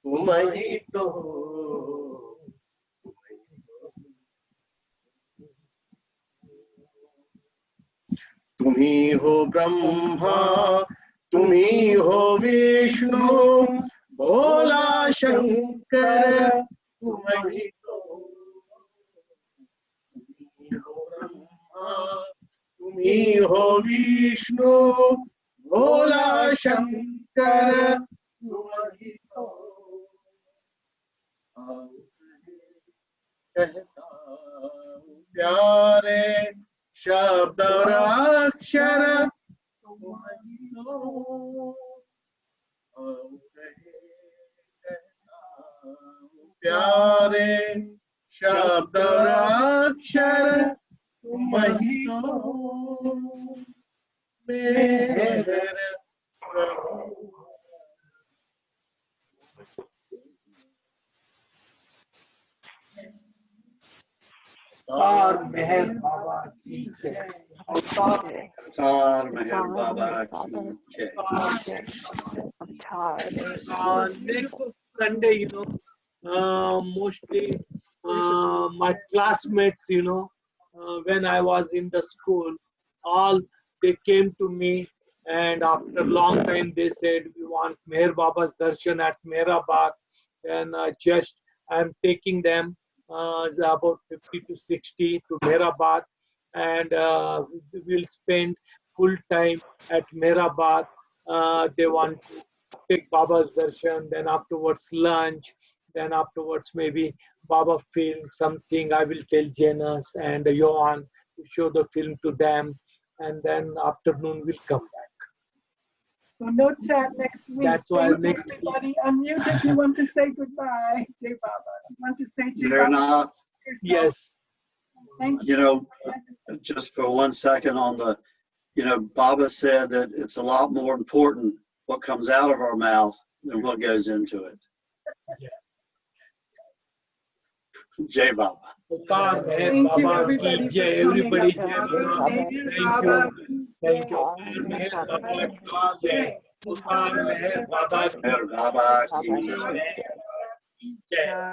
तुम ही तो हो, तुम ही तो हो। तुम तुम्ही हो ब्रह्मा, तुम्ही हो विष्णु, भोला शंकर तुम्ही हो ब्रह्मा, तुम्ही हो विष्णु, भोला शंकर तुम्ही हो। कहता हूँ प्यारे शब्द और अक्षर तुम्ही हो। कहता हूँ प्यारे शब्द और अक्षर तुम्ही हो। मेहर प्रभु अवतार मेहर बाबा की जय। अवतार मेहर बाबा की जय। Next Sunday, mostly my classmates, when I was in the school, all they came to me, and after a long time they said, we want Meher Baba's darshan at Meherabad. And I'm taking them about 50 to 60 to Meherabad, and we'll spend full time at Meherabad. They want to take Baba's darshan, then afterwards lunch, then afterwards maybe Baba film something. I will tell Janus and Johan to show the film to them, and then afternoon we'll come back. So no chat next week. That's why Thank you, next week. everybody. Unmute if you want to say goodbye. Jai Baba. You want to say Jai Baba? Mehernath, Yes. Thank you. Just for 1 second on the, Baba said that it's a lot more important what comes out of our mouth than what goes into it. Jai Baba. Avtar Meher Thank you, Baba everybody, ki jai. for coming. Everybody, jai Thank Baba. you. Thank you. Avtar Meher Baba ki jai. Avtar Meher Baba ki Meher Baba ki jai. jai.